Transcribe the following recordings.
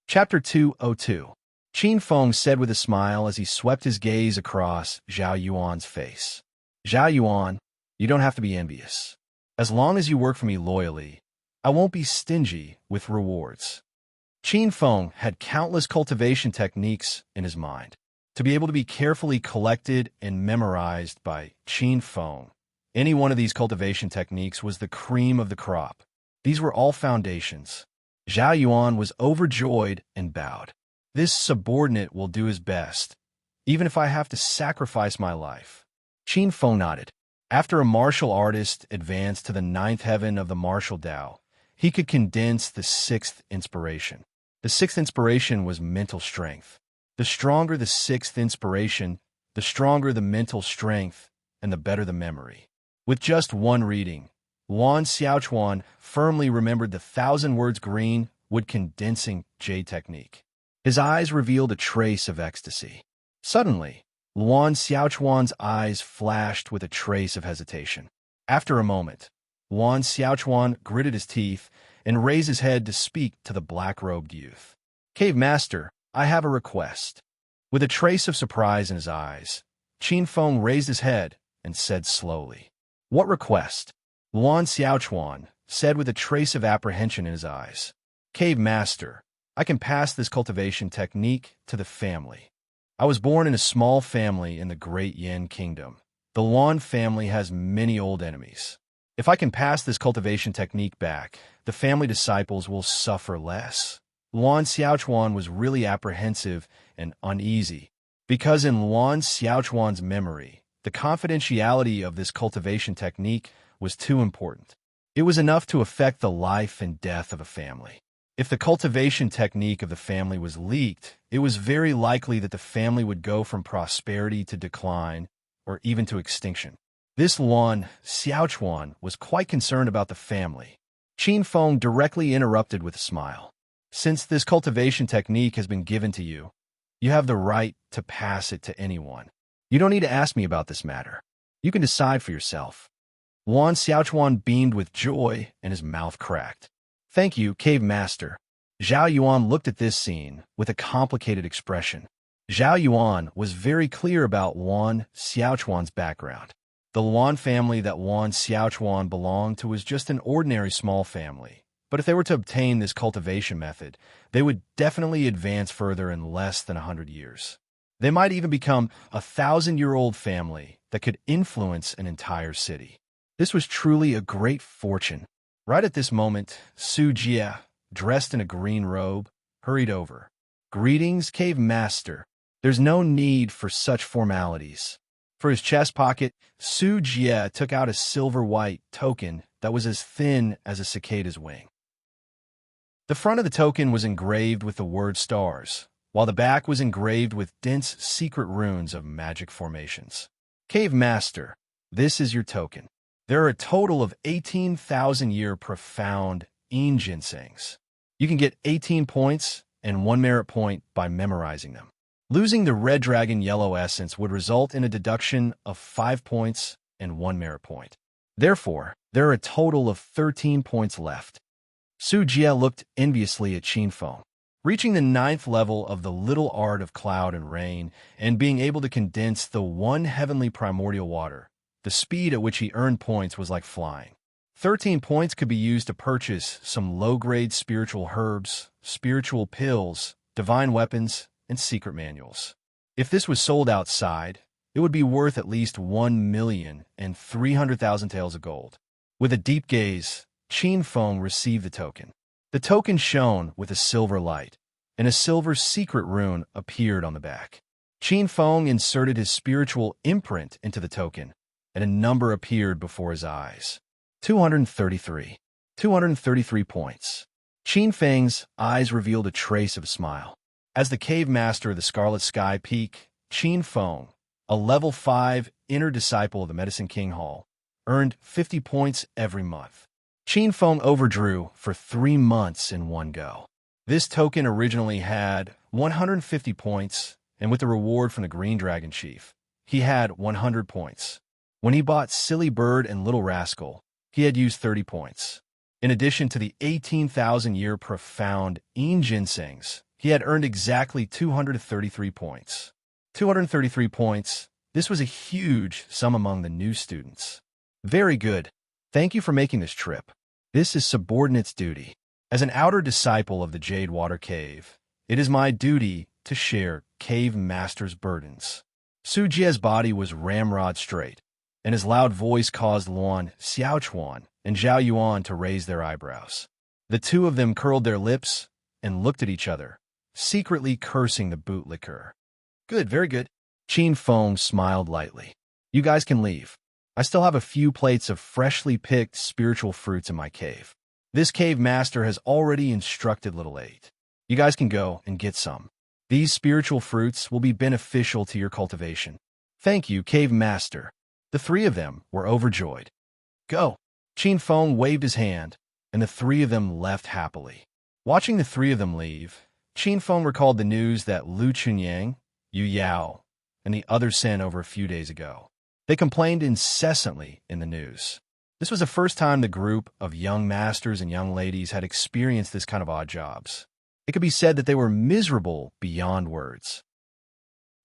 Chapter 202. Qin Feng said with a smile as he swept his gaze across Zhao Yuan's face. Zhao Yuan, you don't have to be envious. As long as you work for me loyally, I won't be stingy with rewards. Qin Feng had countless cultivation techniques in his mind. To be able to be carefully collected and memorized by Qin Feng, any one of these cultivation techniques was the cream of the crop. These were all foundations. Zhao Yuan was overjoyed and bowed. This subordinate will do his best, even if I have to sacrifice my life. Qin Feng nodded. After a martial artist advanced to the ninth heaven of the martial Tao, he could condense the sixth inspiration. The sixth inspiration was mental strength. The stronger the sixth inspiration, the stronger the mental strength, and the better the memory. With just one reading, Luan Xiaochuan firmly remembered the 1,000 words green wood condensing jade technique. His eyes revealed a trace of ecstasy. Suddenly, Luan Xiaochuan's eyes flashed with a trace of hesitation. After a moment, Luan Xiaochuan gritted his teeth and raised his head to speak to the black-robed youth. Cave Master, I have a request. With a trace of surprise in his eyes, Qin Feng raised his head and said slowly, What request? Luan Xiaochuan said with a trace of apprehension in his eyes. Cave Master, I can pass this cultivation technique to the family. I was born in a small family in the Great Yin Kingdom. The Luan family has many old enemies. If I can pass this cultivation technique back, the family disciples will suffer less. Luan Xiaochuan was really apprehensive and uneasy, because in Luan Xiaochuan's memory, the confidentiality of this cultivation technique was too important. It was enough to affect the life and death of a family. If the cultivation technique of the family was leaked, it was very likely that the family would go from prosperity to decline, or even to extinction. This Luan Xiaochuan was quite concerned about the family. Qin Feng directly interrupted with a smile. Since this cultivation technique has been given to you, you have the right to pass it to anyone. You don't need to ask me about this matter. You can decide for yourself. Luan Xiaochuan beamed with joy and his mouth cracked. Thank you, Cave Master. Zhao Yuan looked at this scene with a complicated expression. Zhao Yuan was very clear about Luan Xiaochuan's background. The Luan family that Luan Xiaochuan belonged to was just an ordinary small family. But if they were to obtain this cultivation method, they would definitely advance further in less than 100 years. They might even become a 1,000-year-old family that could influence an entire city. This was truly a great fortune. Right at this moment, Su Jie, dressed in a green robe, hurried over. Greetings, Cave Master. There's no need for such formalities. For his chest pocket, Su Jie took out a silver-white token that was as thin as a cicada's wing. The front of the token was engraved with the word stars, while the back was engraved with dense secret runes of magic formations. Cave Master, this is your token. There are a total of 18,000-year profound yin ginsengs. You can get 18 points and 1 merit point by memorizing them. Losing the red dragon yellow essence would result in a deduction of 5 points and 1 merit point. Therefore, there are a total of 13 points left. Su Jie looked enviously at Qin Feng. Reaching the 9th level of the little art of cloud and rain and being able to condense the one heavenly primordial water, the speed at which he earned points was like flying. 13 points could be used to purchase some low-grade spiritual herbs, spiritual pills, divine weapons, and secret manuals. If this was sold outside, it would be worth at least 1,300,000 taels of gold. With a deep gaze, Qin Feng received the token. The token shone with a silver light, and a silver secret rune appeared on the back. Qin Feng inserted his spiritual imprint into the token, and a number appeared before his eyes. 233. 233 points. Qin Feng's eyes revealed a trace of a smile. As the cave master of the Scarlet Sky Peak, Qin Feng, a level 5 inner disciple of the Medicine King Hall, earned 50 points every month. Qin Feng overdrew for 3 months in one go. This token originally had 150 points, and with the reward from the Green Dragon Chief, he had 100 points. When he bought Silly Bird and Little Rascal, he had used 30 points. In addition to the 18,000-year profound yin ginsengs, He had earned exactly 233 points. 233 points. This was a huge sum among the new students. Very good. Thank you for making this trip. This is subordinate's duty. As an outer disciple of the Jade Water Cave, it is my duty to share Cave Master's burdens. Su Jie's body was ramrod straight, and his loud voice caused Luan Xiaochuan and Zhao Yuan to raise their eyebrows. The two of them curled their lips and looked at each other, secretly cursing the bootlicker. Good, very good. Qin Feng smiled lightly. You guys can leave. I still have a few plates of freshly picked spiritual fruits in my cave. This cave master has already instructed Little Eight. You guys can go and get some. These spiritual fruits will be beneficial to your cultivation. Thank you, cave master. The three of them were overjoyed. Go. Qin Feng waved his hand, and the three of them left happily. Watching the three of them leave, Qin Feng recalled the news that Lu Chunyang, Yu Yao, and the others sent over a few days ago. They complained incessantly in the news. This was the first time the group of young masters and young ladies had experienced this kind of odd jobs. It could be said that they were miserable beyond words.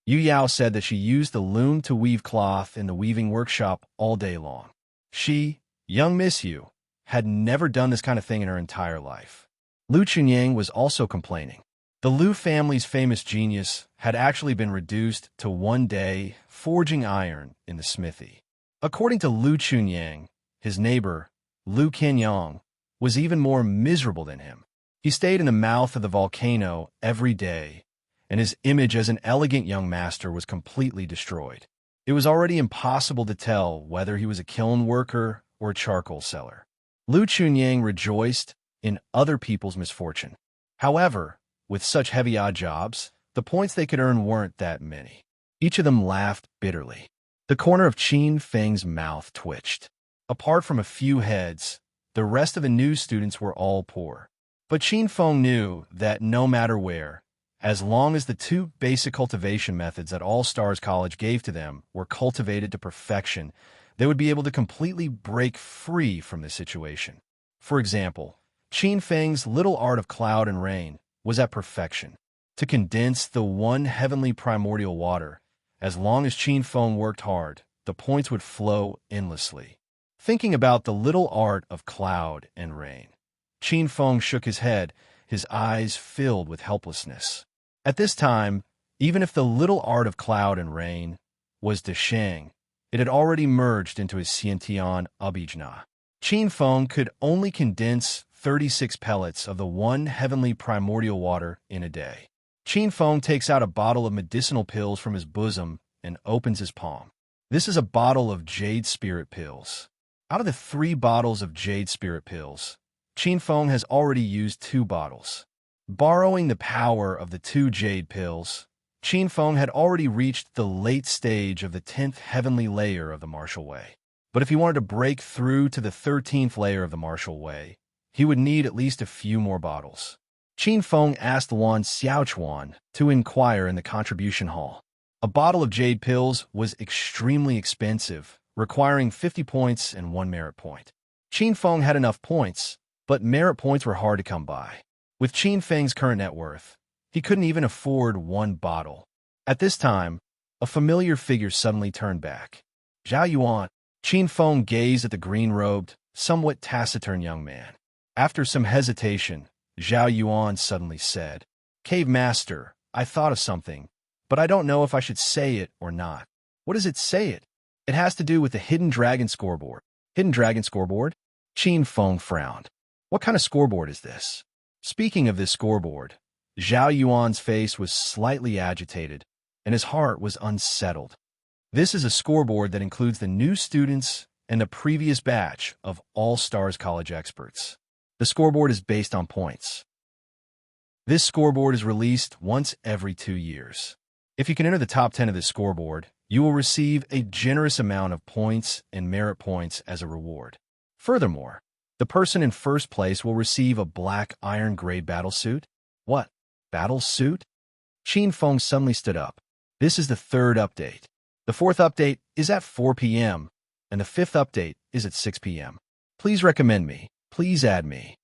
Yu Yao said that she used the loom to weave cloth in the weaving workshop all day long. She, young Miss Yu, had never done this kind of thing in her entire life. Lu Chunyang was also complaining. The Lu family's famous genius had actually been reduced to one day forging iron in the smithy. According to Lu Chunyang, his neighbor, Lu Kenyang, was even more miserable than him. He stayed in the mouth of the volcano every day, and his image as an elegant young master was completely destroyed. It was already impossible to tell whether he was a kiln worker or a charcoal seller. Lu Chunyang rejoiced in other people's misfortune. However, with such heavy odd jobs, the points they could earn weren't that many. Each of them laughed bitterly. The corner of Qin Feng's mouth twitched. Apart from a few heads, the rest of the new students were all poor. But Qin Feng knew that no matter where, as long as the two basic cultivation methods that All Stars College gave to them were cultivated to perfection, they would be able to completely break free from this situation. For example, Qin Feng's little art of cloud and rain was at perfection. To condense the one heavenly primordial water, as long as Qin Feng worked hard, the points would flow endlessly. Thinking about the little art of cloud and rain, Qin Feng shook his head, his eyes filled with helplessness. At this time, even if the little art of cloud and rain was Desheng, it had already merged into his Xiantian Abijna. Qin Feng could only condense 36 pellets of the one heavenly primordial water in a day. Qin Feng takes out a bottle of medicinal pills from his bosom and opens his palm. This is a bottle of jade spirit pills. Out of the 3 bottles of jade spirit pills, Qin Feng has already used 2 bottles. Borrowing the power of the 2 jade pills, Qin Feng had already reached the late stage of the 10th heavenly layer of the martial way. But if he wanted to break through to the 13th layer of the martial way, he would need at least a few more bottles. Qin Feng asked Luan Xiaochuan to inquire in the contribution hall. A bottle of jade pills was extremely expensive, requiring 50 points and 1 merit point. Qin Feng had enough points, but merit points were hard to come by. With Qin Feng's current net worth, he couldn't even afford 1 bottle. At this time, a familiar figure suddenly turned back. Zhao Yuan. Qin Feng gazed at the green-robed, somewhat taciturn young man. After some hesitation, Zhao Yuan suddenly said, "Cave Master, I thought of something, but I don't know if I should say it or not." "What does it say it?" "It has to do with the Hidden Dragon scoreboard." "Hidden Dragon scoreboard?" Qin Feng frowned. "What kind of scoreboard is this?" Speaking of this scoreboard, Zhao Yuan's face was slightly agitated, and his heart was unsettled. This is a scoreboard that includes the new students and the previous batch of All Stars College experts. The scoreboard is based on points. This scoreboard is released once every 2 years. If you can enter the top 10 of this scoreboard, you will receive a generous amount of points and merit points as a reward. Furthermore, the person in first place will receive a black iron-grade battle suit. What? Battle suit? Qin Feng suddenly stood up. This is the 3rd update. The 4th update is at 4 p.m., and the 5th update is at 6 p.m. Please recommend me. Please add me.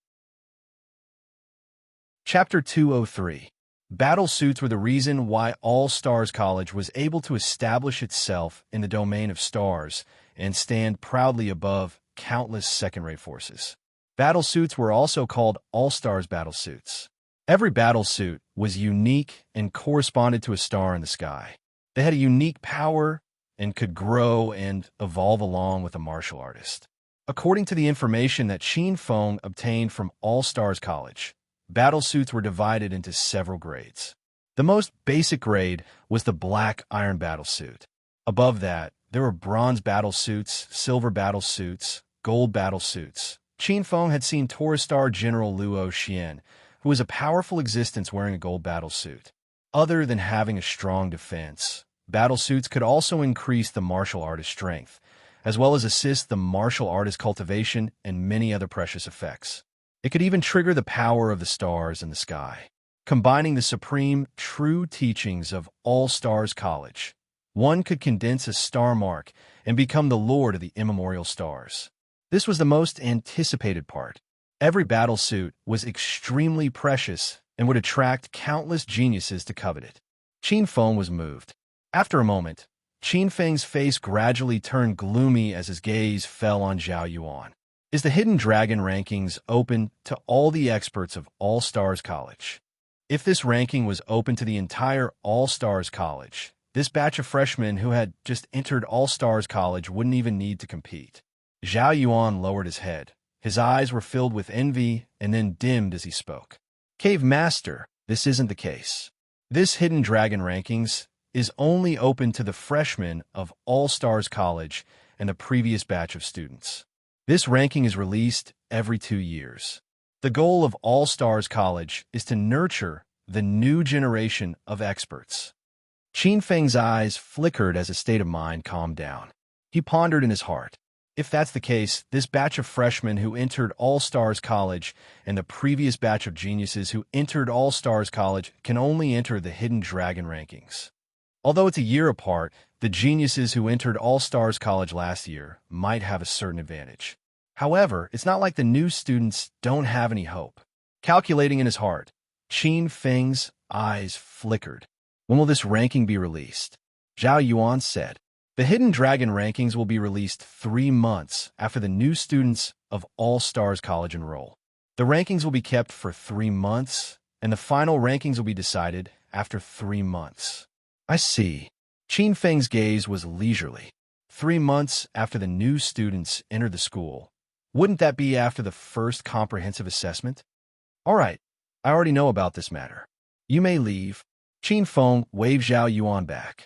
Chapter 203. Battle suits were the reason why All Stars College was able to establish itself in the domain of stars and stand proudly above countless second-rate forces. Battle suits were also called All-Stars battle suits. Every battle suit was unique and corresponded to a star in the sky. They had a unique power and could grow and evolve along with a martial artist. According to the information that Qin Feng obtained from All Stars College, battle suits were divided into several grades. The most basic grade was the black iron battle suit. Above that, there were bronze battle suits, silver battle suits, gold battle suits. Qin Feng had seen Taurus Star General Luo Xian, who was a powerful existence wearing a gold battle suit. Other than having a strong defense, battle suits could also increase the martial artist's strength, as well as assist the martial artist's cultivation and many other precious effects. It could even trigger the power of the stars in the sky. Combining the supreme, true teachings of All Stars College, one could condense a star mark and become the lord of the immemorial stars. This was the most anticipated part. Every battle suit was extremely precious and would attract countless geniuses to covet it. Qin Feng was moved. After a moment, Qin Feng's face gradually turned gloomy as his gaze fell on Zhao Yuan. Is the Hidden Dragon rankings open to all the experts of All Stars College? If this ranking was open to the entire All Stars College, this batch of freshmen who had just entered All Stars College wouldn't even need to compete. Zhao Yuan lowered his head. His eyes were filled with envy and then dimmed as he spoke. Cave Master, this isn't the case. This Hidden Dragon rankings is only open to the freshmen of All Stars College and the previous batch of students. This ranking is released every 2 years. The goal of All Stars College is to nurture the new generation of experts. Qin Feng's eyes flickered as his state of mind calmed down. He pondered in his heart. If that's the case, this batch of freshmen who entered All Stars College and the previous batch of geniuses who entered All Stars College can only enter the Hidden Dragon rankings. Although it's a year apart, the geniuses who entered All Stars College last year might have a certain advantage. However, it's not like the new students don't have any hope. Calculating in his heart, Qin Feng's eyes flickered. When will this ranking be released? Zhao Yuan said. The Hidden Dragon rankings will be released 3 months after the new students of All Stars College enroll. The rankings will be kept for 3 months, and the final rankings will be decided after 3 months. I see. Qin Feng's gaze was leisurely. 3 months after the new students entered the school. Wouldn't that be after the first comprehensive assessment? All right, I already know about this matter. You may leave. Qin Feng waved Zhao Yuan back.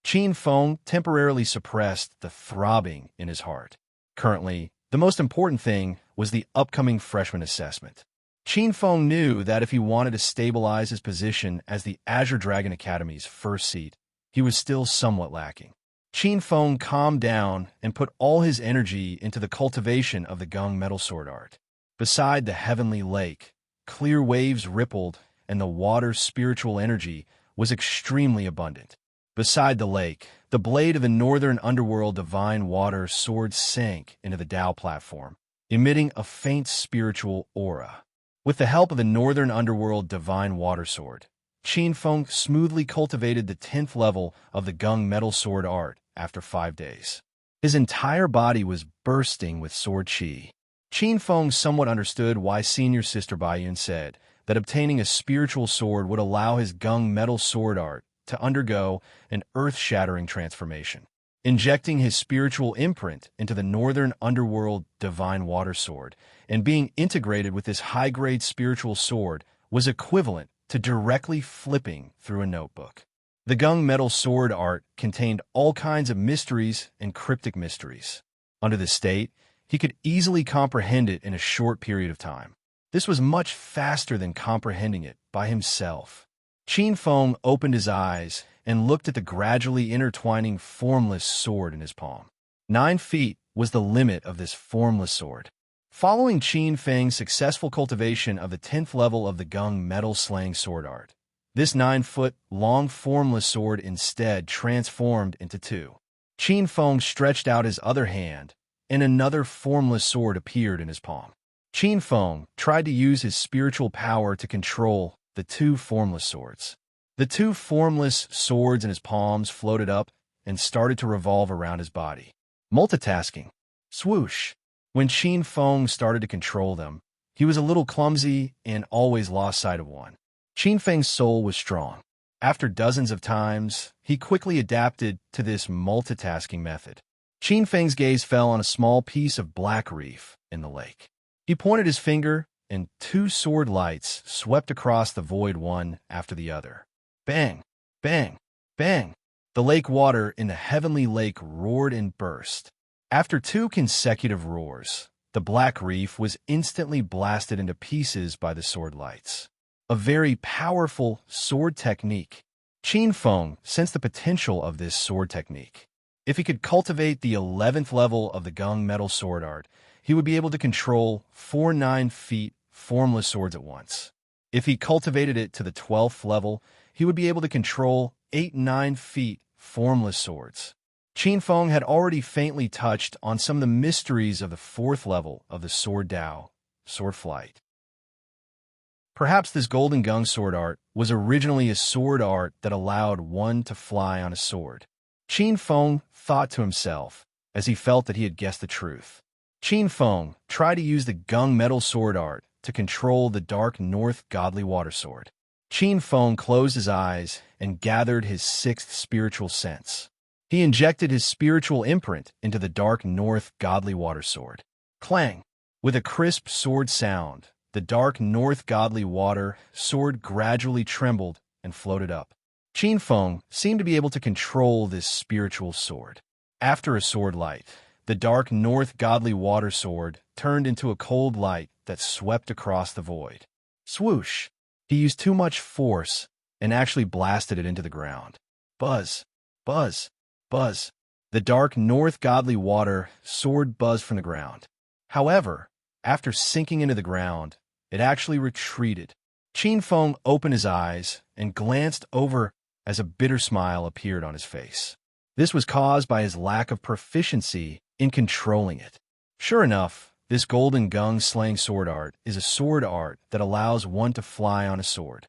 Qin Feng temporarily suppressed the throbbing in his heart. Currently, the most important thing was the upcoming freshman assessment. Qin Feng knew that if he wanted to stabilize his position as the Azure Dragon Academy's first seat, he was still somewhat lacking. Qin Feng calmed down and put all his energy into the cultivation of the Gung Metal Sword art. Beside the heavenly lake, clear waves rippled and the water's spiritual energy was extremely abundant. Beside the lake, the blade of the Northern Underworld Divine Water sword sank into the Tao platform, emitting a faint spiritual aura. With the help of the Northern Underworld Divine Water Sword, Qin Feng smoothly cultivated the 10th level of the Gung Metal Sword art after 5 days. His entire body was bursting with sword chi. Qin Feng somewhat understood why Senior Sister Baiyun said that obtaining a spiritual sword would allow his Gung Metal Sword art to undergo an earth-shattering transformation. Injecting his spiritual imprint into the Northern Underworld Divine Water Sword and being integrated with this high-grade spiritual sword was equivalent to directly flipping through a notebook. The Gung Metal Sword art contained all kinds of mysteries and cryptic mysteries. Under this state, he could easily comprehend it in a short period of time. This was much faster than comprehending it by himself. Qin Feng opened his eyes and looked at the gradually intertwining formless sword in his palm. 9 feet was the limit of this formless sword. Following Qin Feng's successful cultivation of the 10th level of the Gung Metal Slaying Sword art, this 9-foot-long formless sword instead transformed into 2. Qin Feng stretched out his other hand, and another formless sword appeared in his palm. Qin Feng tried to use his spiritual power to control the two formless swords. The two formless swords in his palms floated up and started to revolve around his body. Multitasking. Swoosh. When Qin Feng started to control them, he was a little clumsy and always lost sight of one. Qin Feng's soul was strong. After dozens of times, he quickly adapted to this multitasking method. Qin Feng's gaze fell on a small piece of black reef in the lake. He pointed his finger, and two sword lights swept across the void one after the other. Bang! Bang! Bang! The lake water in the heavenly lake roared and burst. After two consecutive roars, the black reef was instantly blasted into pieces by the sword lights. A very powerful sword technique. Qin Feng sensed the potential of this sword technique. If he could cultivate the 11th level of the gung metal sword art, he would be able to control 4 9-feet formless swords at once. If he cultivated it to the 12th level, he would be able to control 8 9-feet formless swords. Qin Feng had already faintly touched on some of the mysteries of the 4th level of the Sword Dao, sword flight. Perhaps this golden gung sword art was originally a sword art that allowed one to fly on a sword. Qin Feng thought to himself as he felt that he had guessed the truth. Qin Feng tried to use the gung metal sword art to control the dark north godly water sword. Qin Feng closed his eyes and gathered his 6th spiritual sense. He injected his spiritual imprint into the dark north godly water sword. Clang! With a crisp sword sound, the dark north godly water sword gradually trembled and floated up. Qin Feng seemed to be able to control this spiritual sword. After a sword light, the dark north godly water sword turned into a cold light that swept across the void. Swoosh! He used too much force and actually blasted it into the ground. Buzz! Buzz! Buzz! The dark north godly water sword buzzed from the ground. However, after sinking into the ground, it actually retreated. Qin Feng opened his eyes and glanced over as a bitter smile appeared on his face. This was caused by his lack of proficiency in controlling it. Sure enough, this golden gung slaying sword art is a sword art that allows one to fly on a sword.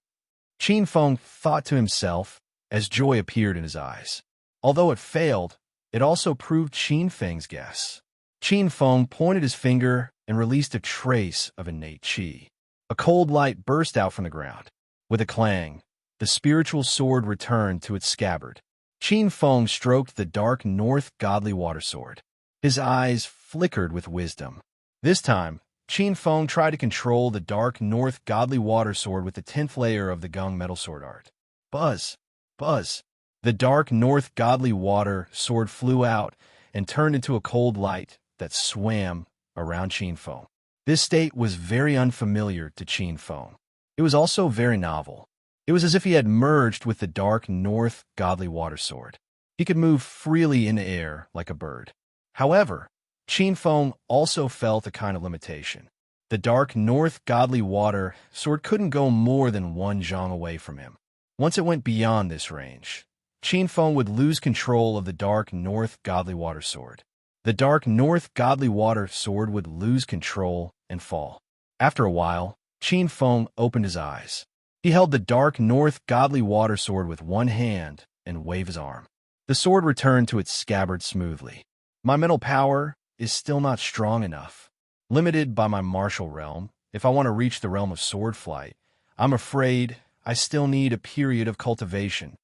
Qin Feng thought to himself as joy appeared in his eyes. Although it failed, it also proved Qin Feng's guess. Qin Feng pointed his finger and released a trace of innate qi. A cold light burst out from the ground. With a clang, the spiritual sword returned to its scabbard. Qin Feng stroked the dark north godly water sword. His eyes flickered with wisdom. This time, Qin Feng tried to control the dark north godly water sword with the 10th layer of the gung metal sword art. Buzz! Buzz! The dark north godly water sword flew out and turned into a cold light that swam around Qin Feng. This state was very unfamiliar to Qin Feng. It was also very novel. It was as if he had merged with the dark north godly water sword. He could move freely in the air like a bird. However, Qin Feng also felt a kind of limitation. The dark north godly water sword couldn't go more than 1 zhang away from him. Once it went beyond this range, Qin Feng would lose control of the dark north godly water sword. The dark north godly water sword would lose control and fall. After a while, Qin Feng opened his eyes. He held the dark north godly water sword with one hand and waved his arm. The sword returned to its scabbard smoothly. My mental power is still not strong enough. Limited by my martial realm, if I want to reach the realm of sword flight, I'm afraid I still need a period of cultivation.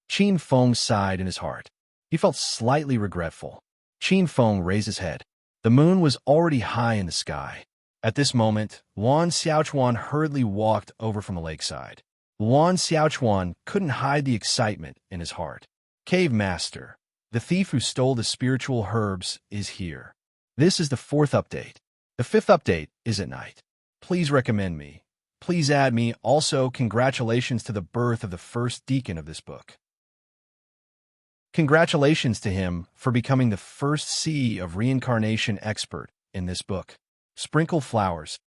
Qin Feng sighed in his heart. He felt slightly regretful. Qin Feng raised his head. The moon was already high in the sky. At this moment, Luan Xiaochuan hurriedly walked over from the lakeside. Luan Xiaochuan couldn't hide the excitement in his heart. Cave Master, the thief who stole the spiritual herbs, is here. This is the 4th update. The 5th update is at night. Please recommend me. Please add me. Also, congratulations to the birth of the first deacon of this book. Congratulations to him for becoming the first sea of reincarnation expert in this book. Sprinkle flowers.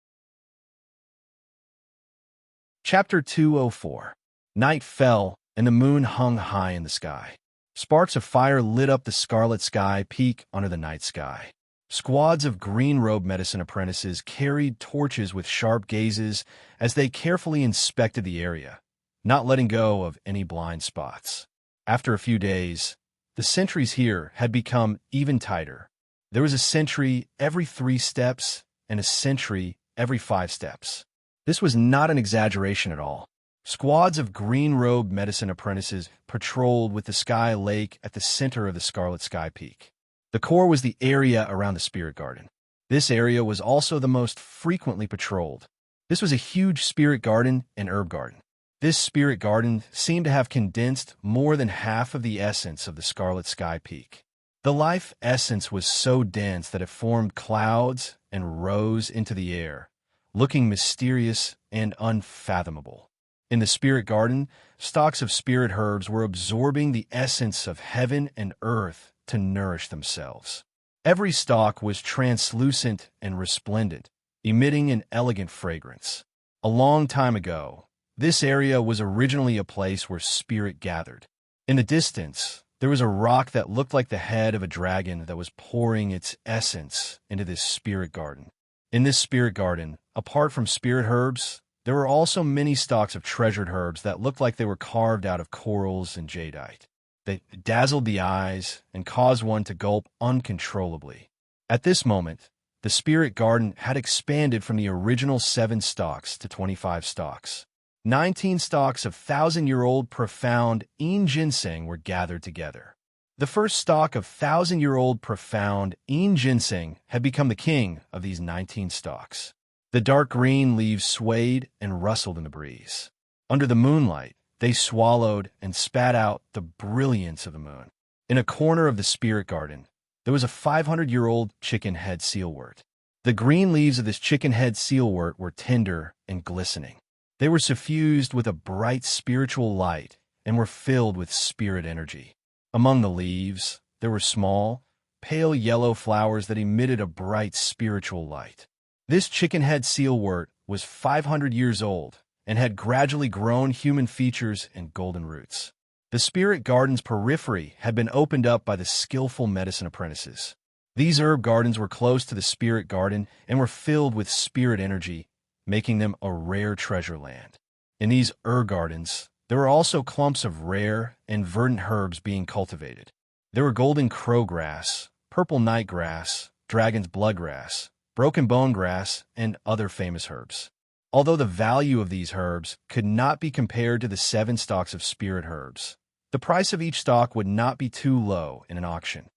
Chapter 204. Night fell, and the moon hung high in the sky. Sparks of fire lit up the scarlet sky peak under the night sky. Squads of green-robed medicine apprentices carried torches with sharp gazes as they carefully inspected the area, not letting go of any blind spots. After a few days, the sentries here had become even tighter. There was a sentry every 3 steps and a sentry every 5 steps. This was not an exaggeration at all. Squads of green-robed medicine apprentices patrolled with the sky lake at the center of the Scarlet Sky Peak. The core was the area around the Spirit Garden. This area was also the most frequently patrolled. This was a huge spirit garden and herb garden. This spirit garden seemed to have condensed more than half of the essence of the Scarlet Sky Peak. The life essence was so dense that it formed clouds and rose into the air, looking mysterious and unfathomable. In the spirit garden, stalks of spirit herbs were absorbing the essence of heaven and earth to nourish themselves. Every stalk was translucent and resplendent, emitting an elegant fragrance. A long time ago, this area was originally a place where spirit gathered. In the distance, there was a rock that looked like the head of a dragon that was pouring its essence into this spirit garden. In this spirit garden, apart from spirit herbs, there were also many stalks of treasured herbs that looked like they were carved out of corals and jadeite. They dazzled the eyes and caused one to gulp uncontrollably. At this moment, the spirit garden had expanded from the original 7 stalks to 25 stalks. 19 stalks of 1,000-year-old profound ginseng were gathered together. The first stalk of 1,000-year-old profound ginseng had become the king of these 19 stalks. The dark green leaves swayed and rustled in the breeze. Under the moonlight, they swallowed and spat out the brilliance of the moon. In a corner of the spirit garden, there was a 500-year-old chicken head sealwort. The green leaves of this chicken head sealwort were tender and glistening. They were suffused with a bright spiritual light and were filled with spirit energy. Among the leaves, there were small, pale yellow flowers that emitted a bright spiritual light. This chicken head sealwort was 500 years old and had gradually grown human features and golden roots. The spirit garden's periphery had been opened up by the skillful medicine apprentices. These herb gardens were close to the spirit garden and were filled with spirit energy, making them a rare treasure land. In these herb gardens, there were also clumps of rare and verdant herbs being cultivated. There were golden crowgrass, purple nightgrass, dragon's bloodgrass, broken bone grass, and other famous herbs. Although the value of these herbs could not be compared to the 7 stalks of spirit herbs, the price of each stalk would not be too low in an auction.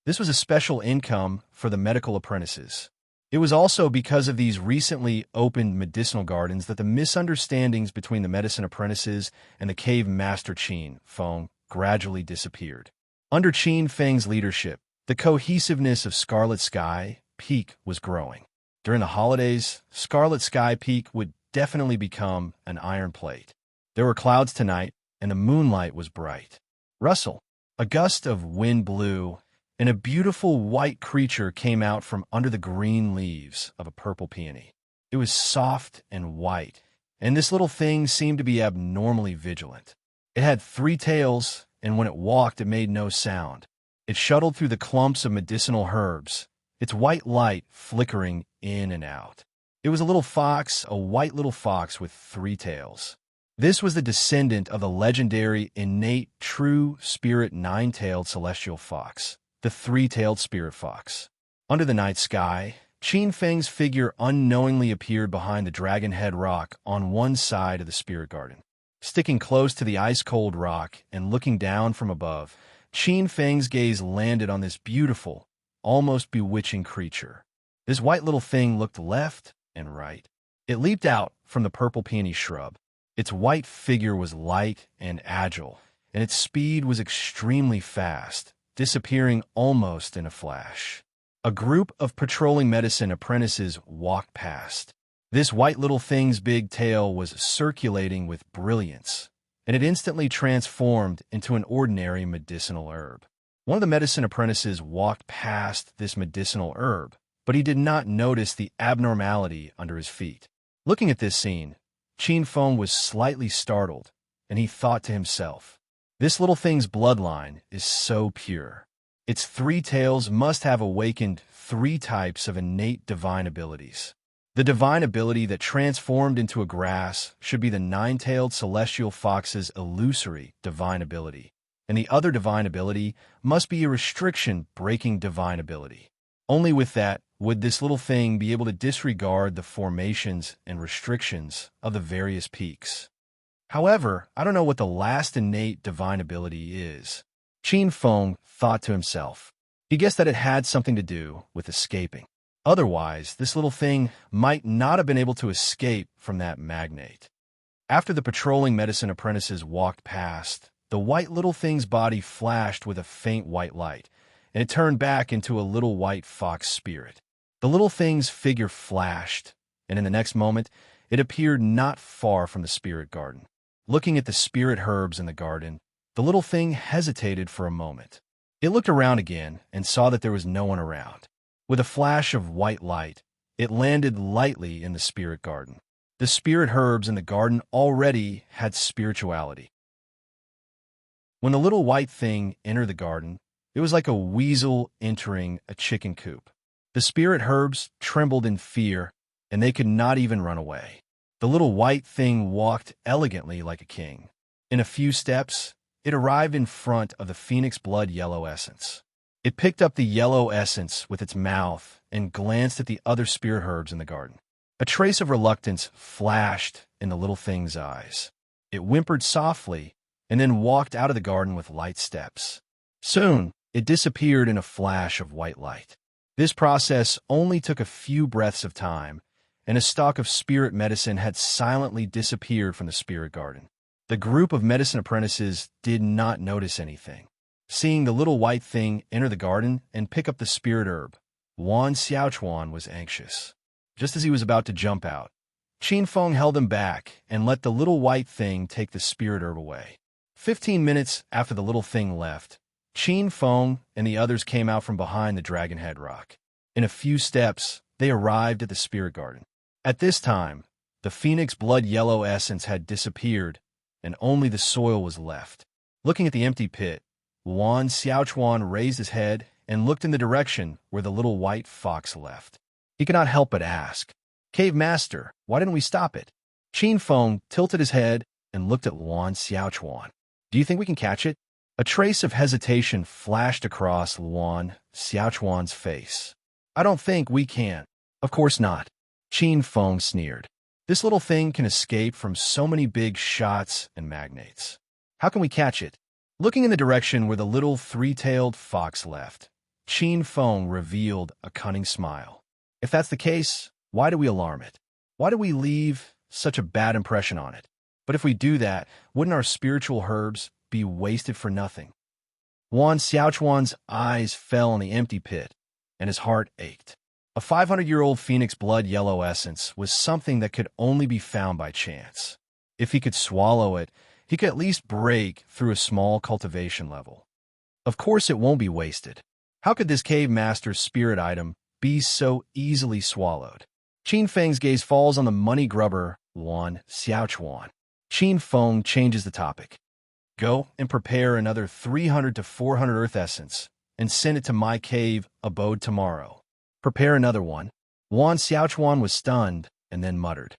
This was a special income for the medical apprentices. It was also because of these recently opened medicinal gardens that the misunderstandings between the medicine apprentices and the cave master Qin Feng gradually disappeared. Under Qin Feng's leadership, the cohesiveness of Scarlet Sky Peak was growing. During the holidays, Scarlet Sky Peak would definitely become an iron plate. There were clouds tonight, and the moonlight was bright. Rustle, a gust of wind blew, and a beautiful white creature came out from under the green leaves of a purple peony. It was soft and white, and this little thing seemed to be abnormally vigilant. It had 3 tails, and when it walked, it made no sound. It shuttled through the clumps of medicinal herbs, its white light flickering in and out. It was a little fox, a white little fox with 3 tails. This was the descendant of the legendary, innate, true spirit 9-tailed celestial fox, the 3-tailed spirit fox. Under the night sky, Qin Feng's figure unknowingly appeared behind the dragon head rock on one side of the spirit garden. Sticking close to the ice-cold rock and looking down from above, Qin Feng's gaze landed on this beautiful, almost bewitching creature. This white little thing looked left and right. It leaped out from the purple peony shrub. Its white figure was light and agile, and its speed was extremely fast, disappearing almost in a flash. A group of patrolling medicine apprentices walked past. This white little thing's big tail was circulating with brilliance, and it instantly transformed into an ordinary medicinal herb. One of the medicine apprentices walked past this medicinal herb, but he did not notice the abnormality under his feet. Looking at this scene, Qin Feng was slightly startled, and he thought to himself, "This little thing's bloodline is so pure. Its three tails must have awakened three types of innate divine abilities. The divine ability that transformed into a grass should be the nine-tailed celestial fox's illusory divine ability, and the other divine ability must be a restriction-breaking divine ability. Only with that would this little thing be able to disregard the formations and restrictions of the various peaks. However, I don't know what the last innate divine ability is. Qin Feng thought to himself. He guessed that it had something to do with escaping. Otherwise, this little thing might not have been able to escape from that magnate. After the patrolling medicine apprentices walked past, the white little thing's body flashed with a faint white light, and it turned back into a little white fox spirit. The little thing's figure flashed, and in the next moment, it appeared not far from the spirit garden. Looking at the spirit herbs in the garden, the little thing hesitated for a moment. It looked around again and saw that there was no one around. With a flash of white light, it landed lightly in the spirit garden. The spirit herbs in the garden already had spirituality. When the little white thing entered the garden, it was like a weasel entering a chicken coop. The spirit herbs trembled in fear, and they could not even run away. The little white thing walked elegantly like a king. In a few steps, it arrived in front of the phoenix blood yellow essence. It picked up the yellow essence with its mouth and glanced at the other spirit herbs in the garden. A trace of reluctance flashed in the little thing's eyes. It whimpered softly and then walked out of the garden with light steps. Soon, it disappeared in a flash of white light. This process only took a few breaths of time, and a stalk of spirit medicine had silently disappeared from the spirit garden. The group of medicine apprentices did not notice anything. Seeing the little white thing enter the garden and pick up the spirit herb, Wan Xiaochuan was anxious. Just as he was about to jump out, Qin Feng held him back and let the little white thing take the spirit herb away. 15 minutes after the little thing left, Qin Feng and the others came out from behind the dragon head rock. In a few steps, they arrived at the spirit garden. At this time, the phoenix blood yellow essence had disappeared, and only the soil was left. Looking at the empty pit, Wan Xiaochuan raised his head and looked in the direction where the little white fox left. He could not help but ask, "Cave Master, why didn't we stop it?" Qin Feng tilted his head and looked at Wan Xiaochuan. "Do you think we can catch it?" A trace of hesitation flashed across Wan Xiaochuan's face. "I don't think we can." "Of course not," Qin Feng sneered. "This little thing can escape from so many big shots and magnates. How can we catch it?" Looking in the direction where the little three-tailed fox left, Qin Feng revealed a cunning smile. "If that's the case, why do we alarm it? Why do we leave such a bad impression on it? But if we do that, wouldn't our spiritual herbs be wasted for nothing?" Wan Xiaochuan's eyes fell on the empty pit, and his heart ached. A 500-year-old phoenix blood yellow essence was something that could only be found by chance. If he could swallow it, he could at least break through a small cultivation level. Of course it won't be wasted. How could this cave master's spirit item be so easily swallowed? Qin Feng's gaze falls on the money grubber, Wan Xiaochuan. Qin Feng changes the topic. "Go and prepare another 300 to 400 earth essence and send it to my cave abode tomorrow." "Prepare another one." Wan Xiaochuan was stunned and then muttered,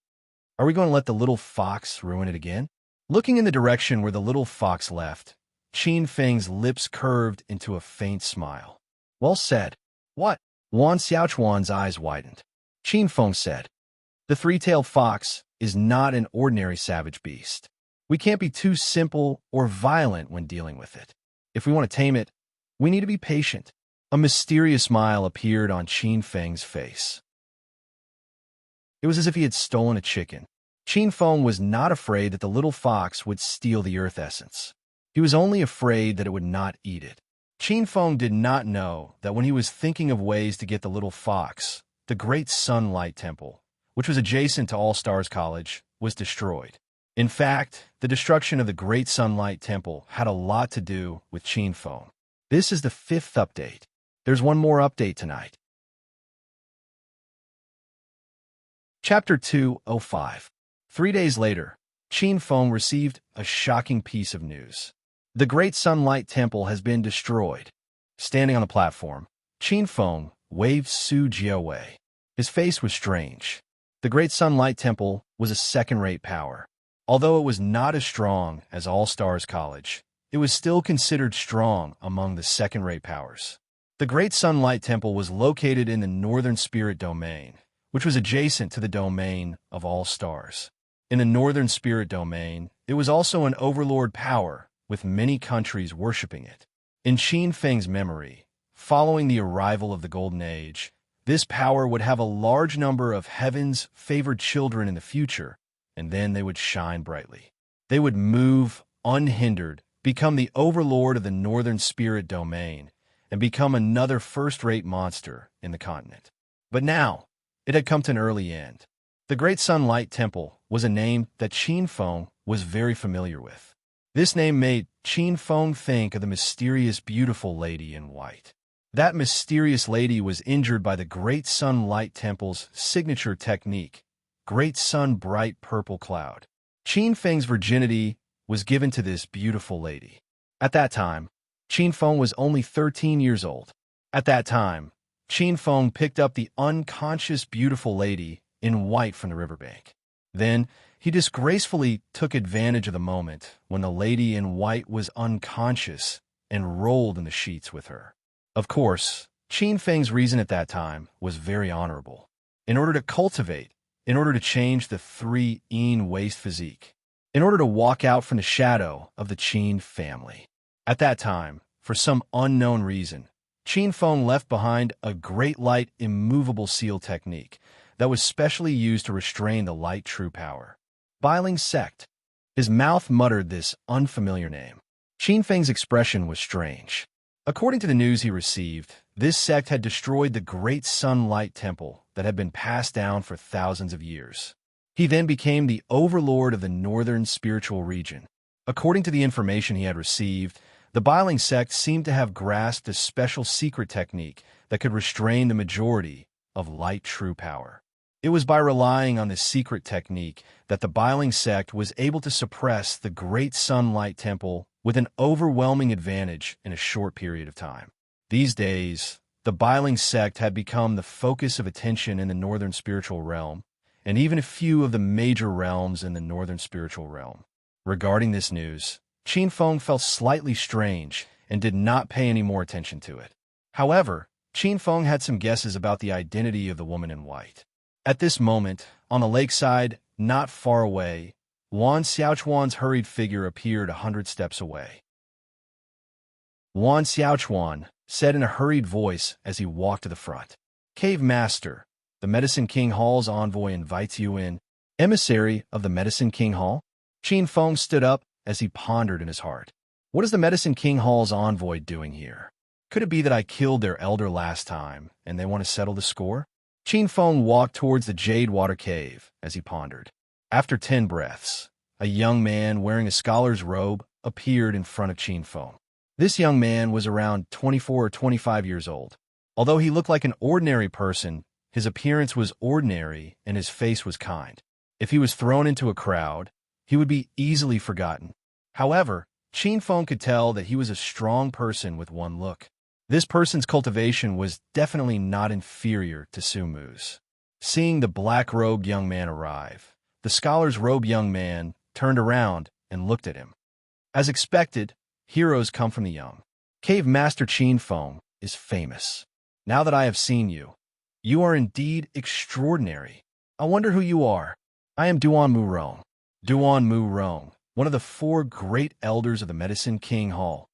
"Are we going to let the little fox ruin it again?" Looking in the direction where the little fox left, Qin Feng's lips curved into a faint smile. "Well said." "What?" Wan Xiaochuan's eyes widened. Qin Feng said, "The three-tailed fox is not an ordinary savage beast. We can't be too simple or violent when dealing with it. If we want to tame it, we need to be patient." A mysterious smile appeared on Qin Feng's face. It was as if he had stolen a chicken. Qin Feng was not afraid that the little fox would steal the earth essence. He was only afraid that it would not eat it. Qin Feng did not know that when he was thinking of ways to get the little fox, the Great Sunlight Temple, which was adjacent to All Stars College, was destroyed. In fact, the destruction of the Great Sunlight Temple had a lot to do with Qin Feng. This is the 5th update. There's one more update tonight. Chapter 205. 3 days later, Qin Feng received a shocking piece of news. The Great Sunlight Temple has been destroyed. Standing on the platform, Qin Feng waved Su Jie away. His face was strange. The Great Sunlight Temple was a second-rate power. Although it was not as strong as All-Stars College, it was still considered strong among the second-rate powers. The Great Sunlight Temple was located in the Northern Spirit Domain, which was adjacent to the domain of all stars. In the Northern Spirit Domain, it was also an overlord power, with many countries worshipping it. In Qin Feng's memory, following the arrival of the Golden Age, this power would have a large number of heaven's favored children in the future, and then they would shine brightly. They would move unhindered, become the overlord of the Northern Spirit Domain, and become another first-rate monster in the continent. But now, it had come to an early end. The Great Sunlight Temple was a name that Qin Feng was very familiar with. This name made Qin Feng think of the mysterious beautiful lady in white. That mysterious lady was injured by the Great Sunlight Temple's signature technique, Great Sun Bright Purple Cloud. Qin Feng's virginity was given to this beautiful lady. At that time, Qin Feng was only 13 years old. At that time, Qin Feng picked up the unconscious beautiful lady in white from the riverbank. Then, he disgracefully took advantage of the moment when the lady in white was unconscious and rolled in the sheets with her. Of course, Qin Feng's reason at that time was very honorable. In order to change the 3-in waist physique, in order to walk out from the shadow of the Qin family. At that time, for some unknown reason, Qin Feng left behind a great light immovable seal technique that was specially used to restrain the light true power. Bustling sect. His mouth muttered this unfamiliar name. Qin Feng's expression was strange. According to the news he received, this sect had destroyed the Great Sunlight Temple that had been passed down for thousands of years. He then became the overlord of the Northern Spiritual Region. According to the information he had received, the Bustling sect seemed to have grasped a special secret technique that could restrain the majority of light true power. It was by relying on this secret technique that the Bustling sect was able to suppress the Great Sunlight Temple with an overwhelming advantage in a short period of time. These days, the Bustling sect had become the focus of attention in the Northern Spiritual Realm, and even a few of the major realms in the Northern Spiritual Realm. Regarding this news, Qin Feng felt slightly strange and did not pay any more attention to it. However, Qin Feng had some guesses about the identity of the woman in white. At this moment, on the lakeside, not far away, Wan Xiaochuan's hurried figure appeared 100 steps away. Wan Xiaochuan said in a hurried voice as he walked to the front. "Cave Master, the Medicine King Hall's envoy invites you in." Emissary of the Medicine King Hall? Qin Feng stood up as he pondered in his heart. What is the Medicine King Hall's envoy doing here? Could it be that I killed their elder last time, and they want to settle the score? Qin Feng walked towards the Jade Water Cave as he pondered. After 10 breaths, a young man wearing a scholar's robe appeared in front of Qin Feng. This young man was around 24 or 25 years old. Although he looked like an ordinary person, his appearance was ordinary and his face was kind. If he was thrown into a crowd, he would be easily forgotten. However, Qin Feng could tell that he was a strong person with one look. This person's cultivation was definitely not inferior to Su Mu's. Seeing the black-robed young man arrive, the scholar's robed young man turned around and looked at him. As expected, heroes come from the young. Cave Master Qin Feng is famous. Now that I have seen you, you are indeed extraordinary. I wonder who you are. I am Duan Mu Rong. Duan Mu Rong, one of the 4 great elders of the Medicine King Hall.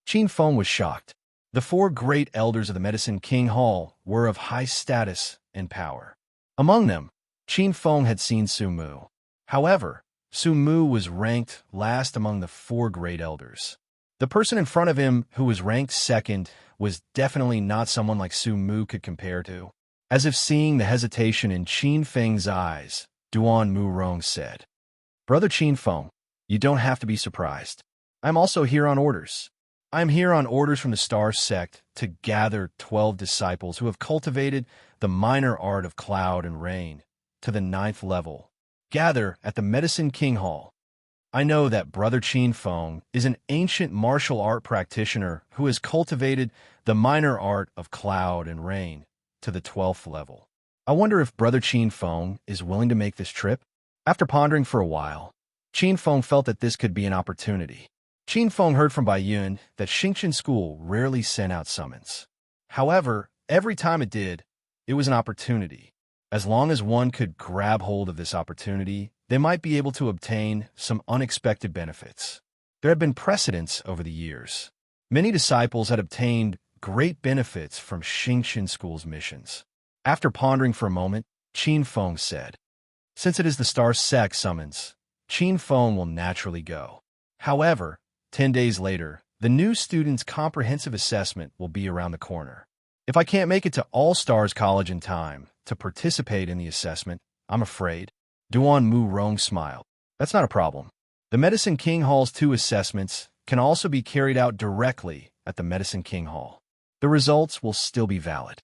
Qin Feng was shocked. The 4 great elders of the Medicine King Hall were of high status and power. Among them, Qin Feng had seen Su Mu. However, Su Mu was ranked last among the 4 great elders. The person in front of him who was ranked second was definitely not someone like Su Mu could compare to. As if seeing the hesitation in Qin Feng's eyes, Duan Mu Rong said, "Brother Qin Feng, you don't have to be surprised. I'm also here on orders. I am here on orders from the Star Sect to gather 12 disciples who have cultivated the minor art of cloud and rain to the 9th level. Gather at the Medicine King Hall. I know that Brother Qin Feng is an ancient martial art practitioner who has cultivated the the minor art of cloud and rain, to the 12th level. I wonder if Brother Qin Feng is willing to make this trip? After pondering for a while, Qin Feng felt that this could be an opportunity. Qin Feng heard from Bai Yun that Xingqian School rarely sent out summons. However, every time it did, it was an opportunity. As long as one could grab hold of this opportunity, they might be able to obtain some unexpected benefits. There had been precedents over the years. Many disciples had obtained great benefits from Xingqian School's missions. After pondering for a moment, Qin Feng said, "Since it is the Star Sect summons, Qin Feng will naturally go. However, 10 days later, the new student's comprehensive assessment will be around the corner. If I can't make it to All Stars College in time to participate in the assessment, I'm afraid." Duan Mu Rong smiled. "That's not a problem. The Medicine King Hall's 2 assessments can also be carried out directly at the Medicine King Hall. The results will still be valid.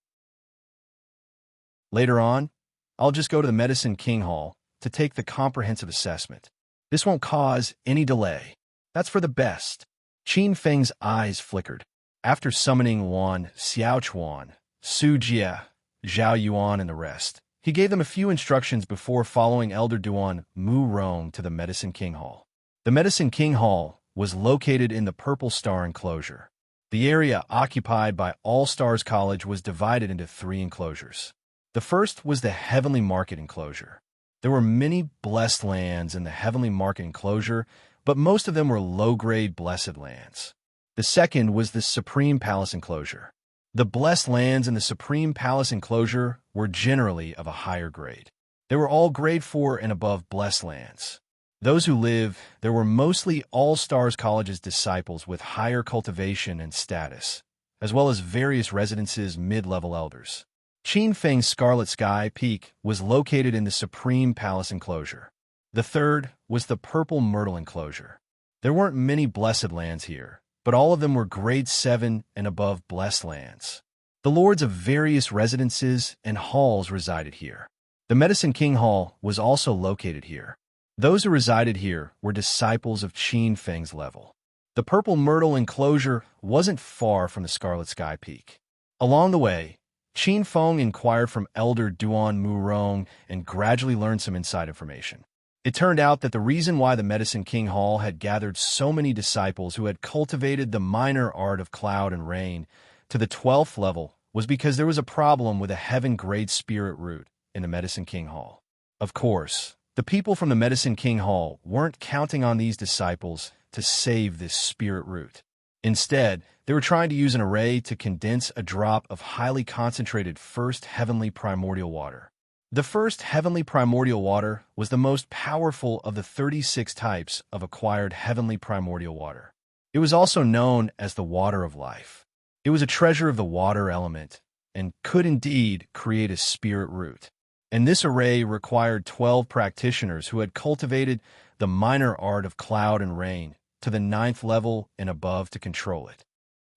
Later on, I'll just go to the Medicine King Hall to take the comprehensive assessment. This won't cause any delay. That's for the best." Qin Feng's eyes flickered. After summoning Wan Xiaochuan, Su Jie, Zhao Yuan, and the rest, he gave them a few instructions before following Elder Duan Mu Rong to the Medicine King Hall. The Medicine King Hall was located in the Purple Star enclosure. The area occupied by All Stars College was divided into 3 enclosures. The first was the Heavenly Market enclosure. There were many blessed lands in the Heavenly Market enclosure, but most of them were low-grade blessed lands. The second was the Supreme Palace enclosure. The blessed lands in the Supreme Palace enclosure were generally of a higher grade. They were all grade 4 and above blessed lands. Those who lived there were mostly All Stars College's disciples with higher cultivation and status, as well as various residences' mid-level elders. Qin Feng's Scarlet Sky Peak was located in the Supreme Palace enclosure. The third was the Purple Myrtle enclosure. There weren't many blessed lands here, but all of them were grade 7 and above blessed lands. The lords of various residences and halls resided here. The Medicine King Hall was also located here. Those who resided here were disciples of Qin Feng's level. The Purple Myrtle enclosure wasn't far from the Scarlet Sky Peak. Along the way, Qin Feng inquired from Elder Duan Mu Rong and gradually learned some inside information. It turned out that the reason why the Medicine King Hall had gathered so many disciples who had cultivated the minor art of cloud and rain to the 12th level was because there was a problem with a heaven-grade spirit root in the Medicine King Hall. Of course, the people from the Medicine King Hall weren't counting on these disciples to save this spirit root. Instead, they were trying to use an array to condense a drop of highly concentrated first heavenly primordial water. The first heavenly primordial water was the most powerful of the 36 types of acquired heavenly primordial water. It was also known as the water of life. It was a treasure of the water element and could indeed create a spirit root. And this array required 12 practitioners who had cultivated the minor art of cloud and rain to the 9th level and above to control it.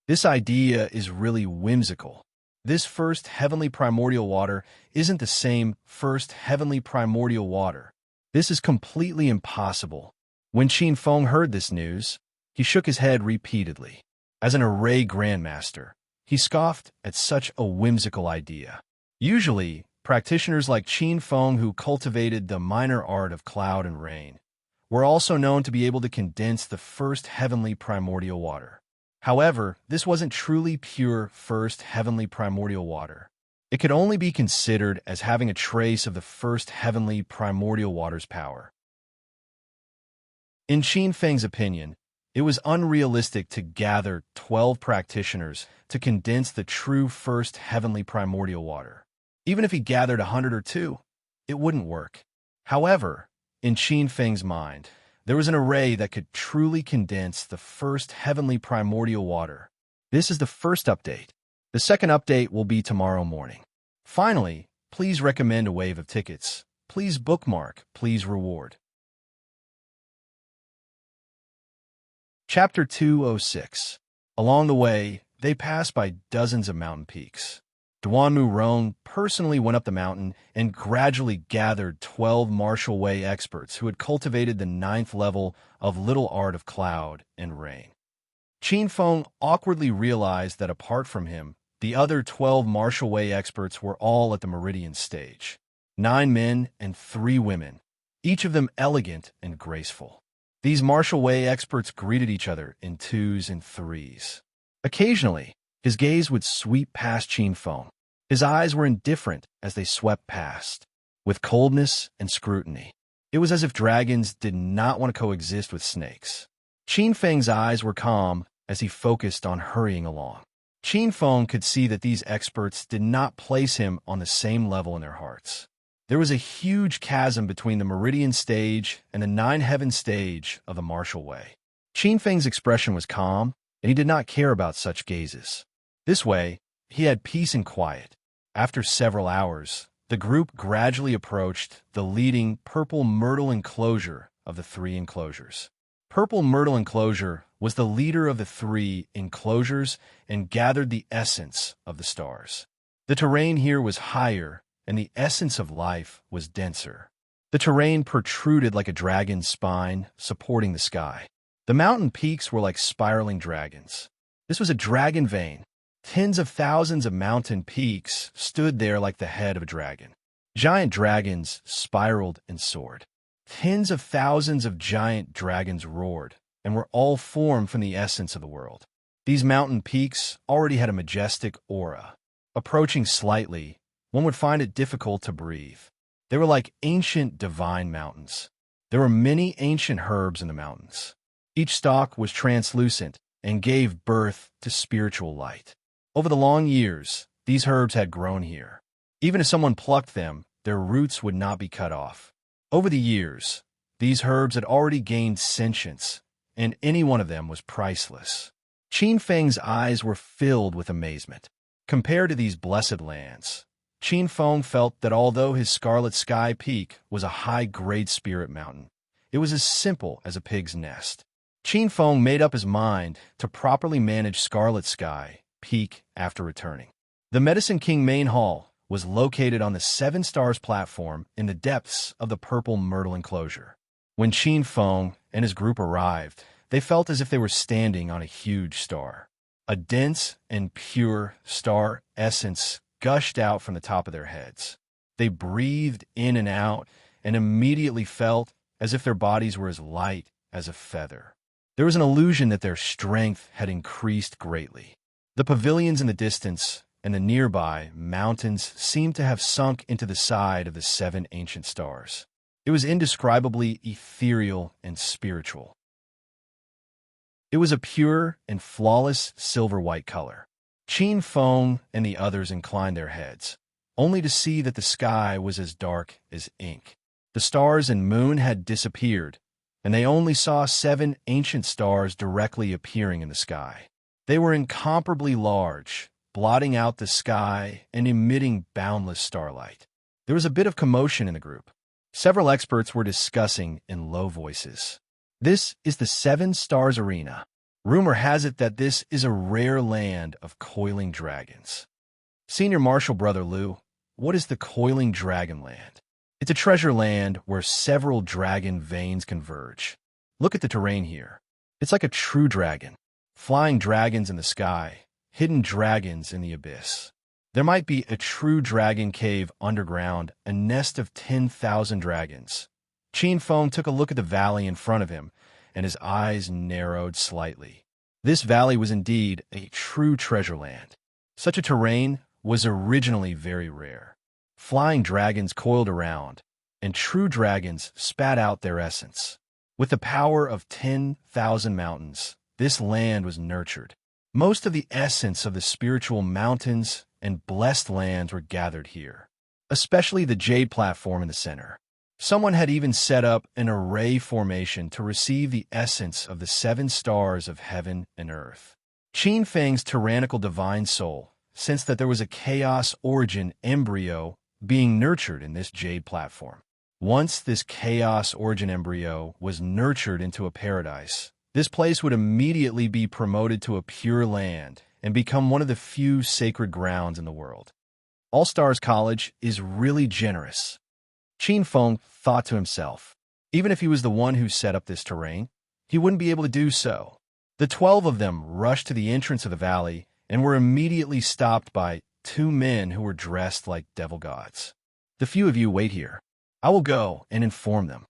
This idea is really whimsical. This first heavenly primordial water isn't the same first heavenly primordial water. This is completely impossible. When Qin Feng heard this news, he shook his head repeatedly. As an array grandmaster, he scoffed at such a whimsical idea. Usually, practitioners like Qin Feng who cultivated the minor art of cloud and rain were also known to be able to condense the first heavenly primordial water. However, this wasn't truly pure first heavenly primordial water. It could only be considered as having a trace of the first heavenly primordial water's power. In Qin Feng's opinion, it was unrealistic to gather 12 practitioners to condense the true first heavenly primordial water. Even if he gathered 100 or 2, it wouldn't work. However, in Qin Feng's mind, there was an array that could truly condense the first heavenly primordial water. This is the first update. The second update will be tomorrow morning. Finally, please recommend a wave of tickets. Please bookmark. Please reward. Chapter 206. Along the way, they passed by dozens of mountain peaks. Duan Mu Rong personally went up the mountain and gradually gathered 12 Martial Way experts who had cultivated the 9th level of Little Art of Cloud and Rain. Qin Feng awkwardly realized that apart from him, the other 12 martial way experts were all at the meridian stage. 9 men and 3 women, each of them elegant and graceful. These martial way experts greeted each other in 2s and 3s. Occasionally, his gaze would sweep past Qin Feng. His eyes were indifferent as they swept past, with coldness and scrutiny. It was as if dragons did not want to coexist with snakes. Qin Feng's eyes were calm as he focused on hurrying along. Qin Feng could see that these experts did not place him on the same level in their hearts. There was a huge chasm between the meridian stage and the 9-heaven stage of the martial way. Qin Feng's expression was calm, and he did not care about such gazes. This way, he had peace and quiet. After several hours, the group gradually approached the leading purple myrtle enclosure of the 3 enclosures. Purple myrtle enclosure was the leader of the 3 enclosures and gathered the essence of the stars. The terrain here was higher, and the essence of life was denser. The terrain protruded like a dragon's spine, supporting the sky. The mountain peaks were like spiraling dragons. This was a dragon vein. Tens of thousands of mountain peaks stood there like the head of a dragon. Giant dragons spiraled and soared. Tens of thousands of giant dragons roared, and were all formed from the essence of the world. These mountain peaks already had a majestic aura. Approaching slightly, one would find it difficult to breathe. They were like ancient divine mountains. There were many ancient herbs in the mountains. Each stalk was translucent and gave birth to spiritual light. Over the long years, these herbs had grown here. Even if someone plucked them, their roots would not be cut off. Over the years, these herbs had already gained sentience, and any one of them was priceless. Qin Feng's eyes were filled with amazement. Compared to these blessed lands, Qin Feng felt that although his Scarlet Sky Peak was a high-grade spirit mountain, it was as simple as a pig's nest. Qin Feng made up his mind to properly manage Scarlet Sky Peak after returning. The Medicine King Main Hall was located on the 7 Stars platform in the depths of the purple myrtle enclosure. When Qin Feng and his group arrived, they felt as if they were standing on a huge star. A dense and pure star essence gushed out from the top of their heads. They breathed in and out and immediately felt as if their bodies were as light as a feather. There was an illusion that their strength had increased greatly. The pavilions in the distance and the nearby mountains seemed to have sunk into the side of the 7 ancient stars. It was indescribably ethereal and spiritual. It was a pure and flawless silver-white color. Qin Feng and the others inclined their heads, only to see that the sky was as dark as ink. The stars and moon had disappeared, and they only saw 7 ancient stars directly appearing in the sky. They were incomparably large, blotting out the sky and emitting boundless starlight. There was a bit of commotion in the group. Several experts were discussing in low voices. This is the 7 Stars Arena. Rumor has it that this is a rare land of coiling dragons. Senior Marshal Brother Liu, what is the Coiling Dragon Land? It's a treasure land where several dragon veins converge. Look at the terrain here. It's like a true dragon. Flying dragons in the sky, hidden dragons in the abyss. There might be a true dragon cave underground, a nest of 10,000 dragons. Qin Feng took a look at the valley in front of him, and his eyes narrowed slightly. This valley was indeed a true treasure land. Such a terrain was originally very rare. Flying dragons coiled around, and true dragons spat out their essence. With the power of 10,000 mountains, this land was nurtured. Most of the essence of the spiritual mountains and blessed lands were gathered here, especially the jade platform in the center. Someone had even set up an array formation to receive the essence of the 7 stars of heaven and earth. Qin Feng's tyrannical divine soul sensed that there was a chaos origin embryo being nurtured in this jade platform. Once this chaos origin embryo was nurtured into a paradise, this place would immediately be promoted to a pure land and become one of the few sacred grounds in the world. All Stars College is really generous. Qin Feng thought to himself, even if he was the one who set up this terrain, he wouldn't be able to do so. The 12 of them rushed to the entrance of the valley and were immediately stopped by 2 men who were dressed like devil gods. "The few of you wait here. I will go and inform them."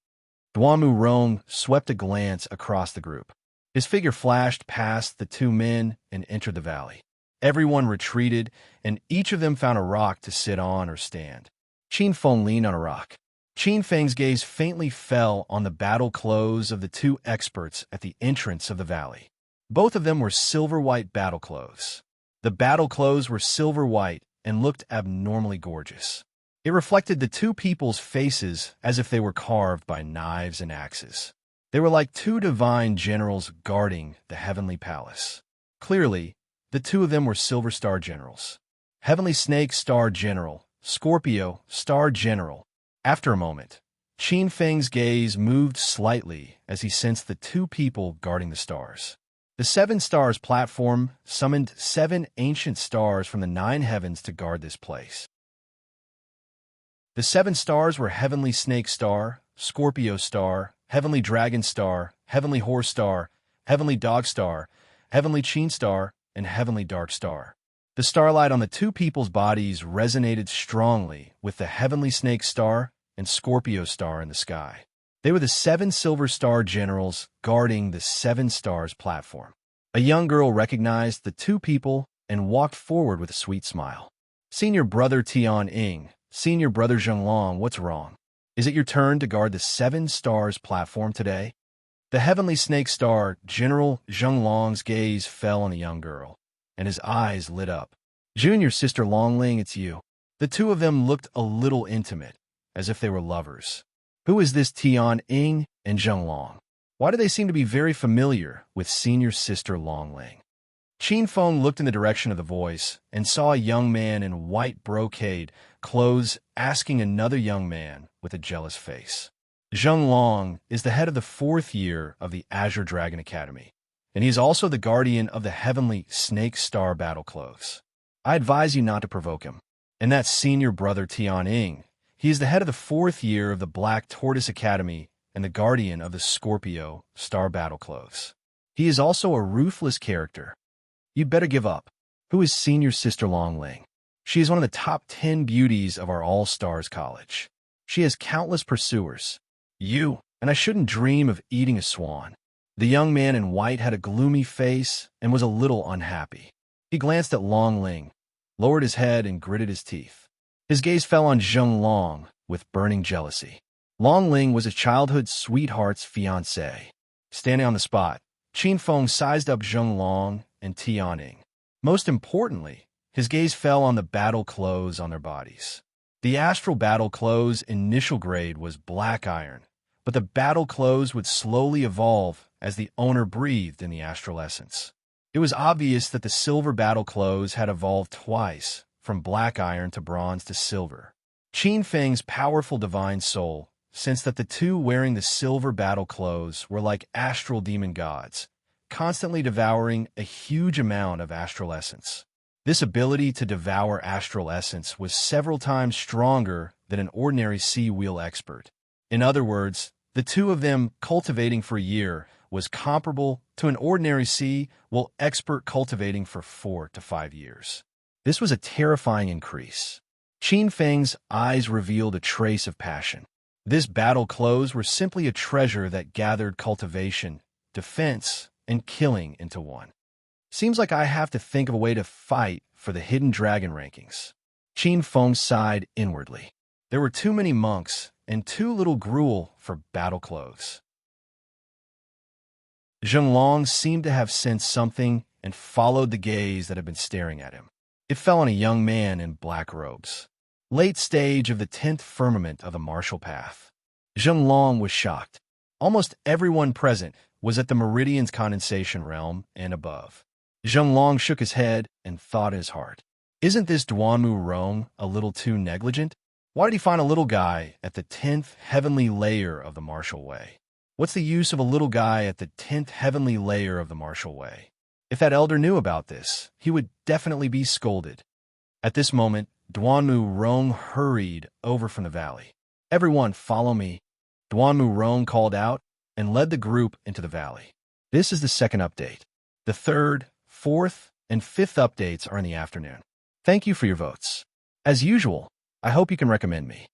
Duamu Rong swept a glance across the group. His figure flashed past the 2 men and entered the valley. Everyone retreated, and each of them found a rock to sit on or stand. Qin Feng leaned on a rock. Qin Feng's gaze faintly fell on the battle clothes of the 2 experts at the entrance of the valley. Both of them were silver-white battle clothes. The battle clothes were silver-white and looked abnormally gorgeous. It reflected the 2 people's faces as if they were carved by knives and axes. They were like 2 divine generals guarding the heavenly palace. Clearly, the 2 of them were Silver Star Generals. Heavenly Snake Star General, Scorpio Star General. After a moment, Qin Feng's gaze moved slightly as he sensed the 2 people guarding the stars. The 7 Stars platform summoned 7 ancient stars from the 9 heavens to guard this place. The 7 stars were Heavenly Snake Star, Scorpio Star, Heavenly Dragon Star, Heavenly Horse Star, Heavenly Dog Star, Heavenly Qin Star, and Heavenly Dark Star. The starlight on the 2 people's bodies resonated strongly with the Heavenly Snake Star and Scorpio Star in the sky. They were the 7 Silver Star Generals guarding the 7 Stars platform. A young girl recognized the 2 people and walked forward with a sweet smile. "Senior Brother Tian Ying, Senior Brother Zhenglong, what's wrong? Is it your turn to guard the 7 Stars platform today?" The Heavenly Snake Star General Zhenglong's gaze fell on the young girl, and his eyes lit up. "Junior Sister Longling, it's you." The 2 of them looked a little intimate, as if they were lovers. Who is this Tian Ying and Zhenglong? Why do they seem to be very familiar with Senior Sister Longling? Qin Feng looked in the direction of the voice and saw a young man in white brocade clothes asking another young man with a jealous face. Zhenglong is the head of the 4th year of the Azure Dragon Academy, and he is also the guardian of the Heavenly Snake Star battle clothes. I advise you not to provoke him. And that's Senior Brother Tian Ying. He is the head of the 4th year of the Black Tortoise Academy and the guardian of the Scorpio Star battle clothes. He is also a ruthless character. You'd better give up. Who is Senior Sister Longling? She is one of the top 10 beauties of our All-Stars College. She has countless pursuers. You, and I shouldn't dream of eating a swan. The young man in white had a gloomy face and was a little unhappy. He glanced at Longling, lowered his head, and gritted his teeth. His gaze fell on Zhenglong with burning jealousy. Longling was his childhood sweetheart's fiancé. Standing on the spot, Qin Feng sized up Zhenglong and Tianying. Most importantly, his gaze fell on the battle clothes on their bodies. The astral battle clothes' initial grade was black iron, but the battle clothes would slowly evolve as the owner breathed in the astral essence. It was obvious that the silver battle clothes had evolved twice, from black iron to bronze to silver. Qin Feng's powerful divine soul sensed that the 2 wearing the silver battle clothes were like astral demon gods, constantly devouring a huge amount of astral essence. This ability to devour astral essence was several times stronger than an ordinary sea wheel expert. In other words, the 2 of them cultivating for a year was comparable to an ordinary sea wheel expert cultivating for 4 to 5 years. This was a terrifying increase. Qin Feng's eyes revealed a trace of passion. This battle clothes were simply a treasure that gathered cultivation, defense, and killing into one. Seems like I have to think of a way to fight for the hidden dragon rankings. Qin Feng sighed inwardly. There were too many monks and too little gruel for battle clothes. Zhenglong seemed to have sensed something and followed the gaze that had been staring at him. It fell on a young man in black robes. Late stage of the 10th firmament of the martial path. Zhenglong was shocked. Almost everyone present was at the Meridian's condensation realm and above. Zhenglong shook his head and thought in his heart, "Isn't this Duanmu Rong a little too negligent? Why did he find a little guy at the 10th heavenly layer of the martial way? What's the use of a little guy at the 10th heavenly layer of the martial way? If that elder knew about this, he would definitely be scolded." At this moment, Duanmu Rong hurried over from the valley. "Everyone, follow me." Duanmu Rong called out and led the group into the valley. This is the second update. The third, fourth, and fifth updates are in the afternoon. Thank you for your votes. As usual, I hope you can recommend me.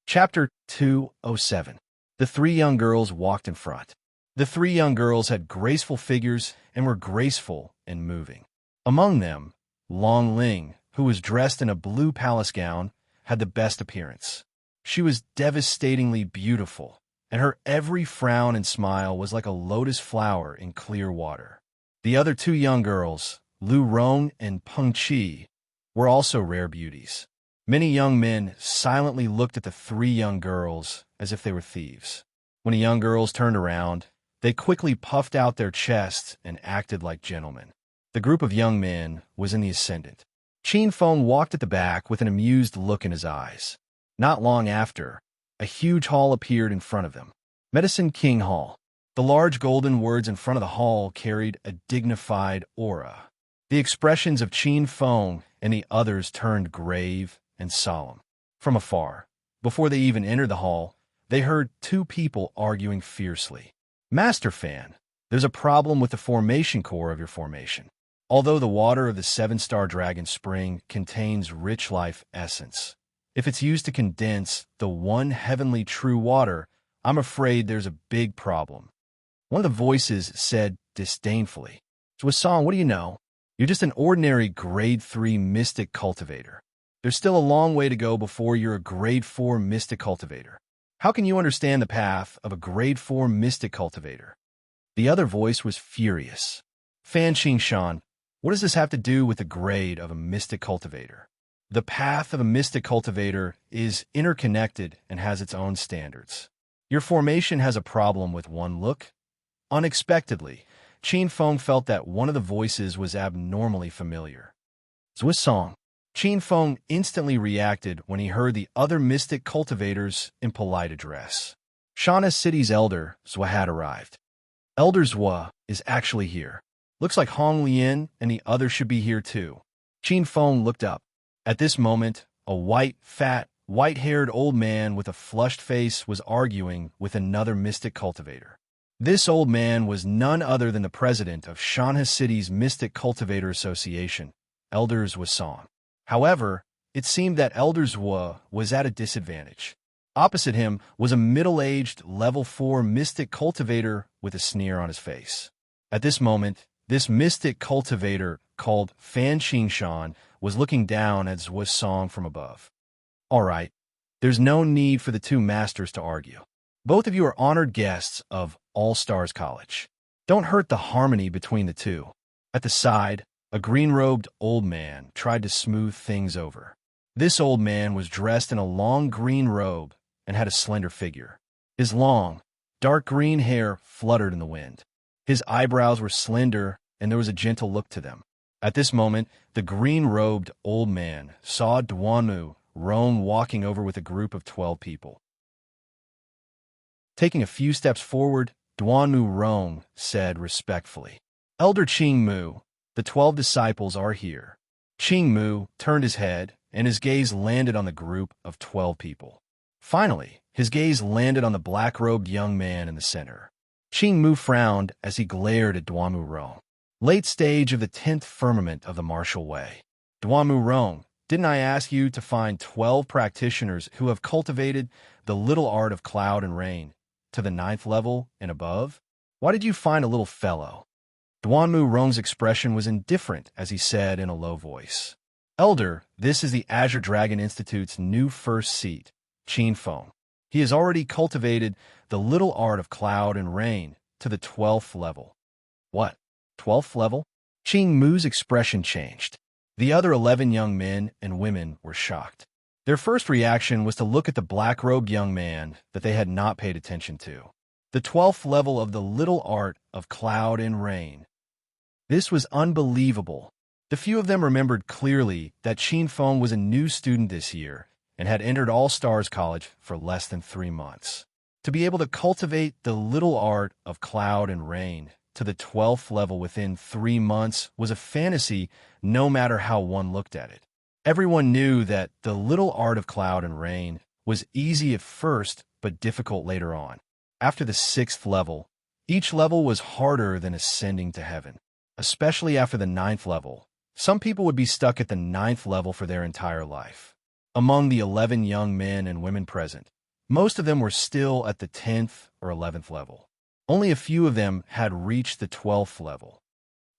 Chapter 207. The three young girls walked in front. The three young girls had graceful figures and were graceful and moving. Among them, Long Ling, who was dressed in a blue palace gown, had the best appearance. She was devastatingly beautiful, and her every frown and smile was like a lotus flower in clear water. The other two young girls, Lu Rong and Peng Qi, were also rare beauties. Many young men silently looked at the three young girls as if they were thieves. When the young girls turned around, they quickly puffed out their chests and acted like gentlemen. The group of young men was in the ascendant. Qin Feng walked at the back with an amused look in his eyes. Not long after, a huge hall appeared in front of them. Medicine King Hall. The large golden words in front of the hall carried a dignified aura. The expressions of Qin Feng and the others turned grave and solemn. From afar, before they even entered the hall, they heard two people arguing fiercely. Master Fan, there's a problem with the formation core of your formation. Although the water of the seven-star dragon spring contains rich life essence, if it's used to condense the one heavenly true water, I'm afraid there's a big problem. One of the voices said disdainfully, "Song, what do you know? You're just an ordinary grade 3 mystic cultivator. There's still a long way to go before you're a grade 4 mystic cultivator. How can you understand the path of a grade 4 mystic cultivator?" The other voice was furious. "Fan Qingshan, what does this have to do with the grade of a mystic cultivator? The path of a mystic cultivator is interconnected and has its own standards. Your formation has a problem with one look." Unexpectedly, Qin Feng felt that one of the voices was abnormally familiar. Song. Qin Feng instantly reacted when he heard the other mystic cultivators in polite address. Shana City's elder, Zhua, had arrived. Elder Zhua is actually here. Looks like Hong Lian and the others should be here too. Qin Feng looked up. At this moment, a white, fat, white-haired old man with a flushed face was arguing with another mystic cultivator. This old man was none other than the president of Shanha City's Mystic Cultivator Association, Elder Zhua. However, it seemed that Elder Zhua was at a disadvantage. Opposite him was a middle-aged, level 4 mystic cultivator with a sneer on his face. At this moment, this mystic cultivator, called Fan Qingshan, was looking down at Zhua's song from above. "All right, there's no need for the two masters to argue. Both of you are honored guests of All Stars College. Don't hurt the harmony between the two." At the side, a green-robed old man tried to smooth things over. This old man was dressed in a long green robe and had a slender figure. His long, dark green hair fluttered in the wind. His eyebrows were slender, and there was a gentle look to them. At this moment, the green-robed old man saw Duanmu Rong walking over with a group of 12 people. Taking a few steps forward, Duanmu Rong said respectfully, "Elder Qingmu, the 12 disciples are here." Qingmu turned his head, and his gaze landed on the group of 12 people. Finally, his gaze landed on the black-robed young man in the center. Qingmu frowned as he glared at Duanmu Rong. Late stage of the 10th firmament of the martial way. Duanmu Rong, didn't I ask you to find 12 practitioners who have cultivated the little art of cloud and rain to the 9th level and above? Why did you find a little fellow? Duanmu Rong's expression was indifferent as he said in a low voice, "Elder, this is the Azure Dragon Institute's new first seat, Qin Feng. He has already cultivated the little art of cloud and rain to the 12th level." "What? 12th level?" Qing Mu's expression changed. The other 11 young men and women were shocked. Their first reaction was to look at the black-robed young man that they had not paid attention to. The 12th level of the little art of cloud and rain. This was unbelievable. The few of them remembered clearly that Qin Feng was a new student this year and had entered All Stars College for less than 3 months. To be able to cultivate the little art of cloud and rain to the 12th level within 3 months was a fantasy, no matter how one looked at it. Everyone knew that the little art of cloud and rain was easy at first but difficult later on. After the 6th level, Each level was harder than ascending to heaven, especially after the 9th level. Some people would be stuck at the 9th level for their entire life. Among the 11 young men and women present, most of them were still at the 10th or 11th level. Only a few of them had reached the 12th level.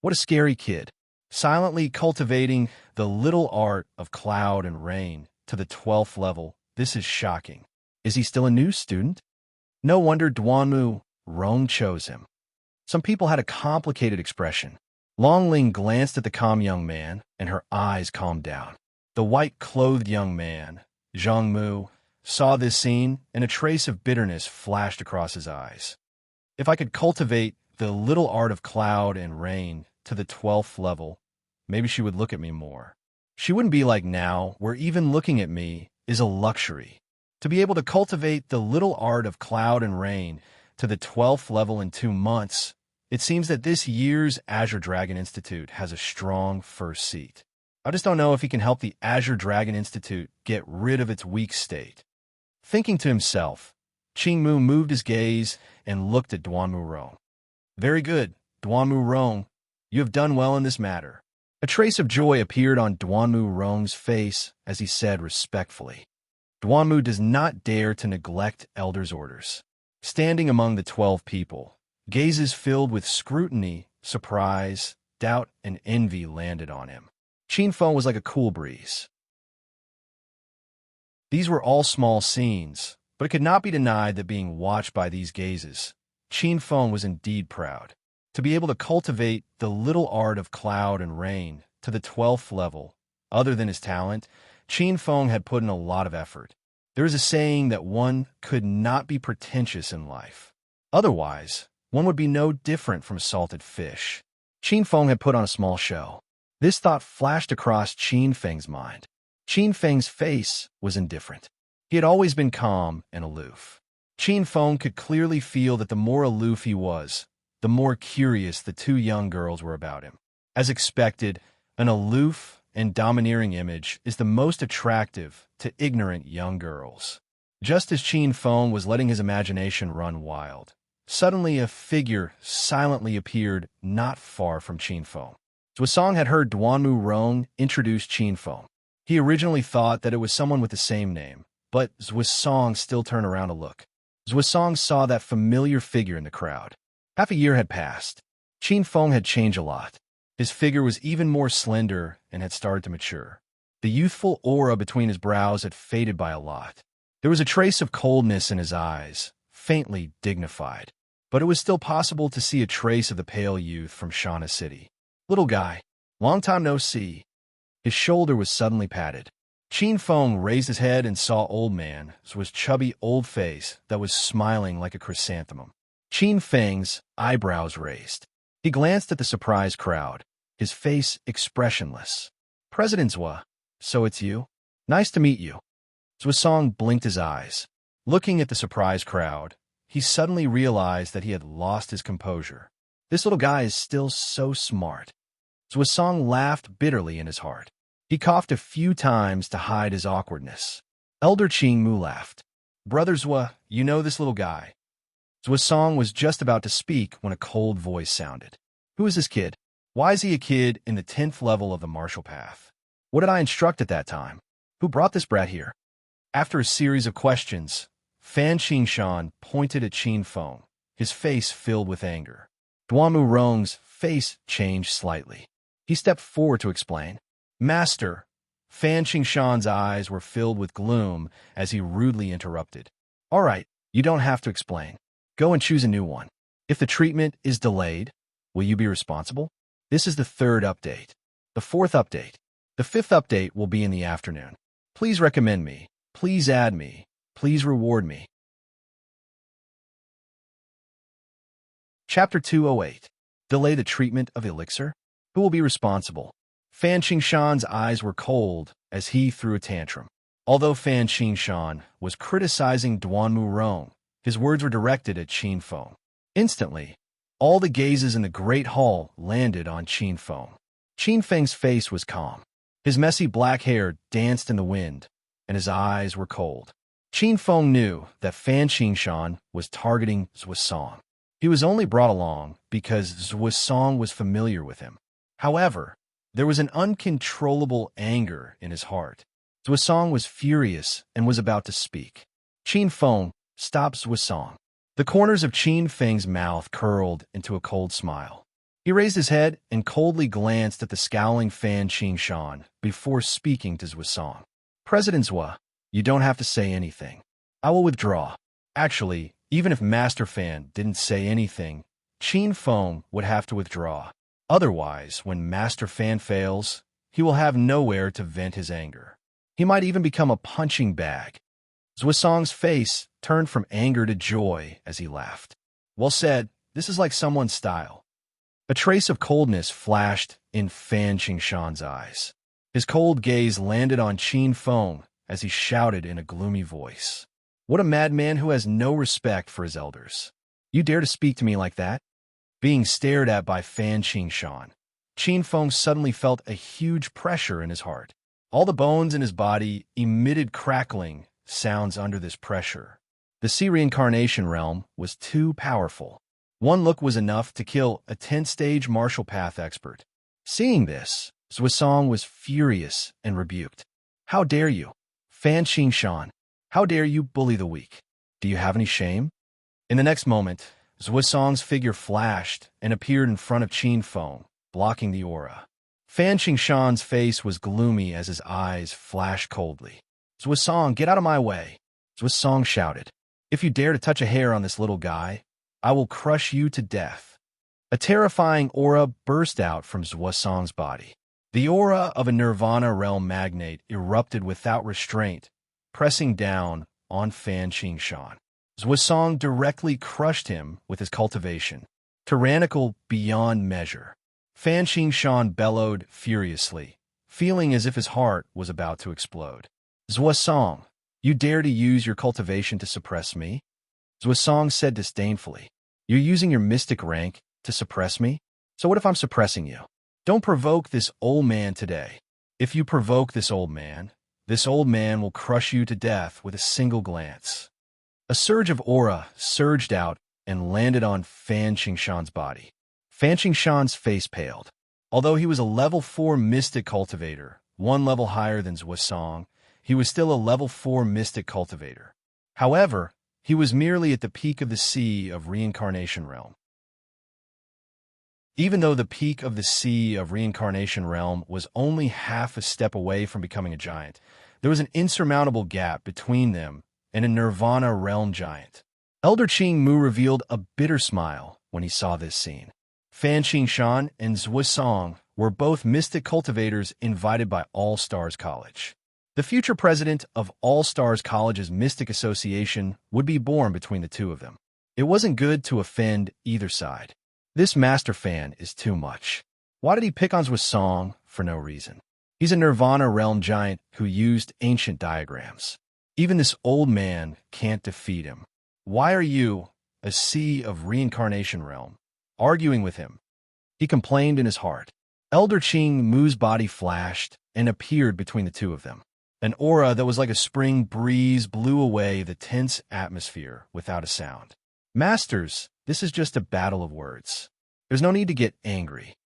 What a scary kid, silently cultivating the little art of cloud and rain to the 12th level. This is shocking. Is he still a new student? No wonder Duanmu Rong chose him. Some people had a complicated expression. Longling glanced at the calm young man, and her eyes calmed down. The white-clothed young man, Zhang Mu, saw this scene, and a trace of bitterness flashed across his eyes. If I could cultivate the little art of cloud and rain to the 12th level, maybe she would look at me more. She wouldn't be like now, where even looking at me is a luxury. To be able to cultivate the little art of cloud and rain to the 12th level in 2 months, it seems that this year's Azure Dragon Institute has a strong first seat. I just don't know if he can help the Azure Dragon Institute get rid of its weak state. Thinking to himself, Qingmu moved his gaze and looked at Duanmu Rong. Very good, Duanmu Rong. You have done well in this matter. A trace of joy appeared on Duanmu Rong's face as he said respectfully, Duanmu does not dare to neglect elders' orders. Standing among the 12 people, gazes filled with scrutiny, surprise, doubt, and envy landed on him. Qin Feng was like a cool breeze. These were all small scenes, but it could not be denied that being watched by these gazes, Qin Feng was indeed proud. To be able to cultivate the little art of cloud and rain to the 12th level, other than his talent, Qin Feng had put in a lot of effort. There is a saying that one could not be pretentious in life. Otherwise, one would be no different from salted fish. Qin Feng had put on a small show. This thought flashed across Qin Feng's mind. Qin Feng's face was indifferent. He had always been calm and aloof. Qin Feng could clearly feel that the more aloof he was, the more curious the 2 young girls were about him. As expected, an aloof and domineering image is the most attractive to ignorant young girls. Just as Qin Feng was letting his imagination run wild, suddenly a figure silently appeared not far from Qin Feng. Zhuosong had heard Duanmu Rong introduce Qin Feng. He originally thought that it was someone with the same name, but Zhuosong still turned around to look. Zhuosong saw that familiar figure in the crowd. Half a year had passed. Qin Feng had changed a lot. His figure was even more slender and had started to mature. The youthful aura between his brows had faded by a lot. There was a trace of coldness in his eyes, faintly dignified, but it was still possible to see a trace of the pale youth from Shana City. Little guy, long time no see. His shoulder was suddenly patted. Qin Feng raised his head and saw old man's chubby old face that was smiling like a chrysanthemum. Qin Feng's eyebrows raised. He glanced at the surprised crowd, his face expressionless. President Zhua, so it's you? Nice to meet you. Zhuosong blinked his eyes. Looking at the surprised crowd, he suddenly realized that he had lost his composure. This little guy is still so smart. Zhuosong laughed bitterly in his heart. He coughed a few times to hide his awkwardness. Elder Qingmu laughed. Brother Zhua, you know this little guy. Zhuosong was just about to speak when a cold voice sounded. Who is this kid? Why is he a kid in the 10th level of the martial path? What did I instruct at that time? Who brought this brat here? After a series of questions, Fan Qingshan pointed at Qin Feng, his face filled with anger. Duanmu Rong's face changed slightly. He stepped forward to explain. Master, Fan Qingshan's eyes were filled with gloom as he rudely interrupted. All right, you don't have to explain. Go and choose a new one. If the treatment is delayed, will you be responsible? This is the 3rd update. The 4th update. The 5th update will be in the afternoon. Please recommend me. Please add me. Please reward me. Chapter 208. Delay the treatment of elixir? Who will be responsible? Fan Qingshan's eyes were cold as he threw a tantrum. Although Fan Qingshan was criticizing Duanmu Rong, his words were directed at Qin Feng. Instantly, all the gazes in the great hall landed on Qin Feng. Qin Feng's face was calm. His messy black hair danced in the wind, and his eyes were cold. Qin Feng knew that Fan Qingshan was targeting Zhuosong. He was only brought along because Zhuosong was familiar with him. However, there was an uncontrollable anger in his heart. Zhuosong was furious and was about to speak. Qin Feng stopped Zhuosong. The corners of Qin Feng's mouth curled into a cold smile. He raised his head and coldly glanced at the scowling Fan Qingshan before speaking to Zhuosong. President Zhua, you don't have to say anything. I will withdraw. Actually, even if Master Fan didn't say anything, Qin Feng would have to withdraw. Otherwise, when Master Fan fails, he will have nowhere to vent his anger. He might even become a punching bag. Zhuosong's face turned from anger to joy as he laughed. Well said, this is like someone's style. A trace of coldness flashed in Fan Qingshan's eyes. His cold gaze landed on Qin Feng as he shouted in a gloomy voice. What a madman who has no respect for his elders. You dare to speak to me like that? Being stared at by Fan Qingshan, Qin Feng suddenly felt a huge pressure in his heart. All the bones in his body emitted crackling sounds under this pressure. The sea reincarnation realm was too powerful. One look was enough to kill a 10th-stage martial path expert. Seeing this, Zhuosong was furious and rebuked. How dare you, Fan Qingshan? How dare you bully the weak? Do you have any shame? In the next moment, Zhuosong's figure flashed and appeared in front of Qin Feng, blocking the aura. Fan Qingshan's face was gloomy as his eyes flashed coldly. Zhuosong, get out of my way! Zhuosong shouted. If you dare to touch a hair on this little guy, I will crush you to death. A terrifying aura burst out from Zhuosong's body. The aura of a Nirvana realm magnate erupted without restraint, pressing down on Fan Qingshan. Zhuosong directly crushed him with his cultivation, tyrannical beyond measure. Fan Qingshan bellowed furiously, feeling as if his heart was about to explode. Zhuosong, you dare to use your cultivation to suppress me? Zhuosong said disdainfully. You're using your mystic rank to suppress me? So what if I'm suppressing you? Don't provoke this old man today. If you provoke this old man will crush you to death with a single glance. A surge of aura surged out and landed on Fan Qingshan's body. Fan Qingshan's face paled. Although he was a level 4 mystic cultivator, one level higher than Zhuosong, he was still a level 4 mystic cultivator. However, he was merely at the peak of the sea of reincarnation realm. Even though the peak of the sea of reincarnation realm was only half a step away from becoming a giant, there was an insurmountable gap between them and a Nirvana realm giant. Elder Qing Mu revealed a bitter smile when he saw this scene. Fan Qingshan and Zhuosong were both mystic cultivators invited by All Stars College. The future president of All Stars College's Mystic Association would be born between the two of them. It wasn't good to offend either side. This Master Fan is too much. Why did he pick on Zhuosong for no reason? He's a Nirvana realm giant who used ancient diagrams. Even this old man can't defeat him. Why are you, a sea of reincarnation realm, arguing with him? He complained in his heart. Elder Qing Mu's body flashed and appeared between the two of them. An aura that was like a spring breeze blew away the tense atmosphere without a sound. Masters, this is just a battle of words. There's no need to get angry.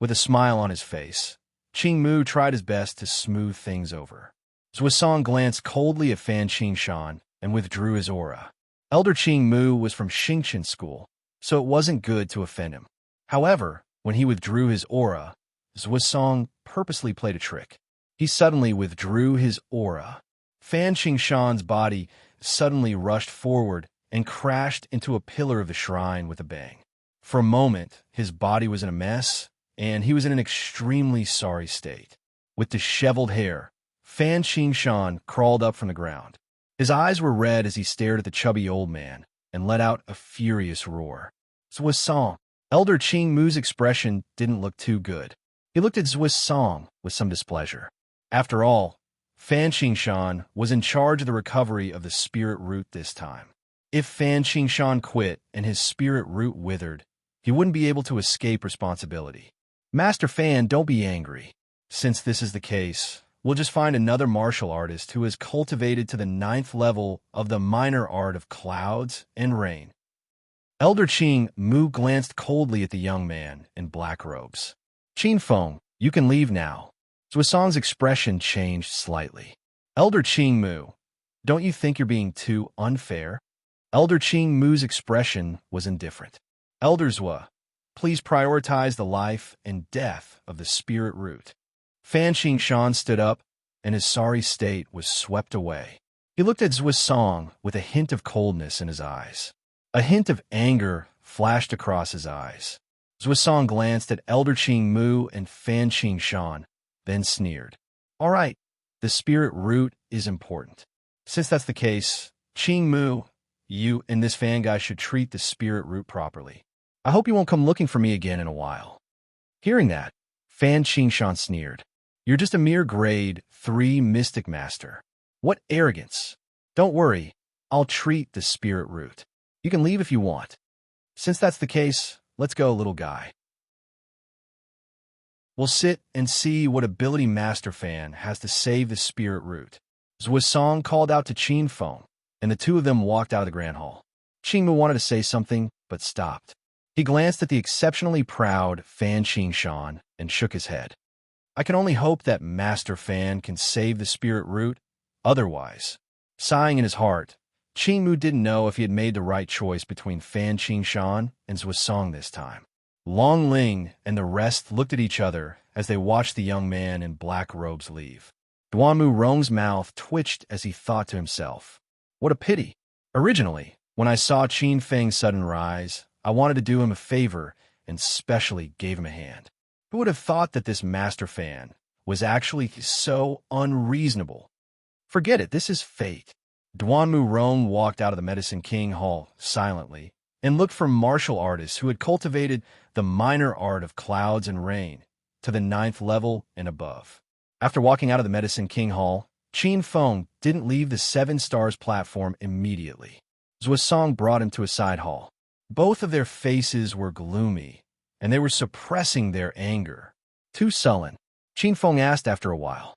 With a smile on his face, Qing Mu tried his best to smooth things over. Zhuosong glanced coldly at Fan Qingshan and withdrew his aura. Elder Qing Mu was from Xingqian School, so it wasn't good to offend him. However, when he withdrew his aura, Zhuosong purposely played a trick. He suddenly withdrew his aura. Fan Qingshan's body suddenly rushed forward and crashed into a pillar of the shrine with a bang. For a moment, his body was in a mess, and he was in an extremely sorry state. With disheveled hair, Fan Qingshan crawled up from the ground. His eyes were red as he stared at the chubby old man and let out a furious roar. Zhuosong. Elder Qing Mu's expression didn't look too good. He looked at Zhuosong with some displeasure. After all, Fan Qingshan was in charge of the recovery of the spirit root this time. If Fan Qingshan quit and his spirit root withered, he wouldn't be able to escape responsibility. Master Fan, don't be angry. Since this is the case, we'll just find another martial artist who has cultivated to the 9th level of the minor art of clouds and rain. Elder Qing Mu glanced coldly at the young man in black robes. Qin Feng, you can leave now. Zuosong's expression changed slightly. Elder Qing Mu, don't you think you're being too unfair? Elder Qing Mu's expression was indifferent. Elder Zua, please prioritize the life and death of the spirit root. Fan Qingshan stood up, and his sorry state was swept away. He looked at Zuosong with a hint of coldness in his eyes. A hint of anger flashed across his eyes. Zuosong glanced at Elder Qing Mu and Fan Qingshan, then sneered. All right, the spirit root is important. Since that's the case, Qing Mu, you and this fan guy should treat the spirit root properly. I hope you won't come looking for me again in a while. Hearing that, Fan Qingshan sneered. You're just a mere grade 3 mystic master. What arrogance. Don't worry, I'll treat the spirit root. You can leave if you want. Since that's the case, let's go, little guy. We'll sit and see what ability Master Fan has to save the spirit root. Zuosong called out to Qin Feng, and the two of them walked out of the Grand Hall. Qing Mu wanted to say something, but stopped. He glanced at the exceptionally proud Fan Qingshan and shook his head. I can only hope that Master Fan can save the spirit root, otherwise. Sighing in his heart, Qing Mu didn't know if he had made the right choice between Fan Qingshan and Zuosong this time. Long Ling and the rest looked at each other as they watched the young man in black robes leave. Duanmu Rong's mouth twitched as he thought to himself, what a pity. Originally, when I saw Qin Feng's sudden rise, I wanted to do him a favor and specially gave him a hand. Who would have thought that this Master Fan was actually so unreasonable? Forget it, this is fate. Duanmu Rong walked out of the Medicine King Hall silently and looked for martial artists who had cultivated the minor art of clouds and rain to the 9th level and above. After walking out of the Medicine King Hall, Qin Feng didn't leave the 7 Stars platform immediately. Zuosong brought him to a side hall. Both of their faces were gloomy, and they were suppressing their anger. Too sullen, Qin Feng asked after a while.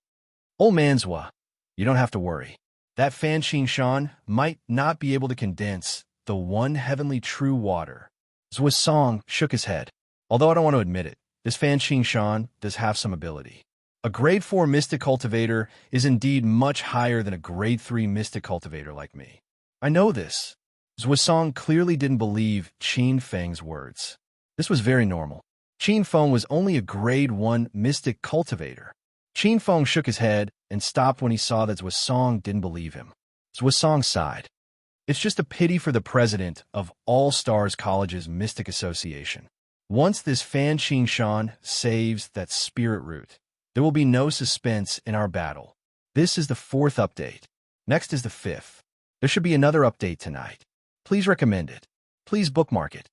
Old man Zua, you don't have to worry. That Fan Qingshan might not be able to condense the one heavenly true water. Zuosong shook his head. Although I don't want to admit it, this Fan Qingshan does have some ability. A grade 4 mystic cultivator is indeed much higher than a grade 3 mystic cultivator like me. I know this. Zuosong clearly didn't believe Qin Feng's words. This was very normal. Qin Feng was only a grade 1 mystic cultivator. Qin Feng shook his head and stopped when he saw that Zuosong didn't believe him. Zuosong sighed. It's just a pity for the president of All Stars College's Mystic Association. Once this Fan Qingshan saves that spirit root, there will be no suspense in our battle. This is the 4th update. Next is the 5th. There should be another update tonight. Please recommend it. Please bookmark it.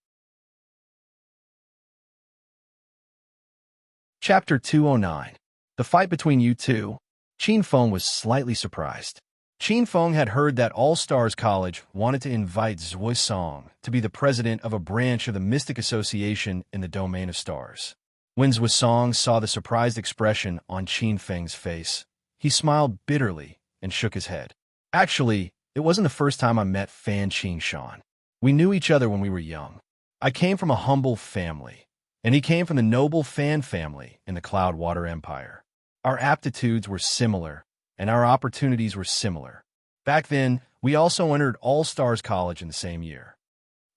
Chapter 209. The fight between you two. Qin Feng was slightly surprised. Qin Feng had heard that All Stars College wanted to invite Zuosong to be the president of a branch of the Mystic Association in the Domain of Stars. When Zuosong saw the surprised expression on Qin Feng's face, he smiled bitterly and shook his head. Actually, it wasn't the first time I met Fan Qingshan. We knew each other when we were young. I came from a humble family, and he came from the noble Fan family in the Cloudwater Empire. Our aptitudes were similar, and our opportunities were similar. Back then, we also entered All Stars College in the same year.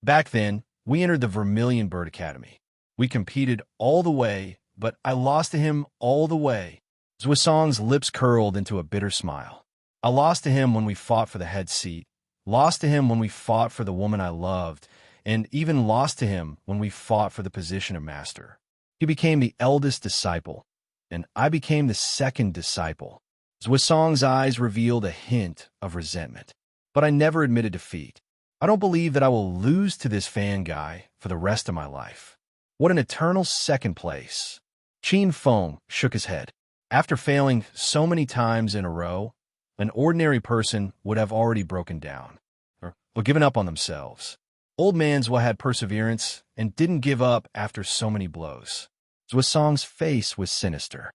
Back then, we entered the Vermilion Bird Academy. We competed all the way, but I lost to him all the way. Zuosong's lips curled into a bitter smile. I lost to him when we fought for the head seat, lost to him when we fought for the woman I loved, and even lost to him when we fought for the position of master. He became the eldest disciple, and I became the second disciple. Zuosong's eyes revealed a hint of resentment, but I never admitted defeat. I don't believe that I will lose to this fan guy for the rest of my life. What an eternal second place. Qin Feng shook his head. After failing so many times in a row, an ordinary person would have already broken down, or given up on themselves. Old man Zua had perseverance and didn't give up after so many blows. Zuosong's face was sinister.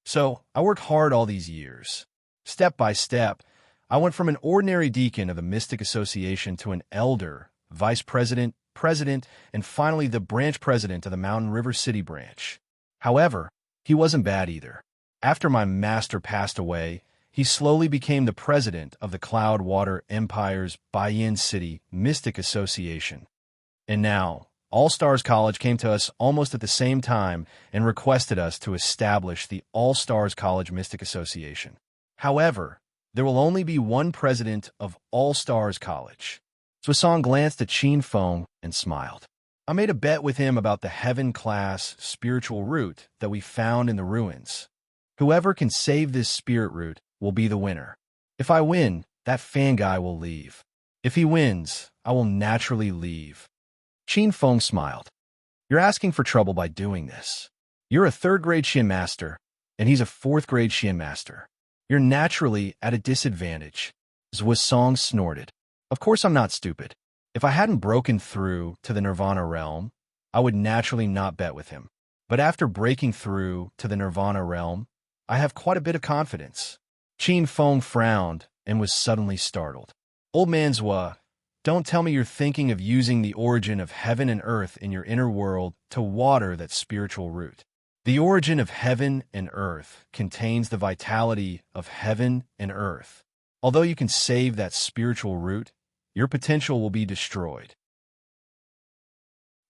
So, I worked hard all these years. Step by step, I went from an ordinary deacon of the Mystic Association to an elder, vice president, president, and finally the branch president of the Mountain River City branch. However, he wasn't bad either. After my master passed away, he slowly became the president of the Cloud Water Empire's Bayin City Mystic Association. And now, All Stars College came to us almost at the same time and requested us to establish the All Stars College Mystic Association. However, there will only be one president of All Stars College. Zhuosong glanced at Qin Feng and smiled. I made a bet with him about the heaven-class spiritual root that we found in the ruins. Whoever can save this spirit root will be the winner. If I win, that fan guy will leave. If he wins, I will naturally leave. Qin Feng smiled. You're asking for trouble by doing this. You're a third-grade Xian master, and he's a fourth-grade Xian master. You're naturally at a disadvantage. Zhuosong snorted. Of course I'm not stupid. If I hadn't broken through to the Nirvana realm, I would naturally not bet with him. But after breaking through to the Nirvana realm, I have quite a bit of confidence. Qin Feng frowned and was suddenly startled. Old man Zhua, don't tell me you're thinking of using the origin of heaven and earth in your inner world to water that spiritual root. The origin of heaven and earth contains the vitality of heaven and earth. Although you can save that spiritual root, your potential will be destroyed.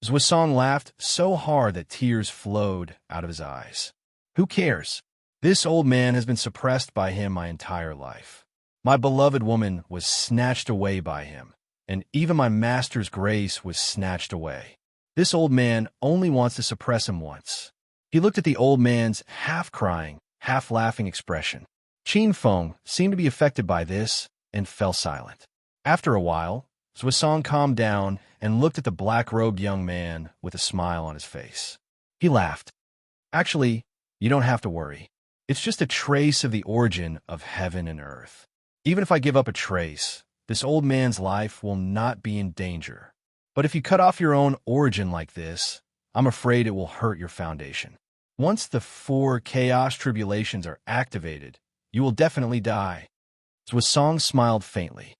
Zhuosong laughed so hard that tears flowed out of his eyes. Who cares? This old man has been suppressed by him my entire life. My beloved woman was snatched away by him, and even my master's grace was snatched away. This old man only wants to suppress him once. He looked at the old man's half-crying, half-laughing expression. Qin Feng seemed to be affected by this and fell silent. After a while, Zhuosong calmed down and looked at the black-robed young man with a smile on his face. He laughed. Actually, you don't have to worry. It's just a trace of the origin of heaven and earth. Even if I give up a trace, this old man's life will not be in danger. But if you cut off your own origin like this, I'm afraid it will hurt your foundation. Once the 4 chaos tribulations are activated, you will definitely die. Zhuosong smiled faintly.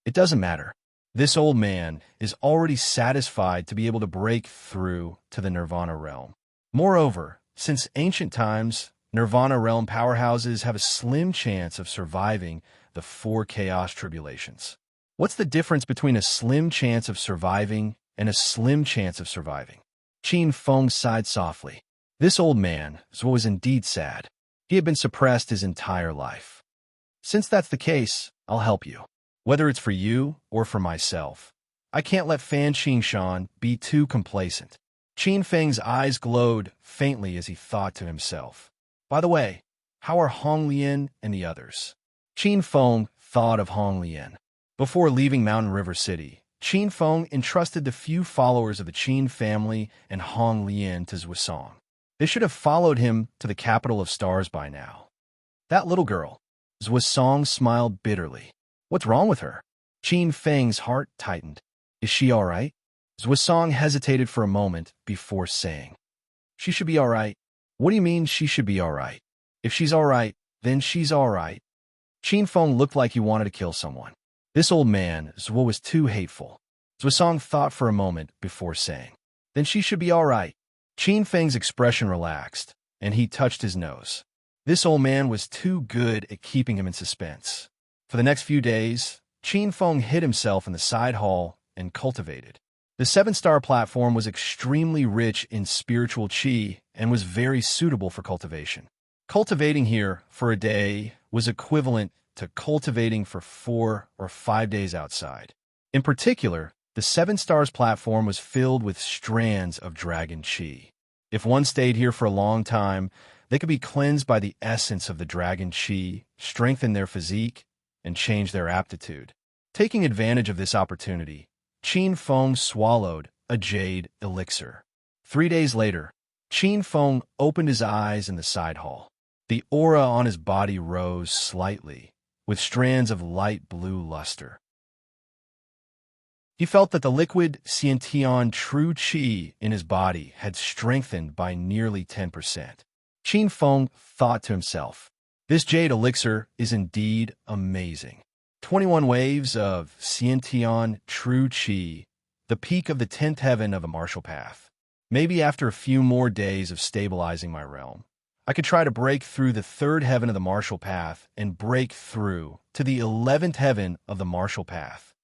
It doesn't matter. This old man is already satisfied to be able to break through to the Nirvana realm. Moreover, since ancient times, Nirvana realm powerhouses have a slim chance of surviving the 4 chaos tribulations. What's the difference between a slim chance of surviving and a slim chance of surviving? Qin Feng sighed softly. This old man was indeed sad. He had been suppressed his entire life. Since that's the case, I'll help you. Whether it's for you or for myself. I can't let Fan Qingshan be too complacent. Qin Feng's eyes glowed faintly as he thought to himself. By the way, how are Hong Lian and the others? Qin Feng thought of Hong Lian. Before leaving Mountain River City, Qin Feng entrusted the few followers of the Qin family and Hong Lian to Zhuosong. They should have followed him to the capital of stars by now. That little girl. Zhuosong smiled bitterly. What's wrong with her? Qin Feng's heart tightened. Is she all right? Zhuosong hesitated for a moment before saying, She should be all right. What do you mean she should be all right? If she's all right, then she's all right. Qin Feng looked like he wanted to kill someone. This old man, Zhuo, was too hateful. Zhuosong thought for a moment before saying, Then she should be all right. Qin Feng's expression relaxed, and he touched his nose. This old man was too good at keeping him in suspense. For the next few days, Qin Feng hid himself in the side hall and cultivated. The 7-star platform was extremely rich in spiritual qi and was very suitable for cultivation. Cultivating here for a day was equivalent to cultivating for 4 or 5 days outside. In particular, the 7 stars platform was filled with strands of dragon qi. If one stayed here for a long time, they could be cleansed by the essence of the dragon qi, strengthen their physique, and change their aptitude. Taking advantage of this opportunity, Qin Feng swallowed a jade elixir. 3 days later, Qin Feng opened his eyes in the side hall. The aura on his body rose slightly, with strands of light blue luster. He felt that the liquid Xiantian true qi in his body had strengthened by nearly 10%. Qin Feng thought to himself, This jade elixir is indeed amazing. 21 waves of Xiantian true qi the peak of the 10th heaven of a martial path. Maybe after a few more days of stabilizing my realm, I could try to break through the 3rd heaven of the martial path and break through to the 11th heaven of the martial path.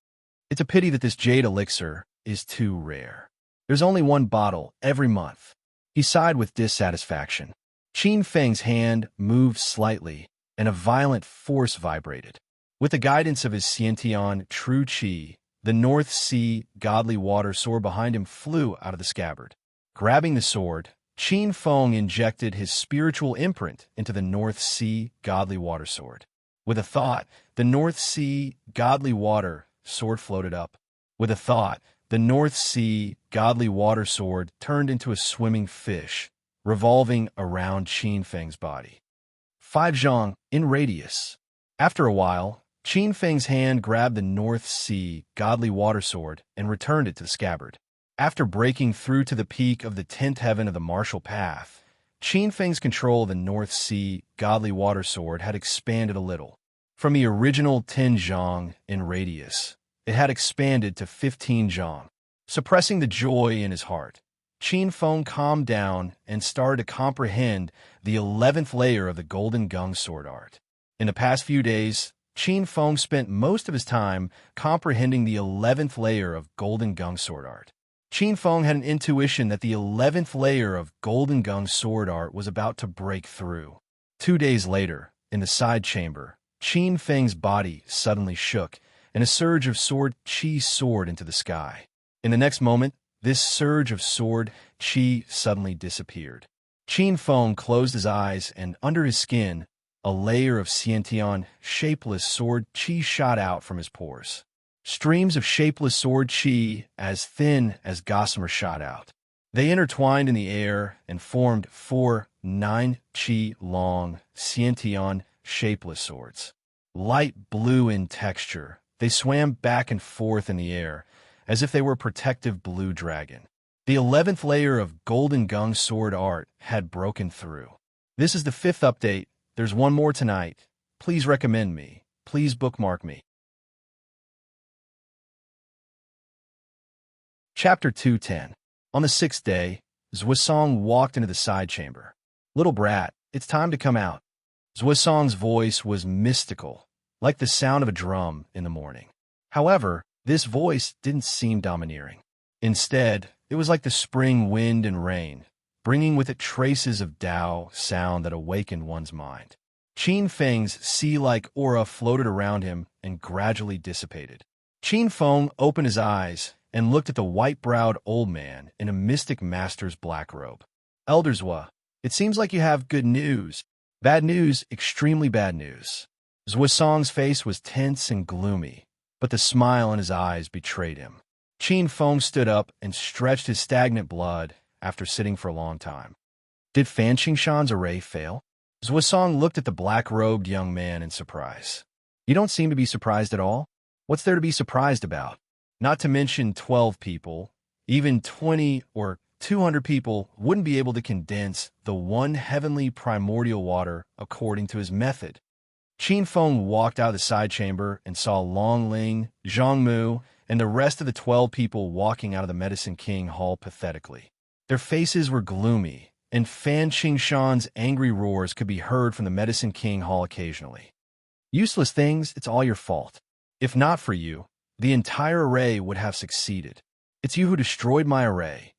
It's a pity that this jade elixir is too rare. There's only one bottle every month. He sighed with dissatisfaction. Qin Feng's hand moved slightly, and a violent force vibrated. With the guidance of his Xiantian true qi, the North Sea godly water sword behind him flew out of the scabbard. Grabbing the sword, Qin Feng injected his spiritual imprint into the North Sea godly water sword. With a thought, the North Sea godly water sword floated up. With a thought, the North Sea godly water sword turned into a swimming fish, revolving around Qin Feng's body. 5 zhang in radius. After a while, Qin Feng's hand grabbed the North Sea godly water sword and returned it to the scabbard. After breaking through to the peak of the 10th heaven of the martial path, Qin Feng's control of the North Sea godly water sword had expanded a little. From the original 10 zhang in radius, it had expanded to 15 zhang. Suppressing the joy in his heart, Qin Feng calmed down and started to comprehend the 11th layer of the Golden Gung sword art. In the past few days, Qin Feng spent most of his time comprehending the 11th layer of Golden Gung sword art. Qin Feng had an intuition that the 11th layer of Golden Gung sword art was about to break through. 2 days later, in the side chamber, Qin Feng's body suddenly shook, and a surge of sword qi soared into the sky. In the next moment, this surge of sword qi suddenly disappeared. Qin Feng closed his eyes, and under his skin, a layer of Xiantian shapeless sword qi shot out from his pores. Streams of shapeless sword qi as thin as gossamer shot out. They intertwined in the air and formed 4 9 qi long Xiantian shapeless swords. Light blue in texture, they swam back and forth in the air as if they were a protective blue dragon. The 11th layer of Golden Gung sword art had broken through. This is the 5th update. There's one more tonight. Please recommend me. Please bookmark me. Chapter 210. On the 6th day, Zhuosong walked into the side chamber. Little brat, it's time to come out. Zhuosong's voice was mystical, like the sound of a drum in the morning. However, this voice didn't seem domineering. Instead, it was like the spring wind and rain, bringing with it traces of Tao sound that awakened one's mind. Qin Feng's sea-like aura floated around him and gradually dissipated. Qin Feng opened his eyes and looked at the white-browed old man in a mystic master's black robe. Elder Zhua, it seems like you have good news. Bad news, extremely bad news. Zhuosong's face was tense and gloomy, but the smile in his eyes betrayed him. Qin Feng stood up and stretched his stagnant blood after sitting for a long time. Did Fan Qingshan's array fail? Zhuosong looked at the black-robed young man in surprise. You don't seem to be surprised at all. What's there to be surprised about? Not to mention 12 people, even 20 or 200 people wouldn't be able to condense the one heavenly primordial water according to his method. Qin Feng walked out of the side chamber and saw Long Ling, Zhang Mu, and the rest of the 12 people walking out of the Medicine King Hall pathetically. Their faces were gloomy, and Fan Qingshan's angry roars could be heard from the Medicine King Hall occasionally. Useless things, it's all your fault. If not for you, the entire array would have succeeded. It's you who destroyed my array.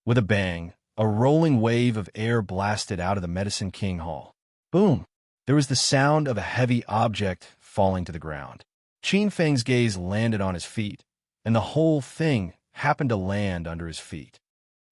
With a bang, a rolling wave of air blasted out of the Medicine King Hall. Boom! There was the sound of a heavy object falling to the ground. Qin Feng's gaze landed on his feet, and the whole thing happened to land under his feet.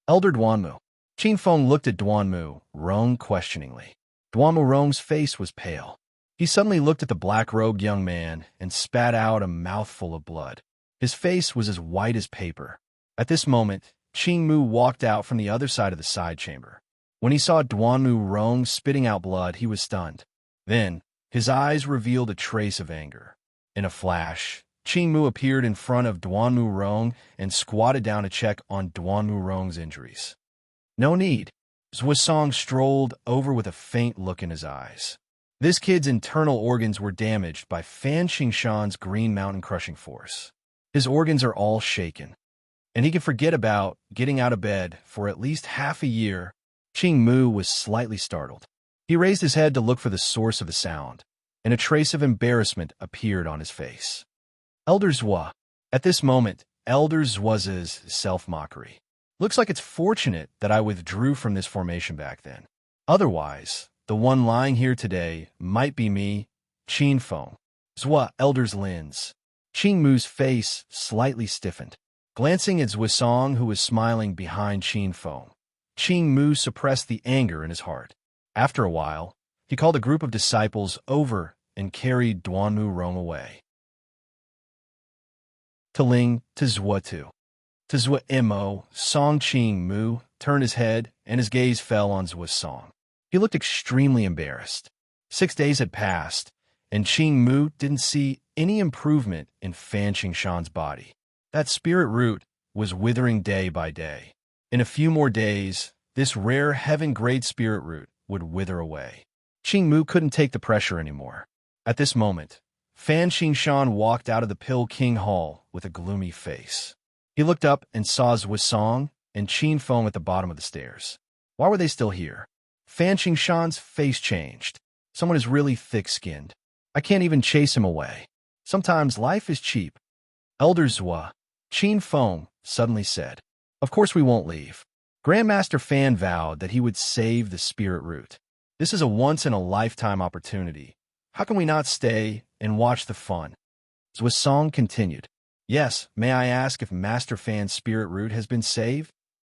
Elder Duanmu. Qin Feng looked at Duanmu Rong questioningly. Duanmu Rong's face was pale. He suddenly looked at the black-robed young man and spat out a mouthful of blood. His face was as white as paper. At this moment, Qing Mu walked out from the other side of the side chamber. When he saw Duanmu Rong spitting out blood, he was stunned. Then, his eyes revealed a trace of anger. In a flash, Qing Mu appeared in front of Duanmu Rong and squatted down to check on Duanmu Rong's injuries. No need. Zhuosong strolled over with a faint look in his eyes. This kid's internal organs were damaged by Fan Qingshan's Green Mountain crushing force. His organs are all shaken. and he can forget about getting out of bed for at least half a year. Qing Mu was slightly startled. He raised his head to look for the source of the sound, and a trace of embarrassment appeared on his face. Elder Zhua. At this moment, Elder Zhua's self-mockery. Looks like it's fortunate that I withdrew from this formation back then. Otherwise, the one lying here today might be me, Qin Feng. Zhua, Elder's lens. Qing Mu's face slightly stiffened. Glancing at Zhuosong, who was smiling behind Qin Feng, Qing Mu suppressed the anger in his heart. After a while, he called a group of disciples over and carried Duanmu Rong away. Ling to Zhua Tu. To Zhua Mo, Song Qing Mu turned his head and his gaze fell on Zhuosong. He looked extremely embarrassed. 6 days had passed, and Qing Mu didn't see any improvement in Fan Qingshan's body. That spirit root was withering day by day. In a few more days, this rare heaven-grade spirit root would wither away. Qing Mu couldn't take the pressure anymore. At this moment, Fan Qingshan walked out of the Pill King Hall with a gloomy face. He looked up and saw Zhuosong and Qin Feng at the bottom of the stairs. Why were they still here? Fan Qingshan's face changed. Someone is really thick-skinned. I can't even chase him away. Sometimes life is cheap. Elder Zhua, Qin Feng suddenly said, "Of course we won't leave." Grandmaster Fan vowed that he would save the spirit root. This is a once-in-a-lifetime opportunity. How can we not stay and watch the fun? Zhuosong continued, "Yes, may I ask if Master Fan's spirit root has been saved?"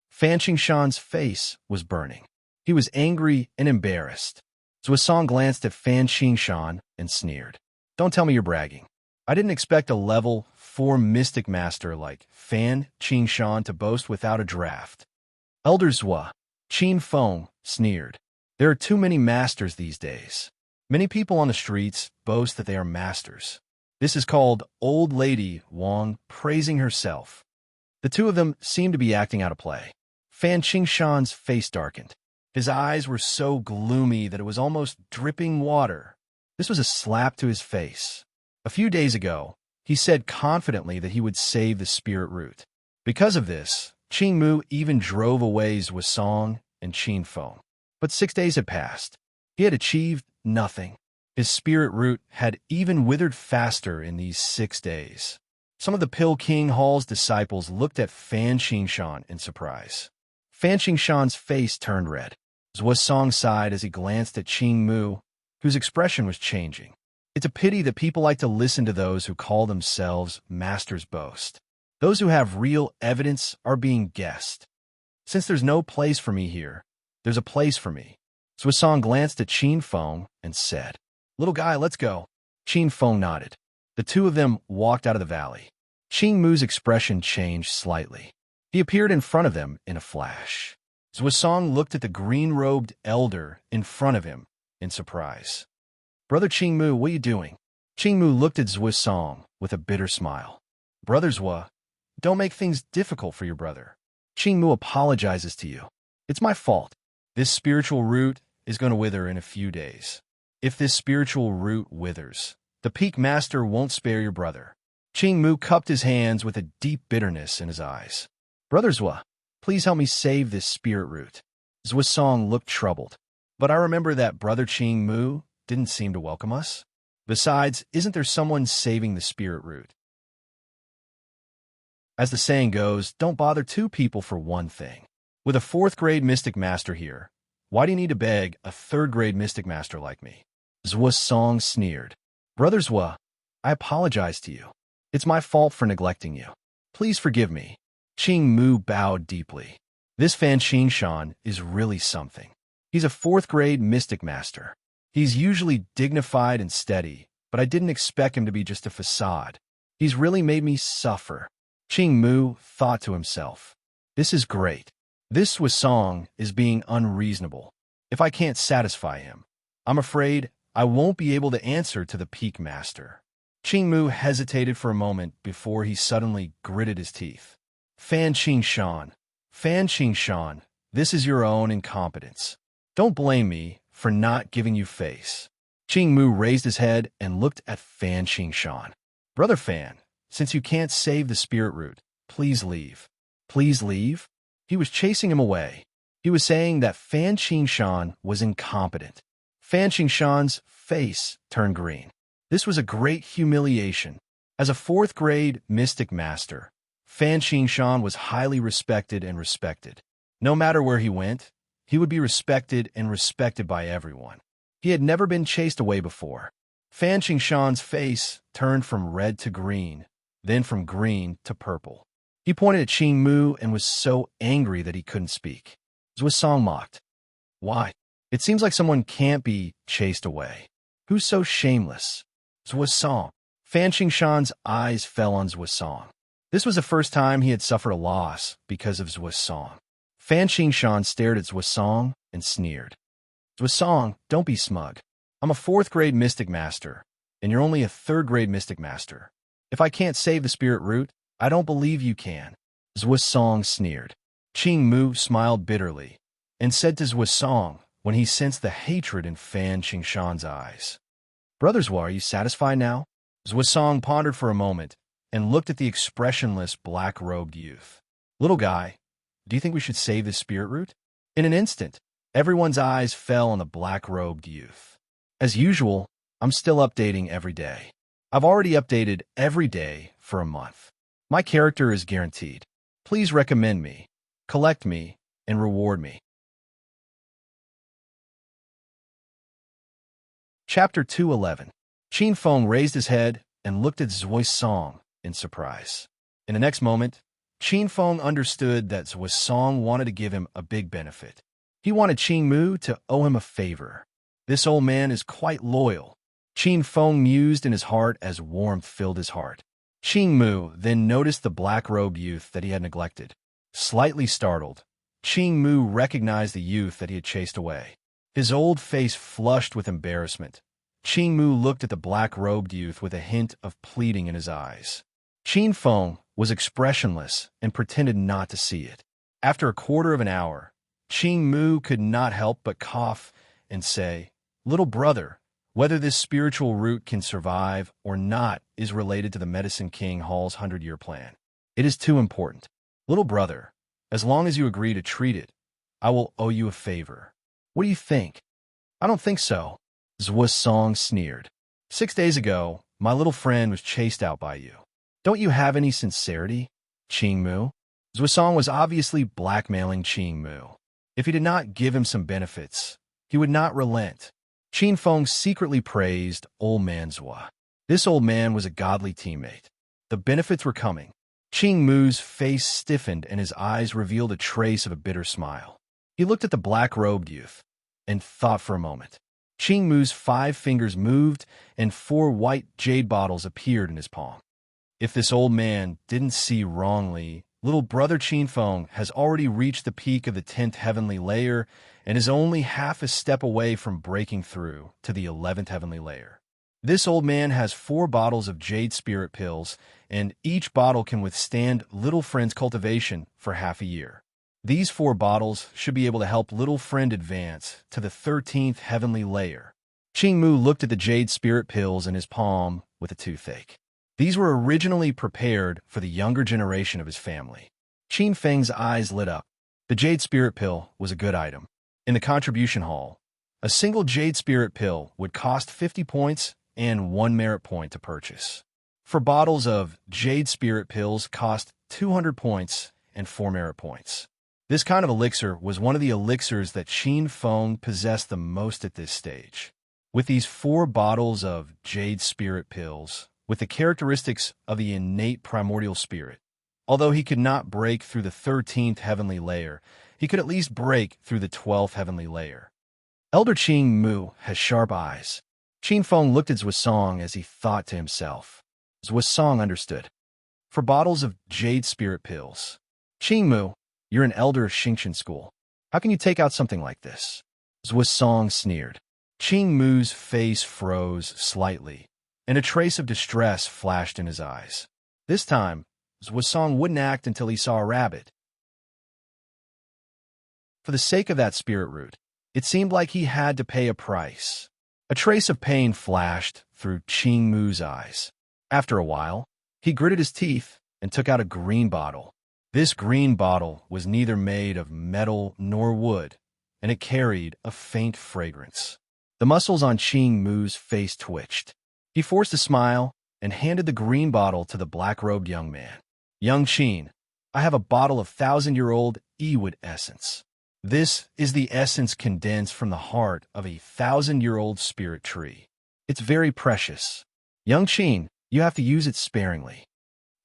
Fan Qingshan's face was burning. He was angry and embarrassed. Zhuosong glanced at Fan Qingshan and sneered. "Don't tell me you're bragging. I didn't expect a level 4 mystic master like Fan Qingshan to boast without a draft." Elder Zhua, Qin Feng, sneered. "There are too many masters these days. Many people on the streets boast that they are masters. This is called Old Lady Wang praising herself." The two of them seemed to be acting out a play. Fan Qingshan's face darkened. His eyes were so gloomy that it was almost dripping water. This was a slap to his face. A few days ago, he said confidently that he would save the spirit root. Because of this, Qing Mu even drove away Zhuosong and Qin Feng. But 6 days had passed. He had achieved nothing. His spirit root had even withered faster in these 6 days. Some of the Pill King Hall's disciples looked at Fan Qingshan in surprise. Fan Qingshan's face turned red. Zhuosong sighed as he glanced at Qing Mu, whose expression was changing. It's a pity that people like to listen to those who call themselves masters boast. Those who have real evidence are being guessed. Since there's no place for me here, there's a place for me. Zhuosong glanced at Qin Feng and said, "Little guy, let's go." Qin Feng nodded. The two of them walked out of the valley. Qing Mu's expression changed slightly. He appeared in front of them in a flash. Zhuosong looked at the green-robed elder in front of him in surprise. "Brother Qing Mu, what are you doing?" Qing Mu looked at Zhuosong with a bitter smile. "Brother Zhua, don't make things difficult for your brother. Qing Mu apologizes to you. It's my fault. This spiritual root is going to wither in a few days. If this spiritual root withers, the Peak Master won't spare your brother." Qing Mu cupped his hands with a deep bitterness in his eyes. "Brother Zhua, please help me save this spirit root." Zhuosong looked troubled. "But I remember that Brother Qing Mu didn't seem to welcome us. Besides, isn't there someone saving the spirit root? As the saying goes, don't bother two people for one thing. With a 4th-grade mystic master here, why do you need to beg a 3rd-grade mystic master like me?" Zhuosong sneered. "Brother Zhua, I apologize to you. It's my fault for neglecting you. Please forgive me." Qing Mu bowed deeply. This Fan Qingshan is really something. He's a 4th-grade mystic master. He's usually dignified and steady, but I didn't expect him to be just a facade. He's really made me suffer. Qing Mu thought to himself, "This is great. This Zhuosong is being unreasonable. If I can't satisfy him, I'm afraid I won't be able to answer to the Peak Master." Qing Mu hesitated for a moment before he suddenly gritted his teeth. Fan Qingshan, this is your own incompetence. Don't blame me for not giving you face." Qing Mu raised his head and looked at Fan Qingshan. "Brother Fan, since you can't save the spirit root, please leave. Please leave? He was chasing him away. He was saying that Fan Qingshan was incompetent. Fan Qingshan's face turned green. This was a great humiliation. As a fourth-grade mystic master, Fan Qingshan was highly respected and respected. No matter where he went, he would be respected and respected by everyone. He had never been chased away before. Fan Qingshan's face turned from red to green, then from green to purple. He pointed at Qing Mu and was so angry that he couldn't speak. Zuosong mocked. Why? It seems like someone can't be chased away. Who's so shameless? Zuosong. Fan Qingshan's eyes fell on Zuosong. This was the first time he had suffered a loss because of Zuosong. Fan Qingshan stared at Zuosong and sneered. Zuosong, don't be smug. I'm a fourth-grade mystic master, and you're only a third-grade mystic master. If I can't save the spirit root, I don't believe you can. Zuosong sneered. Qing Mu smiled bitterly and said to Zuosong when he sensed the hatred in Fan Qingshan's eyes. Brothers, are you satisfied now? Zuosong pondered for a moment and looked at the expressionless black-robed youth. Little guy, do you think we should save this spirit root? In an instant, everyone's eyes fell on the black-robed youth. As usual, I'm still updating every day. I've already updated every day for a month. My character is guaranteed. Please recommend me, collect me, and reward me. Chapter 211. Qin Feng raised his head and looked at Zuosong in surprise. In the next moment, Qin Feng understood that Zuosong wanted to give him a big benefit. He wanted Qing Mu to owe him a favor. This old man is quite loyal. Qin Feng mused in his heart as warmth filled his heart. Qing Mu then noticed the black-robed youth that he had neglected. Slightly startled, Qing Mu recognized the youth that he had chased away. His old face flushed with embarrassment. Qing Mu looked at the black-robed youth with a hint of pleading in his eyes. Qin Feng was expressionless and pretended not to see it. After a quarter of an hour, Qing Mu could not help but cough and say, Little brother, whether this spiritual root can survive or not is related to the Medicine King Hall's 100-year plan. It is too important. Little brother, as long as you agree to treat it, I will owe you a favor. What do you think? I don't think so. Zuosong sneered. 6 days ago, my little friend was chased out by you. Don't you have any sincerity, Qing Mu? Zuosong was obviously blackmailing Qing Mu. If he did not give him some benefits, he would not relent. Qin Feng secretly praised old man Zua. This old man was a godly teammate. The benefits were coming. Qing Mu's face stiffened and his eyes revealed a trace of a bitter smile. He looked at the black-robed youth and thought for a moment. Qing Mu's 5 fingers moved and 4 white jade bottles appeared in his palm. If this old man didn't see wrongly, little brother Qin Feng has already reached the peak of the 10th heavenly layer and is only half a step away from breaking through to the 11th heavenly layer. This old man has 4 bottles of jade spirit pills, and each bottle can withstand little friend's cultivation for half a year. These 4 bottles should be able to help little friend advance to the 13th heavenly layer. Qing Mu looked at the jade spirit pills in his palm with a toothache. These were originally prepared for the younger generation of his family. Qin Feng's eyes lit up. The jade spirit pill was a good item. In the contribution hall, a single jade spirit pill would cost 50 points and 1 merit point to purchase. 4 bottles of jade spirit pills cost 200 points and 4 merit points. This kind of elixir was one of the elixirs that Qin Feng possessed the most at this stage. With these 4 bottles of jade spirit pills, with the characteristics of the innate primordial spirit, although he could not break through the 13th heavenly layer, he could at least break through the 12th heavenly layer. Elder Qing Mu has sharp eyes. Qin Feng looked at Zuosong as he thought to himself. Zuosong understood. 4 bottles of jade spirit pills. Qing Mu, you're an elder of Xingqian school. How can you take out something like this? Zuosong sneered. Qing Mu's face froze slightly, and a trace of distress flashed in his eyes. This time, Zuosong wouldn't act until he saw a rabbit. For the sake of that spirit root, it seemed like he had to pay a price. A trace of pain flashed through Qing Mu's eyes. After a while, he gritted his teeth and took out a green bottle. This green bottle was neither made of metal nor wood, and it carried a faint fragrance. The muscles on Ching Mu's face twitched. He forced a smile and handed the green bottle to the black-robed young man. Young Qin, I have a bottle of 1,000-year-old Ewood essence. This is the essence condensed from the heart of a 1,000-year-old spirit tree. It's very precious. Young Qin, you have to use it sparingly.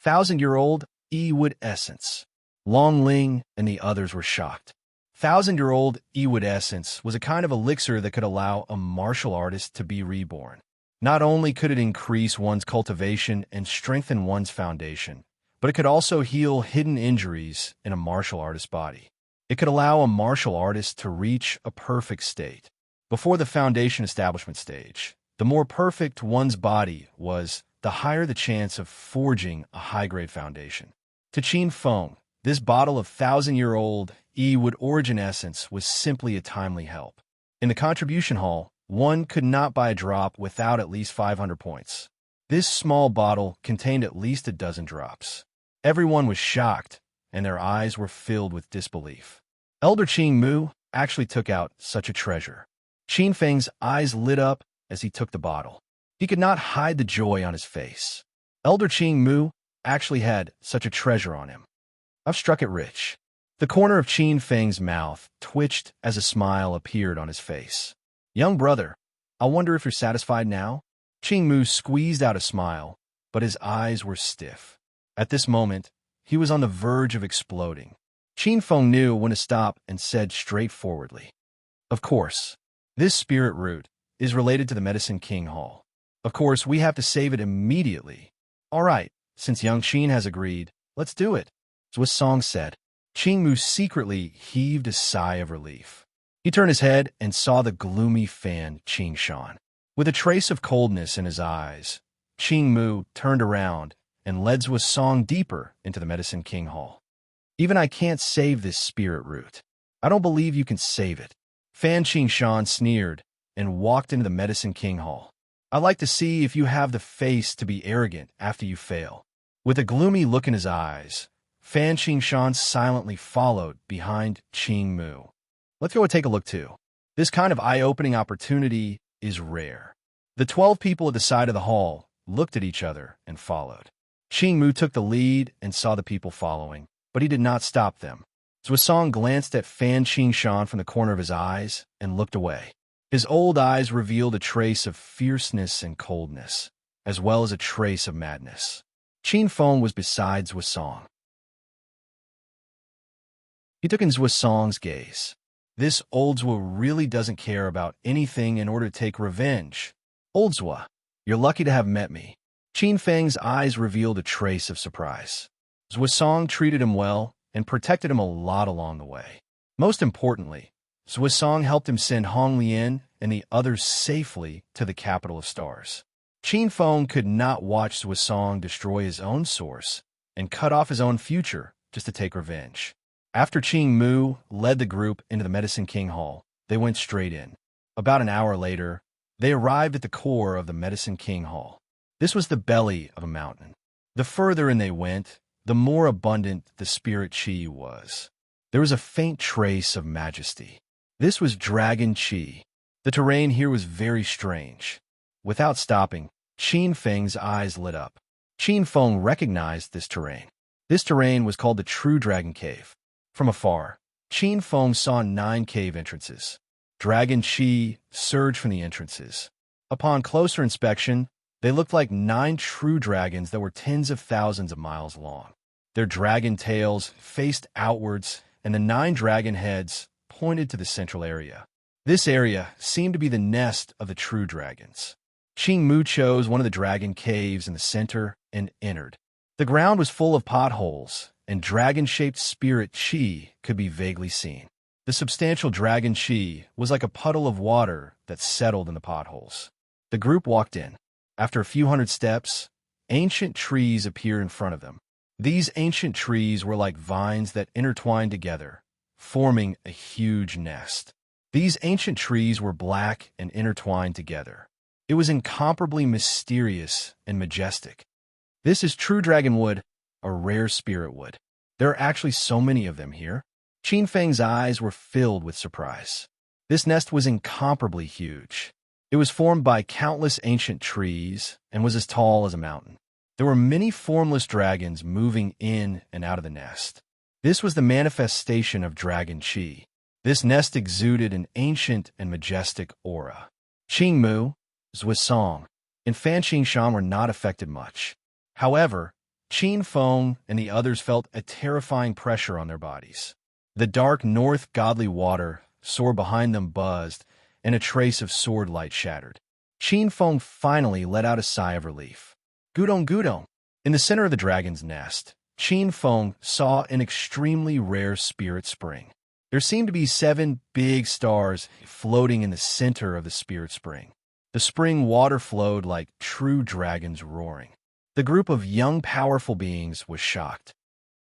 1,000-year-old Ewood essence. Long Ling and the others were shocked. 1,000-year-old Ewood essence was a kind of elixir that could allow a martial artist to be reborn. Not only could it increase one's cultivation and strengthen one's foundation, but it could also heal hidden injuries in a martial artist's body. It could allow a martial artist to reach a perfect state. Before the foundation establishment stage, the more perfect one's body was, the higher the chance of forging a high-grade foundation. To Qin Feng, this bottle of 1,000-year-old Ewood origin essence was simply a timely help. In the contribution hall, one could not buy a drop without at least 500 points. This small bottle contained at least a dozen drops. Everyone was shocked, and their eyes were filled with disbelief. Elder Qing Mu actually took out such a treasure. Qin Feng's eyes lit up as he took the bottle. He could not hide the joy on his face. Elder Qing Mu actually had such a treasure on him. I've struck it rich. The corner of Qin Feng's mouth twitched as a smile appeared on his face. Young brother, I wonder if you're satisfied now? Qing Mu squeezed out a smile, but his eyes were stiff. At this moment, he was on the verge of exploding. Qin Feng knew when to stop and said straightforwardly, of course, this spirit root is related to the Medicine King Hall. Of course, we have to save it immediately. All right, since young Qin has agreed, let's do it. Zhuo Song said. Qing Mu secretly heaved a sigh of relief. He turned his head and saw the gloomy Fan Qing Shan. With a trace of coldness in his eyes, Qing Mu turned around and led Zhuo Song deeper into the Medicine King Hall. Even I can't save this spirit root. I don't believe you can save it. Fan Qing Shan sneered and walked into the Medicine King Hall. I'd like to see if you have the face to be arrogant after you fail. With a gloomy look in his eyes, Fan Qing Shan silently followed behind Qing Mu. Let's go and take a look too. This kind of eye-opening opportunity is rare. The 12 people at the side of the hall looked at each other and followed. Qing Mu took the lead and saw the people following, but he did not stop them. Zhuo Song glanced at Fan Qing Shan from the corner of his eyes and looked away. His old eyes revealed a trace of fierceness and coldness, as well as a trace of madness. Qin Feng was beside Zhuo Song. He took in Zhuo Song's gaze. This old Zhuo really doesn't care about anything in order to take revenge. Old Zhuo, you're lucky to have met me. Qin Feng's eyes revealed a trace of surprise. Zhuo Song treated him well and protected him a lot along the way. Most importantly, Zhuo Song helped him send Hong Lian and the others safely to the capital of stars. Qin Feng could not watch Zhuo Song destroy his own source and cut off his own future just to take revenge. After Qing Mu led the group into the Medicine King Hall, they went straight in. About an hour later, they arrived at the core of the Medicine King Hall. This was the belly of a mountain. The further in they went, the more abundant the spirit chi was. There was a faint trace of majesty. This was dragon chi. The terrain here was very strange. Without stopping, Qin Feng's eyes lit up. Qin Feng recognized this terrain. This terrain was called the True Dragon Cave. From afar, Qin Feng saw 9 cave entrances. Dragon chi surged from the entrances. Upon closer inspection, they looked like 9 true dragons that were tens of thousands of miles long. Their dragon tails faced outwards, and the 9 dragon heads pointed to the central area. This area seemed to be the nest of the true dragons. Qing Mu chose one of the dragon caves in the center and entered. The ground was full of potholes, and dragon-shaped spirit chi could be vaguely seen. The substantial dragon chi was like a puddle of water that settled in the potholes. The group walked in. After a few hundred steps, ancient trees appeared in front of them. These ancient trees were like vines that intertwined together, forming a huge nest. These ancient trees were black and intertwined together. It was incomparably mysterious and majestic. This is true dragon wood, a rare spirit wood. There are actually so many of them here. Qin Feng's eyes were filled with surprise. This nest was incomparably huge. It was formed by countless ancient trees and was as tall as a mountain. There were many formless dragons moving in and out of the nest. This was the manifestation of dragon qi. This nest exuded an ancient and majestic aura. Qing Mu, Zhuisong, and Fan Qingshan were not affected much. However, Qin Feng and the others felt a terrifying pressure on their bodies. The dark north godly water soared behind them buzzed, and a trace of sword light shattered. Qin Feng finally let out a sigh of relief. Gudong Gudong. In the center of the dragon's nest, Qin Feng saw an extremely rare spirit spring. There seemed to be 7 big stars floating in the center of the spirit spring. The spring water flowed like true dragons roaring. The group of young, powerful beings was shocked.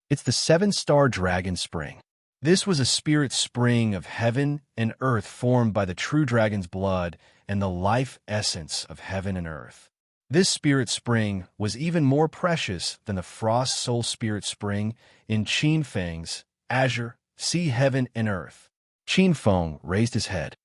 It's the 7-star dragon spring. This was a spirit spring of heaven and earth formed by the true dragon's blood and the life essence of heaven and earth. This spirit spring was even more precious than the frost soul spirit spring in Qin Feng's azure, sea, heaven, and earth. Qin Feng raised his head.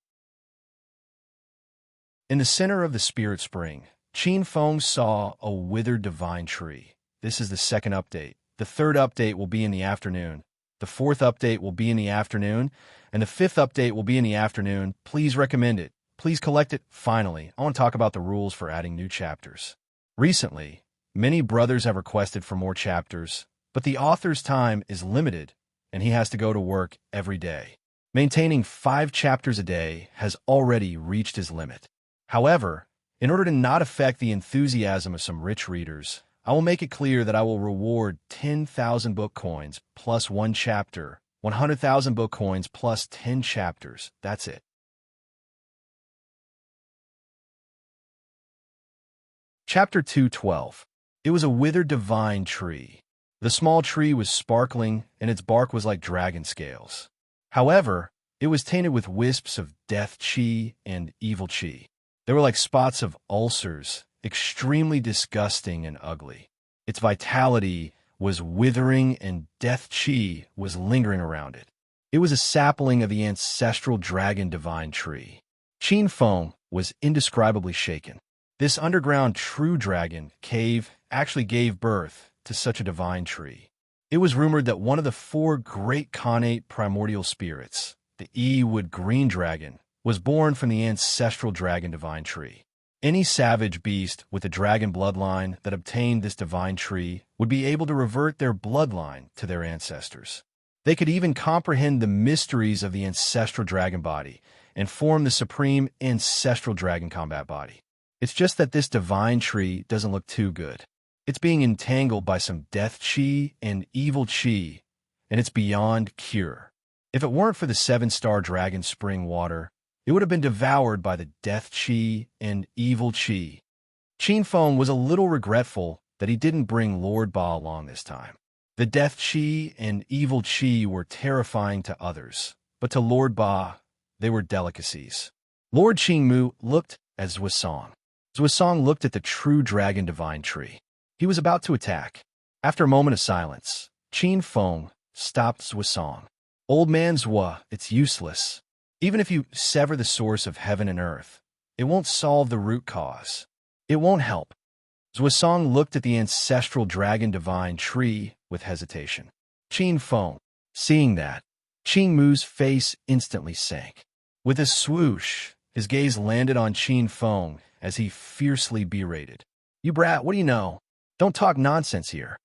In the center of the spirit spring, Qin Feng saw a withered divine tree. This is the 2nd update. The 3rd update will be in the afternoon. The 4th update will be in the afternoon. And the 5th update will be in the afternoon. Please recommend it. Please collect it. Finally, I want to talk about the rules for adding new chapters. Recently, many brothers have requested for more chapters, but the author's time is limited, and he has to go to work every day. Maintaining 5 chapters a day has already reached his limit. However, in order to not affect the enthusiasm of some rich readers, I will make it clear that I will reward 10,000 book coins plus 1 chapter, 100,000 book coins plus 10 chapters. That's it. Chapter 212. It was a withered divine tree. The small tree was sparkling, and its bark was like dragon scales. However, it was tainted with wisps of death qi and evil qi. They were like spots of ulcers, extremely disgusting and ugly. Its vitality was withering, and death qi was lingering around it. It was a sapling of the ancestral dragon divine tree. Qin Feng was indescribably shaken. This underground true dragon cave actually gave birth to such a divine tree. It was rumored that one of the 4 great connate primordial spirits, the E-Wood Green Dragon, was born from the ancestral dragon divine tree. Any savage beast with a dragon bloodline that obtained this divine tree would be able to revert their bloodline to their ancestors. They could even comprehend the mysteries of the ancestral dragon body and form the supreme ancestral dragon combat body. It's just that this divine tree doesn't look too good. It's being entangled by some death qi and evil qi, and it's beyond cure. If it weren't for the 7-star dragon spring water, it would have been devoured by the death qi and evil qi. Qin Feng was a little regretful that he didn't bring Lord Ba along this time. The death qi and evil qi were terrifying to others, but to Lord Ba, they were delicacies. Lord Qingmu looked at Zhuisong. Zhuisong looked at the true dragon divine tree. He was about to attack. After a moment of silence, Qin Feng stopped Zhuisong. Old man Zhua, it's useless. Even if you sever the source of heaven and earth, it won't solve the root cause. It won't help. Zhuisong looked at the ancestral dragon divine tree with hesitation. Qin Feng, seeing that, Qingmu's face instantly sank. With a swoosh, his gaze landed on Qin Feng as he fiercely berated. You brat, what do you know? Don't talk nonsense here.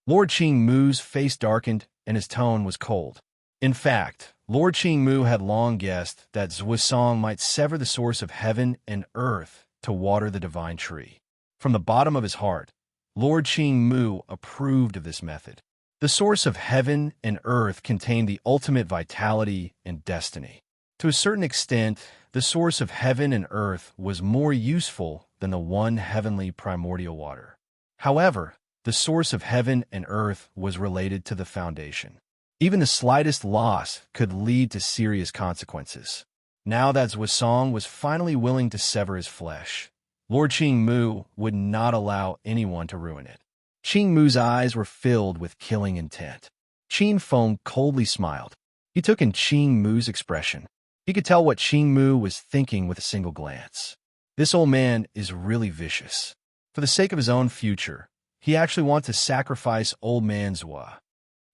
Lord Qingmu's face darkened and his tone was cold. In fact, Lord Qingmu had long guessed that Zhuisong might sever the source of heaven and earth to water the divine tree. From the bottom of his heart, Lord Qingmu approved of this method. The source of heaven and earth contained the ultimate vitality and destiny. To a certain extent, the source of heaven and earth was more useful than the one heavenly primordial water. However, the source of heaven and earth was related to the foundation. Even the slightest loss could lead to serious consequences. Now that Zhuisong was finally willing to sever his flesh, Lord Qingmu would not allow anyone to ruin it. Qingmu's eyes were filled with killing intent. Qin Feng coldly smiled. He took in Qing Mu's expression. He could tell what Qing Mu was thinking with a single glance. This old man is really vicious. For the sake of his own future, he actually wants to sacrifice old man Zhua.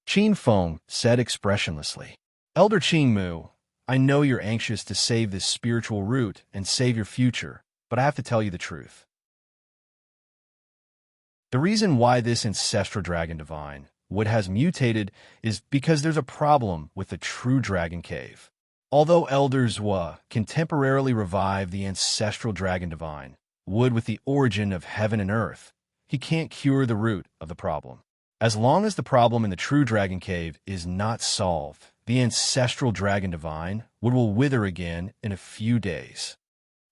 Qin Feng said expressionlessly, Elder Qing Mu, I know you're anxious to save this spiritual root and save your future, but I have to tell you the truth. The reason why this ancestral dragon divine wood has mutated is because there's a problem with the true dragon cave. Although Elder Zhua can temporarily revive the ancestral dragon divine wood with the origin of heaven and earth, he can't cure the root of the problem. As long as the problem in the true dragon cave is not solved, the ancestral dragon divine wood will wither again in a few days.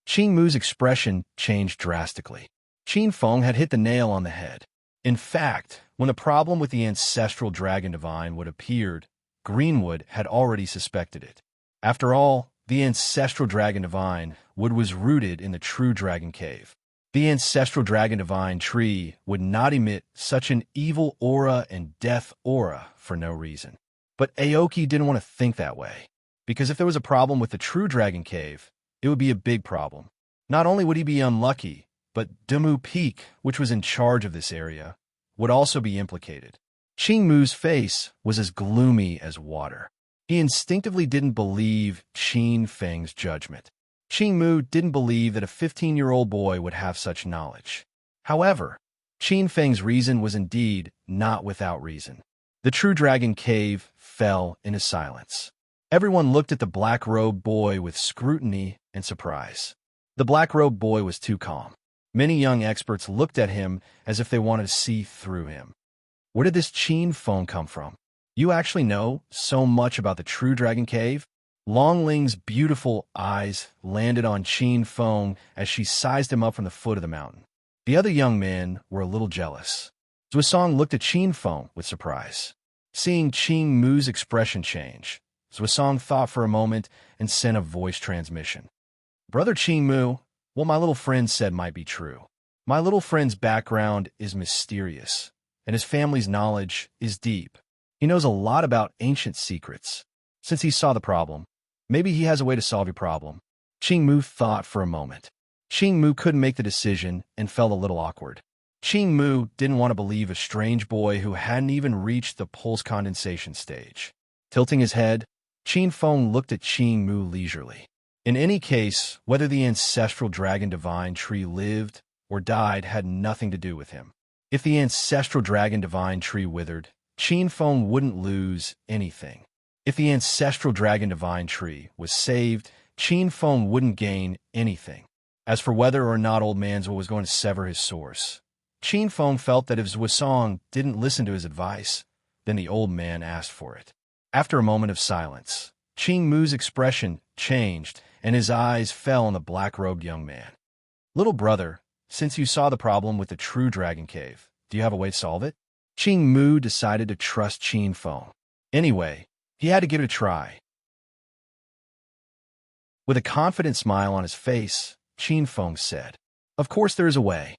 Qing Mu's expression changed drastically. Qin Feng had hit the nail on the head. In fact, when the problem with the ancestral dragon divine wood appeared, Greenwood had already suspected it. After all, the ancestral dragon divine wood was rooted in the true dragon cave. The ancestral dragon divine tree would not emit such an evil aura and death aura for no reason. But Aoki didn't want to think that way, because if there was a problem with the true dragon cave, it would be a big problem. Not only would he be unlucky, but Demu Peak, which was in charge of this area, would also be implicated. Qing Mu's face was as gloomy as water. He instinctively didn't believe Qin Feng's judgment. Qing Mu didn't believe that a 15-year-old boy would have such knowledge. However, Qin Feng's reason was indeed not without reason. The true dragon cave fell into silence. Everyone looked at the black-robed boy with scrutiny and surprise. The black-robed boy was too calm. Many young experts looked at him as if they wanted to see through him. Where did this Qin Feng come from? You actually know so much about the true dragon cave? Long Ling's beautiful eyes landed on Qin Feng as she sized him up from the foot of the mountain. The other young men were a little jealous. Zhuosong looked at Qin Feng with surprise. Seeing Qing Mu's expression change, Zhuosong thought for a moment and sent a voice transmission. Brother Qing Mu, what my little friend said might be true. My little friend's background is mysterious, and his family's knowledge is deep. He knows a lot about ancient secrets. Since he saw the problem, maybe he has a way to solve your problem. Qing Mu thought for a moment. Qing Mu couldn't make the decision and felt a little awkward. Qing Mu didn't want to believe a strange boy who hadn't even reached the pulse condensation stage. Tilting his head, Qin Feng looked at Qing Mu leisurely. In any case, whether the ancestral dragon divine tree lived or died had nothing to do with him. If the ancestral dragon divine tree withered, Qin Feng wouldn't lose anything. If the ancestral dragon divine tree was saved, Qin Feng wouldn't gain anything. As for whether or not old man Zhua was going to sever his source, Qin Feng felt that if Zhuosong didn't listen to his advice, then the old man asked for it. After a moment of silence, Qing Mu's expression changed and his eyes fell on the black-robed young man. Little brother, since you saw the problem with the true dragon cave, do you have a way to solve it? Qing Mu decided to trust Qin Feng. Anyway, he had to give it a try. With a confident smile on his face, Qin Feng said, Of course there is a way.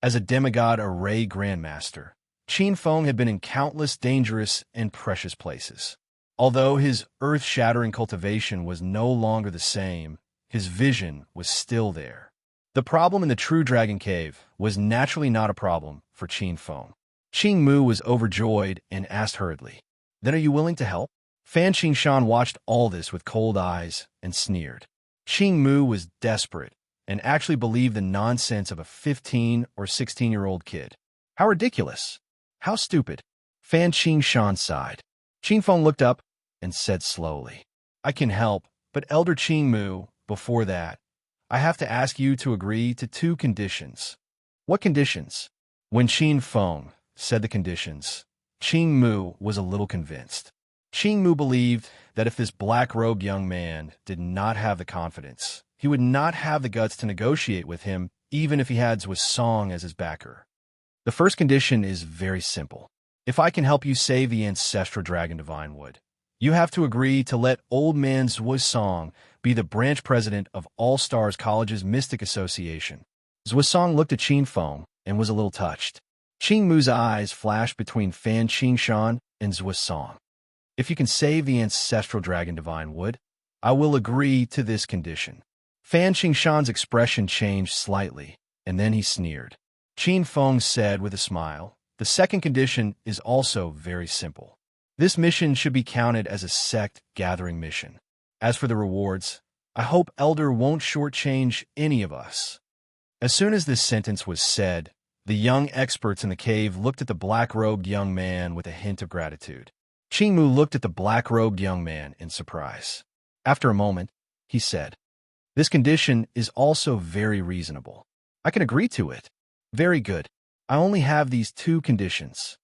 As a demigod array grandmaster, Qin Feng had been in countless dangerous and precious places. Although his earth-shattering cultivation was no longer the same, his vision was still there. The problem in the true dragon cave was naturally not a problem for Qin Feng. Qing Mu was overjoyed and asked hurriedly, Then are you willing to help? Fan Qingshan watched all this with cold eyes and sneered. Qing Mu was desperate and actually believed the nonsense of a 15 or 16-year-old kid. How ridiculous! How stupid! Fan Qingshan sighed. Qin Feng looked up and said slowly, I can help, but Elder Qing Mu, before that, I have to ask you to agree to 2 conditions. What conditions? When Qin Feng said the conditions, Qing Mu was a little convinced. Qing Mu believed that if this black-robed young man did not have the confidence, he would not have the guts to negotiate with him even if he had Zhuosong as his backer. The first condition is very simple. If I can help you save the ancestral dragon divine wood, you have to agree to let old man Zhuosong be the branch president of All Stars College's Mystic Association. Zhuosong looked at Qin Feng and was a little touched. Qing Mu's eyes flashed between Fan Qingshan and Zhuosong. If you can save the ancestral dragon divine wood, I will agree to this condition. Fan Qingshan's expression changed slightly, and then he sneered. Qin Feng said with a smile, the second condition is also very simple. This mission should be counted as a sect-gathering mission. As for the rewards, I hope Elder won't shortchange any of us. As soon as this sentence was said, the young experts in the cave looked at the black-robed young man with a hint of gratitude. Qingmu looked at the black-robed young man in surprise. After a moment, he said, this condition is also very reasonable. I can agree to it. Very good. I only have these two conditions.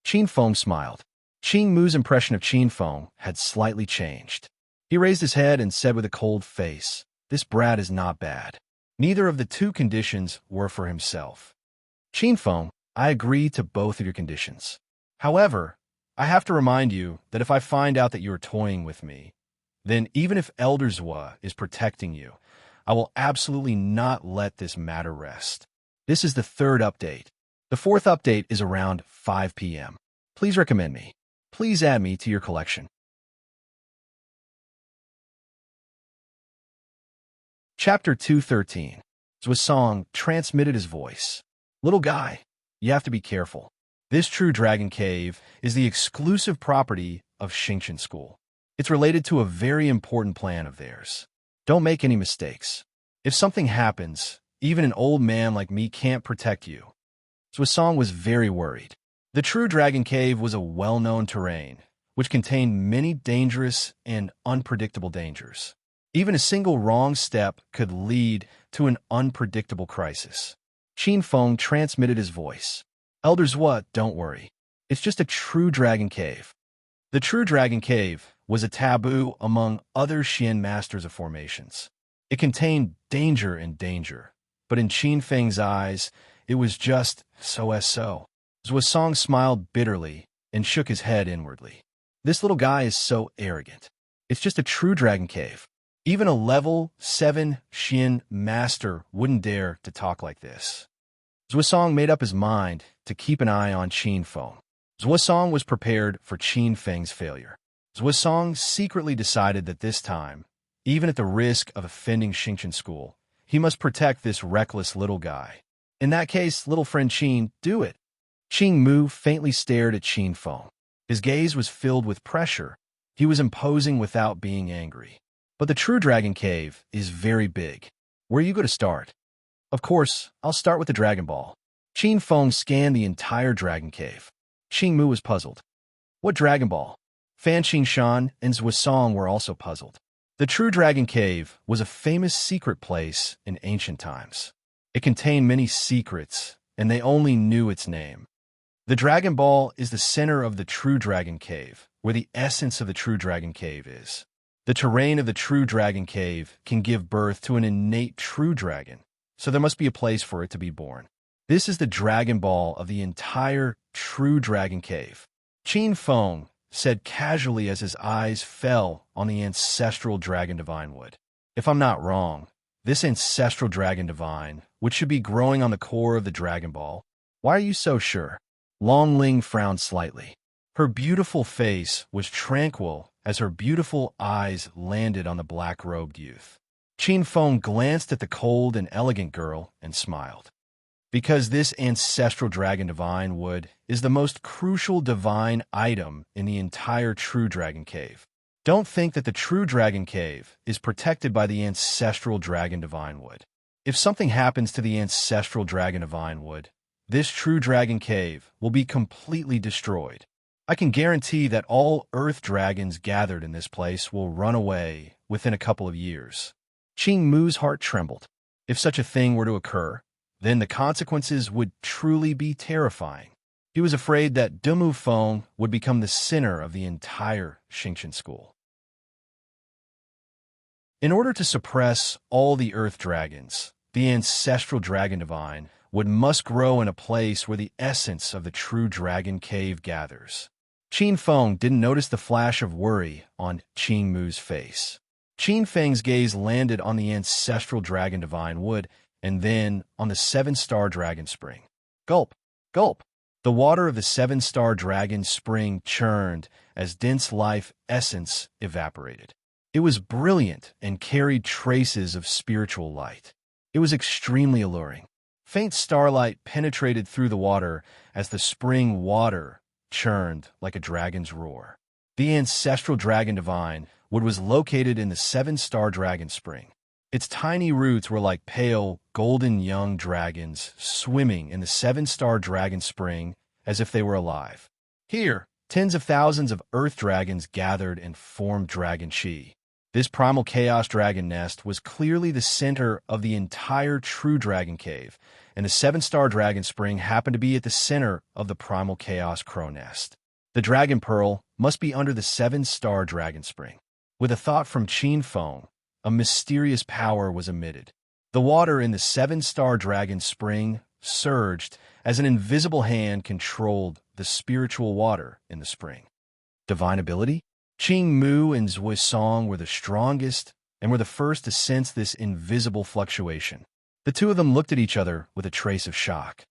Qin Feng smiled. Qingmu's impression of Qin Feng had slightly changed. He raised his head and said with a cold face, this brat is not bad. Neither of the two conditions were for himself. Qin Feng, I agree to both of your conditions. However, I have to remind you that if I find out that you are toying with me, then even if Elder Zhua is protecting you, I will absolutely not let this matter rest. This is the third update. The fourth update is around 5 p.m. Please recommend me. Please add me to your collection. Chapter 213. Zhuosong transmitted his voice. Little guy, you have to be careful. This true dragon cave is the exclusive property of Xingqian School. It's related to a very important plan of theirs. Don't make any mistakes. If something happens, even an old man like me can't protect you. Zhuosong was very worried. The true dragon cave was a well-known terrain, which contained many dangerous and unpredictable dangers. Even a single wrong step could lead to an unpredictable crisis. Qin Feng transmitted his voice. Elder Zhua, don't worry. It's just a true dragon cave. The true dragon cave was a taboo among other Xian masters of formations. It contained danger and danger, but in Qin Feng's eyes, it was just so. Zhuosong smiled bitterly and shook his head inwardly. This little guy is so arrogant. It's just a true dragon cave. Even a level 7 Xian master wouldn't dare to talk like this. Zhuosong made up his mind to keep an eye on Qin Feng. Zhuosong was prepared for Qin Feng's failure. Zhuosong secretly decided that this time, even at the risk of offending Xingqian School, he must protect this reckless little guy. In that case, little friend Qin, do it. Qingmu faintly stared at Qin Feng. His gaze was filled with pressure. He was imposing without being angry. But the true dragon cave is very big. Where are you going to start? Of course, I'll start with the Dragon Ball. Qin Feng scanned the entire dragon cave. Qingmu was puzzled. What Dragon Ball? Fan Qingshan and Zhuosong were also puzzled. The true dragon cave was a famous secret place in ancient times. It contained many secrets, and they only knew its name. The Dragon Ball is the center of the true dragon cave, where the essence of the true dragon cave is. The terrain of the true dragon cave can give birth to an innate true dragon, so there must be a place for it to be born. This is the Dragon Ball of the entire true dragon cave. Qin Feng said casually as his eyes fell on the ancestral dragon divine wood. If I'm not wrong, this ancestral dragon divine, which should be growing on the core of the Dragon Ball, why are you so sure? Long Ling frowned slightly. Her beautiful face was tranquil as her beautiful eyes landed on the black-robed youth. Qin Feng glanced at the cold and elegant girl and smiled. Because this ancestral dragon divine wood is the most crucial divine item in the entire true dragon cave. Don't think that the true dragon cave is protected by the ancestral dragon divine wood. If something happens to the ancestral dragon divine wood, this true dragon cave will be completely destroyed. I can guarantee that all earth dragons gathered in this place will run away within a couple of years. Qingmu's heart trembled. If such a thing were to occur, then the consequences would truly be terrifying. He was afraid that Dumu Feng would become the center of the entire Xingqian School. In order to suppress all the earth dragons, the ancestral dragon divine would must grow in a place where the essence of the true dragon cave gathers. Qin Feng didn't notice the flash of worry on Qingmu's face. Qin Feng's gaze landed on the ancestral dragon divine wood and then on the 7-star dragon spring. Gulp, gulp. The water of the seven-star dragon spring churned as dense life essence evaporated. It was brilliant and carried traces of spiritual light. It was extremely alluring. Faint starlight penetrated through the water as the spring water churned like a dragon's roar. The ancestral dragon divine, what was located in the seven-star dragon spring. Its tiny roots were like pale, golden young dragons swimming in the seven-star dragon spring as if they were alive. Here, tens of thousands of earth dragons gathered and formed Dragon Chi. This primal chaos dragon nest was clearly the center of the entire true dragon cave, and the seven-star dragon spring happened to be at the center of the primal chaos crow nest. The dragon pearl must be under the seven-star dragon spring. With a thought from Qin Feng, a mysterious power was emitted. The water in the seven-star dragon spring surged as an invisible hand controlled the spiritual water in the spring. Divine ability? Qing Mu and Zhui Song were the strongest and were the first to sense this invisible fluctuation. The two of them looked at each other with a trace of shock.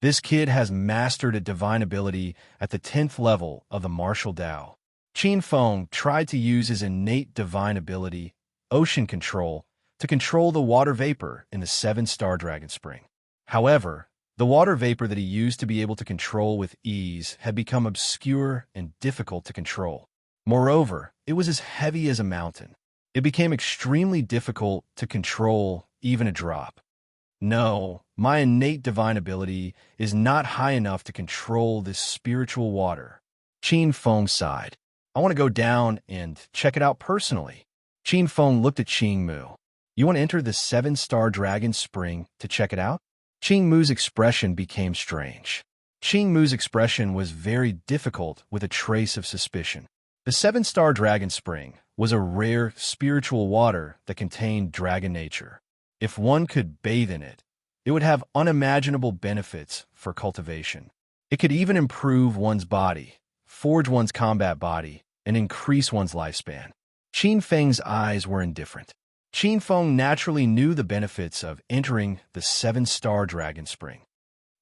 This kid has mastered a divine ability at the 10th level of the martial Dao. Qin Feng tried to use his innate divine ability, ocean control, to control the water vapor in the seven-star dragon spring. However, the water vapor that he used to be able to control with ease had become obscure and difficult to control. Moreover, it was as heavy as a mountain. It became extremely difficult to control even a drop. No, my innate divine ability is not high enough to control this spiritual water. Qin Feng sighed. I want to go down and check it out personally. Qin Feng looked at Qing Mu. You want to enter the seven-star dragon spring to check it out? Qing Mu's expression became strange. Qing Mu's expression was very difficult with a trace of suspicion. The seven-star dragon spring was a rare spiritual water that contained dragon nature. If one could bathe in it, it would have unimaginable benefits for cultivation. It could even improve one's body, forge one's combat body, and increase one's lifespan. Qin Feng's eyes were indifferent. Qin Feng naturally knew the benefits of entering the seven-star dragon spring.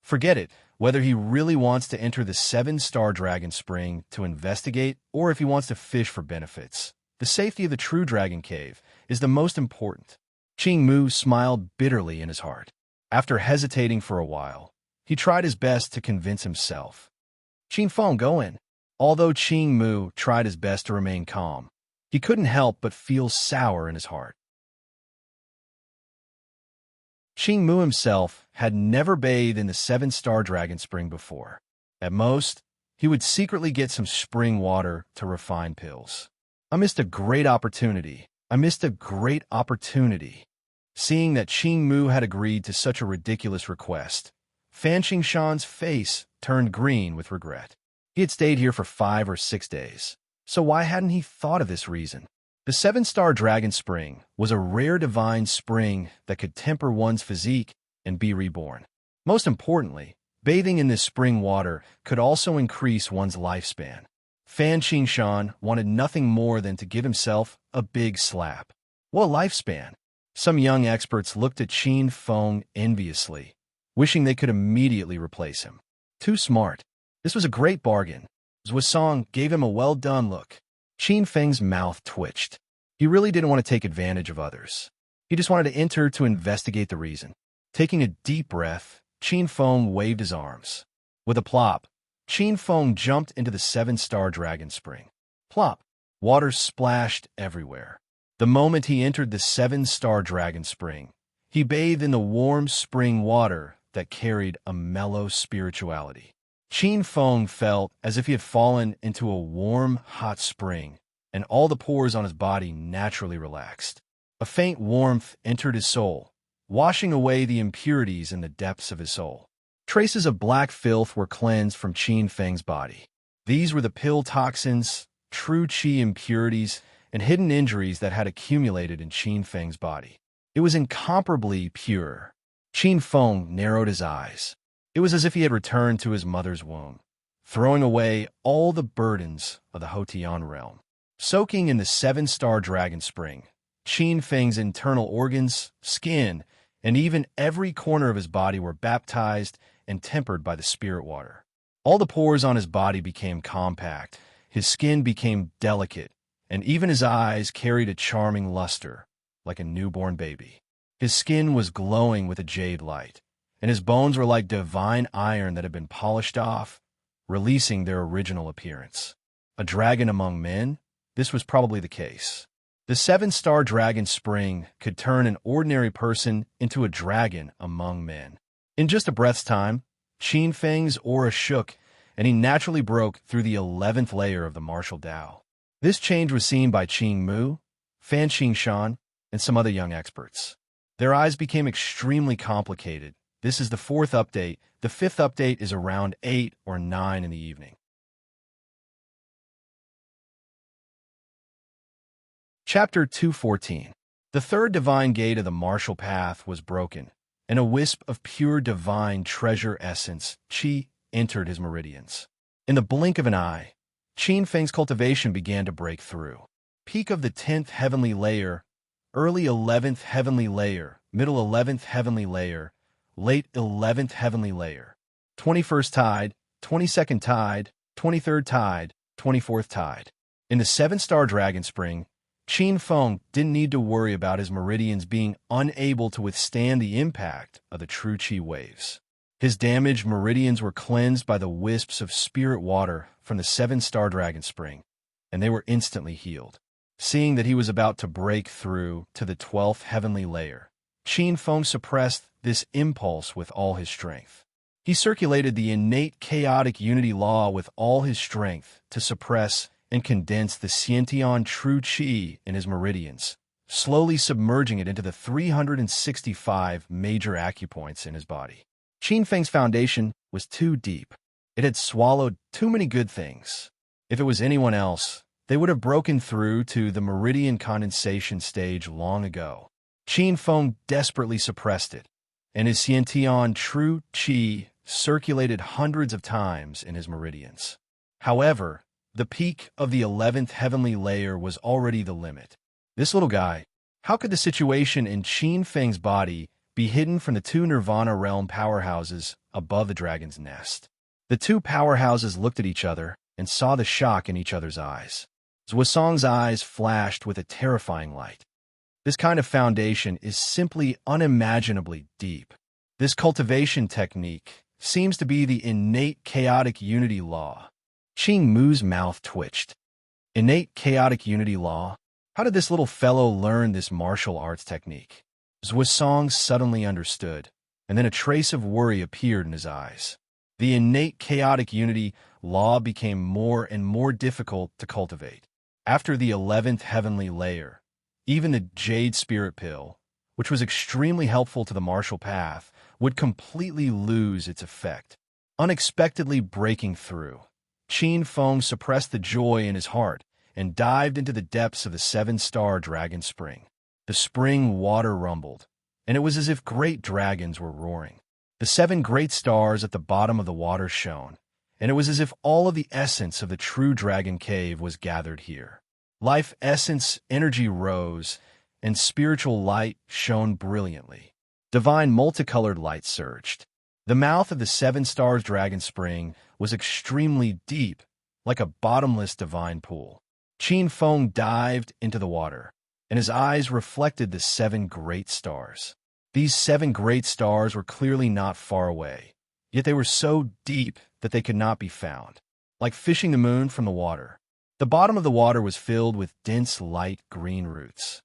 Forget it, whether he really wants to enter the seven-star dragon spring to investigate or if he wants to fish for benefits. The safety of the true dragon cave is the most important. Qing Mu smiled bitterly in his heart. After hesitating for a while, he tried his best to convince himself. Qin Feng, go in. Although Qing Mu tried his best to remain calm, he couldn't help but feel sour in his heart. Qing Mu himself had never bathed in the seven-star dragon spring before. At most, he would secretly get some spring water to refine pills. I missed a great opportunity. Seeing that Qing Mu had agreed to such a ridiculous request, Fan Qingshan's face turned green with regret. He had stayed here for 5 or 6 days, so why hadn't he thought of this reason? The seven-star dragon spring was a rare divine spring that could temper one's physique and be reborn. Most importantly, bathing in this spring water could also increase one's lifespan. Fan Qingshan wanted nothing more than to give himself a big slap. What lifespan? Some young experts looked at Qin Feng enviously, wishing they could immediately replace him. Too smart. This was a great bargain. Zhui Song gave him a well-done look. Qin Feng's mouth twitched. He really didn't want to take advantage of others. He just wanted to enter to investigate the reason. Taking a deep breath, Qin Feng waved his arms. With a plop, Qin Feng jumped into the seven-star dragon spring. Plop! Water splashed everywhere. The moment he entered the seven-star dragon spring, he bathed in the warm spring water that carried a mellow spirituality. Qin Feng felt as if he had fallen into a warm, hot spring, and all the pores on his body naturally relaxed. A faint warmth entered his soul, washing away the impurities in the depths of his soul. Traces of black filth were cleansed from Qin Feng's body. These were the pill toxins, true qi impurities, and hidden injuries that had accumulated in Qin Feng's body. It was incomparably pure. Qin Feng narrowed his eyes. It was as if he had returned to his mother's womb, throwing away all the burdens of the Hotian realm. Soaking in the seven-star dragon spring, Qin Feng's internal organs, skin, and even every corner of his body were baptized and tempered by the spirit water. All the pores on his body became compact, his skin became delicate, and even his eyes carried a charming luster, like a newborn baby. His skin was glowing with a jade light, and his bones were like divine iron that had been polished off, releasing their original appearance. A dragon among men? This was probably the case. The seven-star dragon Spring could turn an ordinary person into a dragon among men. In just a breath's time, Qin Feng's aura shook, and he naturally broke through the 11th layer of the martial Tao. This change was seen by Qing Mu, Fan Qingshan, and some other young experts. Their eyes became extremely complicated. This is the 4th update. The 5th update is around 8 or 9 in the evening. Chapter 214. The third divine gate of the martial path was broken, and a wisp of pure divine treasure essence, Qi, entered his meridians. In the blink of an eye, Qin Feng's cultivation began to break through. Peak of the 10th heavenly layer, early 11th heavenly layer, middle 11th heavenly layer, late 11th heavenly layer, 21st tide, 22nd tide, 23rd tide, 24th tide. In the 7-star dragon Spring, Qin Feng didn't need to worry about his meridians being unable to withstand the impact of the true Qi waves. His damaged meridians were cleansed by the wisps of spirit water from the 7-star dragon Spring, and they were instantly healed. Seeing that he was about to break through to the 12th heavenly layer, Qin Feng suppressed this impulse with all his strength. He circulated the innate chaotic unity law with all his strength to suppress and condense the Xiantian true Qi in his meridians, slowly submerging it into the 365 major acupoints in his body. Qin Feng's foundation was too deep. It had swallowed too many good things. If it was anyone else, they would have broken through to the meridian condensation stage long ago. Qin Feng desperately suppressed it, and his Xiantian true Qi circulated hundreds of times in his meridians. However, the peak of the 11th heavenly layer was already the limit. This little guy, how could the situation in Qin Feng's body be hidden from the 2 Nirvana realm powerhouses above the dragon's nest? The 2 powerhouses looked at each other and saw the shock in each other's eyes. Zhuosong's eyes flashed with a terrifying light. This kind of foundation is simply unimaginably deep. This cultivation technique seems to be the innate chaotic unity law. Qing Mu's mouth twitched. Innate chaotic unity law? How did this little fellow learn this martial arts technique? Zhuosong suddenly understood, and then a trace of worry appeared in his eyes. The innate chaotic unity law became more and more difficult to cultivate. After the 11th heavenly layer, even the Jade Spirit Pill, which was extremely helpful to the martial path, would completely lose its effect. Unexpectedly breaking through, Qin Feng suppressed the joy in his heart and dived into the depths of the 7-star dragon Spring. The spring water rumbled, and it was as if great dragons were roaring. The 7 great stars at the bottom of the water shone, and it was as if all of the essence of the true dragon cave was gathered here. Life essence energy rose, and spiritual light shone brilliantly. Divine multicolored light surged. The mouth of the 7-star dragon Spring was extremely deep, like a bottomless divine pool. Qin Feng dived into the water, and his eyes reflected the 7 great stars. These 7 great stars were clearly not far away, yet they were so deep that they could not be found. Like fishing the moon from the water, the bottom of the water was filled with dense light green roots.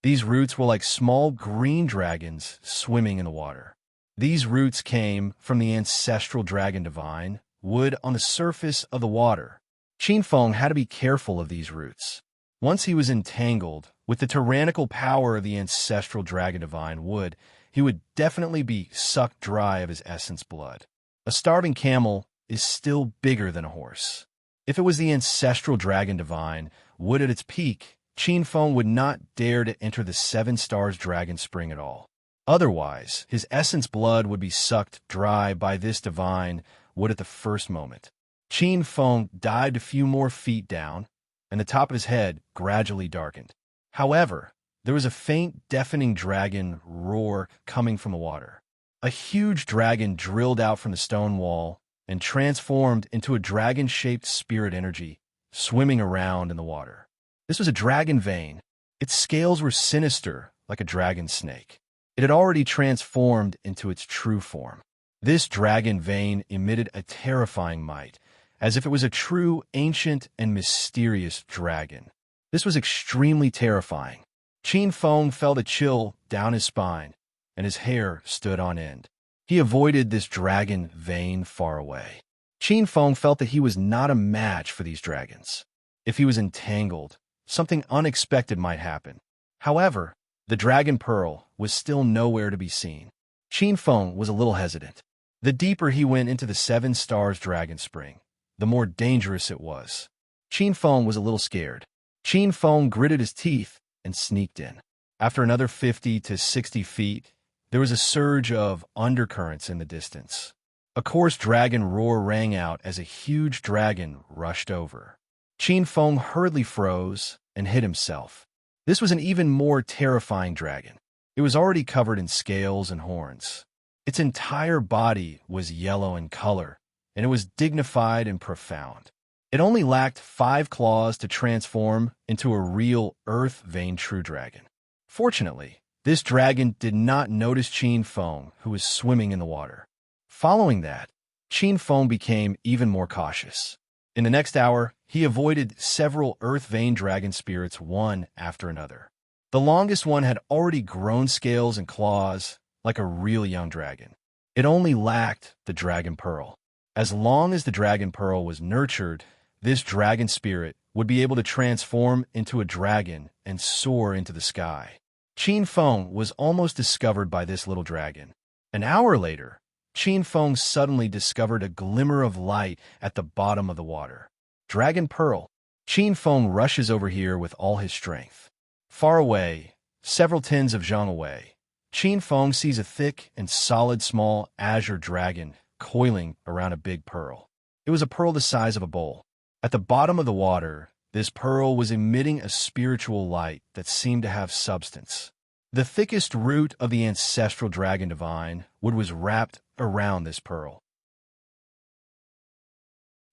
These roots were like small green dragons swimming in the water. These roots came from the ancestral dragon divine, wood on the surface of the water. Qin Feng had to be careful of these roots. Once he was entangled with the tyrannical power of the ancestral dragon divine wood, he would definitely be sucked dry of his essence blood. A starving camel is still bigger than a horse. If it was the ancestral dragon divine wood at its peak, Qin Feng would not dare to enter the 7-star dragon Spring at all. Otherwise, his essence blood would be sucked dry by this divine wood at the first moment. Qin Feng dived a few more feet down, and the top of his head gradually darkened. However, there was a faint, deafening dragon roar coming from the water. A huge dragon drilled out from the stone wall and transformed into a dragon-shaped spirit energy, swimming around in the water. This was a dragon vein. Its scales were sinister, like a dragon snake. It had already transformed into its true form. This dragon vein emitted a terrifying might, as if it was a true, ancient, and mysterious dragon. This was extremely terrifying. Qin Feng felt a chill down his spine, and his hair stood on end. He avoided this dragon vein far away. Qin Feng felt that he was not a match for these dragons. If he was entangled, something unexpected might happen. However, the dragon pearl was still nowhere to be seen. Qin Feng was a little hesitant. The deeper he went into the Seven Stars Dragon Spring, the more dangerous it was. Qin Feng was a little scared. Qin Feng gritted his teeth and sneaked in. After another 50 to 60 feet, there was a surge of undercurrents in the distance. A coarse dragon roar rang out as a huge dragon rushed over. Qin Feng hurriedly froze and hid himself. This was an even more terrifying dragon. It was already covered in scales and horns. Its entire body was yellow in color, and it was dignified and profound. It only lacked 5 claws to transform into a real earth-vein true dragon. Fortunately, this dragon did not notice Qin Feng, who was swimming in the water. Following that, Qin Feng became even more cautious. In the next hour, he avoided several earth-vein dragon spirits one after another. The longest one had already grown scales and claws like a real young dragon. It only lacked the dragon pearl. As long as the dragon pearl was nurtured, this dragon spirit would be able to transform into a dragon and soar into the sky. Qin Feng was almost discovered by this little dragon. An hour later, Qin Feng suddenly discovered a glimmer of light at the bottom of the water. Dragon pearl. Qin Feng rushes over here with all his strength. Far away, several tens of zhang away, Qin Feng sees a thick and solid small azure dragon coiling around a big pearl. It was a pearl the size of a bowl. At the bottom of the water, this pearl was emitting a spiritual light that seemed to have substance. The thickest root of the ancestral dragon divine wood was wrapped around this pearl.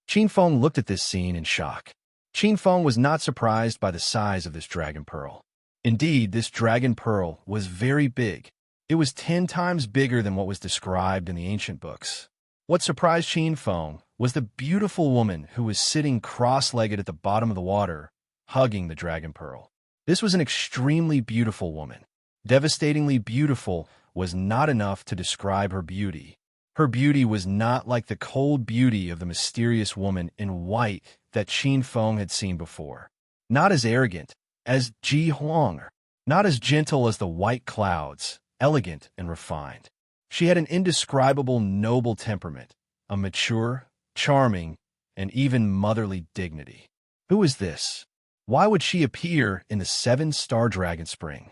Qin Feng looked at this scene in shock. Qin Feng was not surprised by the size of this dragon pearl. Indeed, this dragon pearl was very big. It was 10 times bigger than what was described in the ancient books. What surprised Qin Feng was the beautiful woman who was sitting cross-legged at the bottom of the water, hugging the dragon pearl. This was an extremely beautiful woman. Devastatingly beautiful was not enough to describe her beauty. Her beauty was not like the cold beauty of the mysterious woman in white that Qin Feng had seen before. Not as arrogant as Ji Huang, not as gentle as the white clouds, elegant and refined. She had an indescribable noble temperament, a mature, charming, and even motherly dignity. Who is this? Why would she appear in the 7-star dragon spring?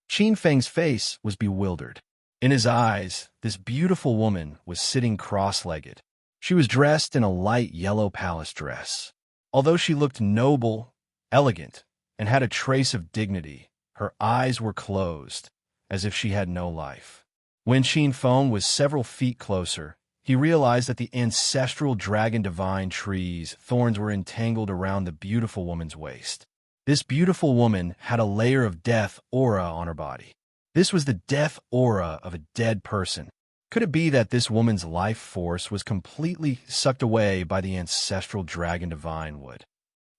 Qin Feng's face was bewildered. In his eyes, this beautiful woman was sitting cross-legged. She was dressed in a light yellow palace dress. Although she looked noble, elegant, and had a trace of dignity, her eyes were closed, as if she had no life. When Qin Feng was several feet closer, he realized that the ancestral dragon divine tree's thorns were entangled around the beautiful woman's waist. This beautiful woman had a layer of death aura on her body. This was the death aura of a dead person. Could it be that this woman's life force was completely sucked away by the ancestral dragon divine wood?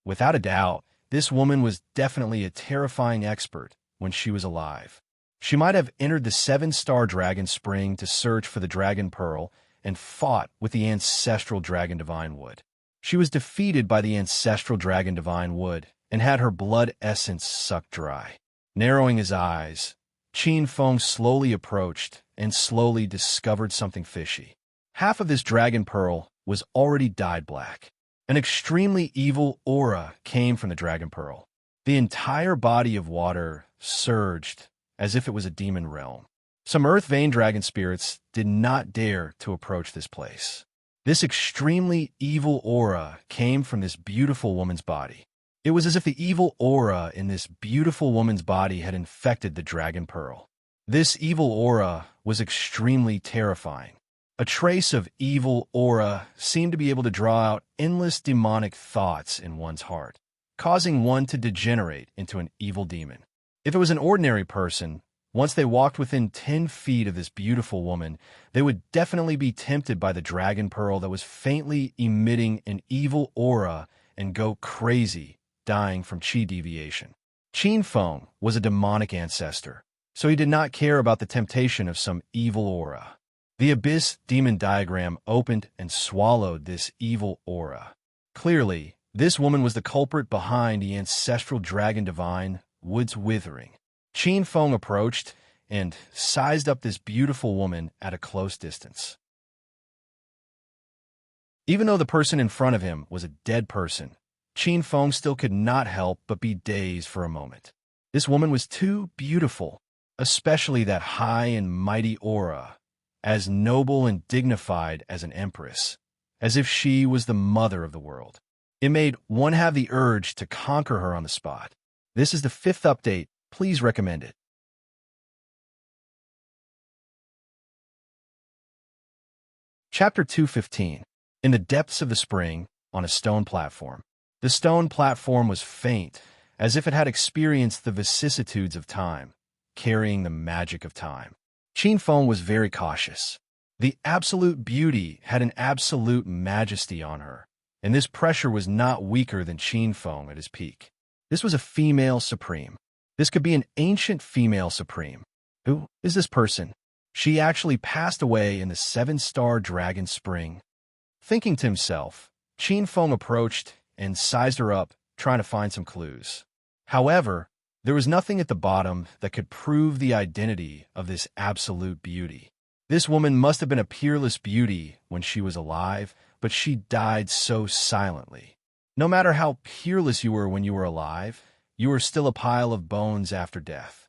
Without a doubt, this woman was definitely a terrifying expert when she was alive. She might have entered the 7-star dragon spring to search for the dragon pearl and fought with the ancestral dragon divine wood. She was defeated by the ancestral dragon divine wood and had her blood essence sucked dry. Narrowing his eyes, Qin Feng slowly approached and slowly discovered something fishy. Half of this dragon pearl was already dyed black. An extremely evil aura came from the dragon pearl. The entire body of water surged as if it was a demon realm. Some earth-vein dragon spirits did not dare to approach this place. This extremely evil aura came from this beautiful woman's body. It was as if the evil aura in this beautiful woman's body had infected the dragon pearl. This evil aura was extremely terrifying. A trace of evil aura seemed to be able to draw out endless demonic thoughts in one's heart, causing one to degenerate into an evil demon. If it was an ordinary person, once they walked within 10 feet of this beautiful woman, they would definitely be tempted by the dragon pearl that was faintly emitting an evil aura and go crazy, dying from chi deviation. Qin Feng was a demonic ancestor, so he did not care about the temptation of some evil aura. The abyss demon diagram opened and swallowed this evil aura. Clearly, this woman was the culprit behind the ancestral dragon divine, Wood's Withering. Qin Feng approached and sized up this beautiful woman at a close distance. Even though the person in front of him was a dead person, Qin Feng still could not help but be dazed for a moment. This woman was too beautiful, especially that high and mighty aura, as noble and dignified as an empress, as if she was the mother of the world. It made one have the urge to conquer her on the spot. This is the 5th update. Please recommend it. Chapter 215. In the depths of the spring, on a stone platform. The stone platform was faint, as if it had experienced the vicissitudes of time, carrying the magic of time. Qin Feng was very cautious. The absolute beauty had an absolute majesty on her, and this pressure was not weaker than Qin Feng at his peak. This was a female supreme. This could be an ancient female supreme. Who is this person? She actually passed away in the 7-star dragon spring. Thinking to himself, Qin Feng approached and sized her up, trying to find some clues. However, there was nothing at the bottom that could prove the identity of this absolute beauty. This woman must have been a peerless beauty when she was alive, but she died so silently. No matter how peerless you were when you were alive, you were still a pile of bones after death.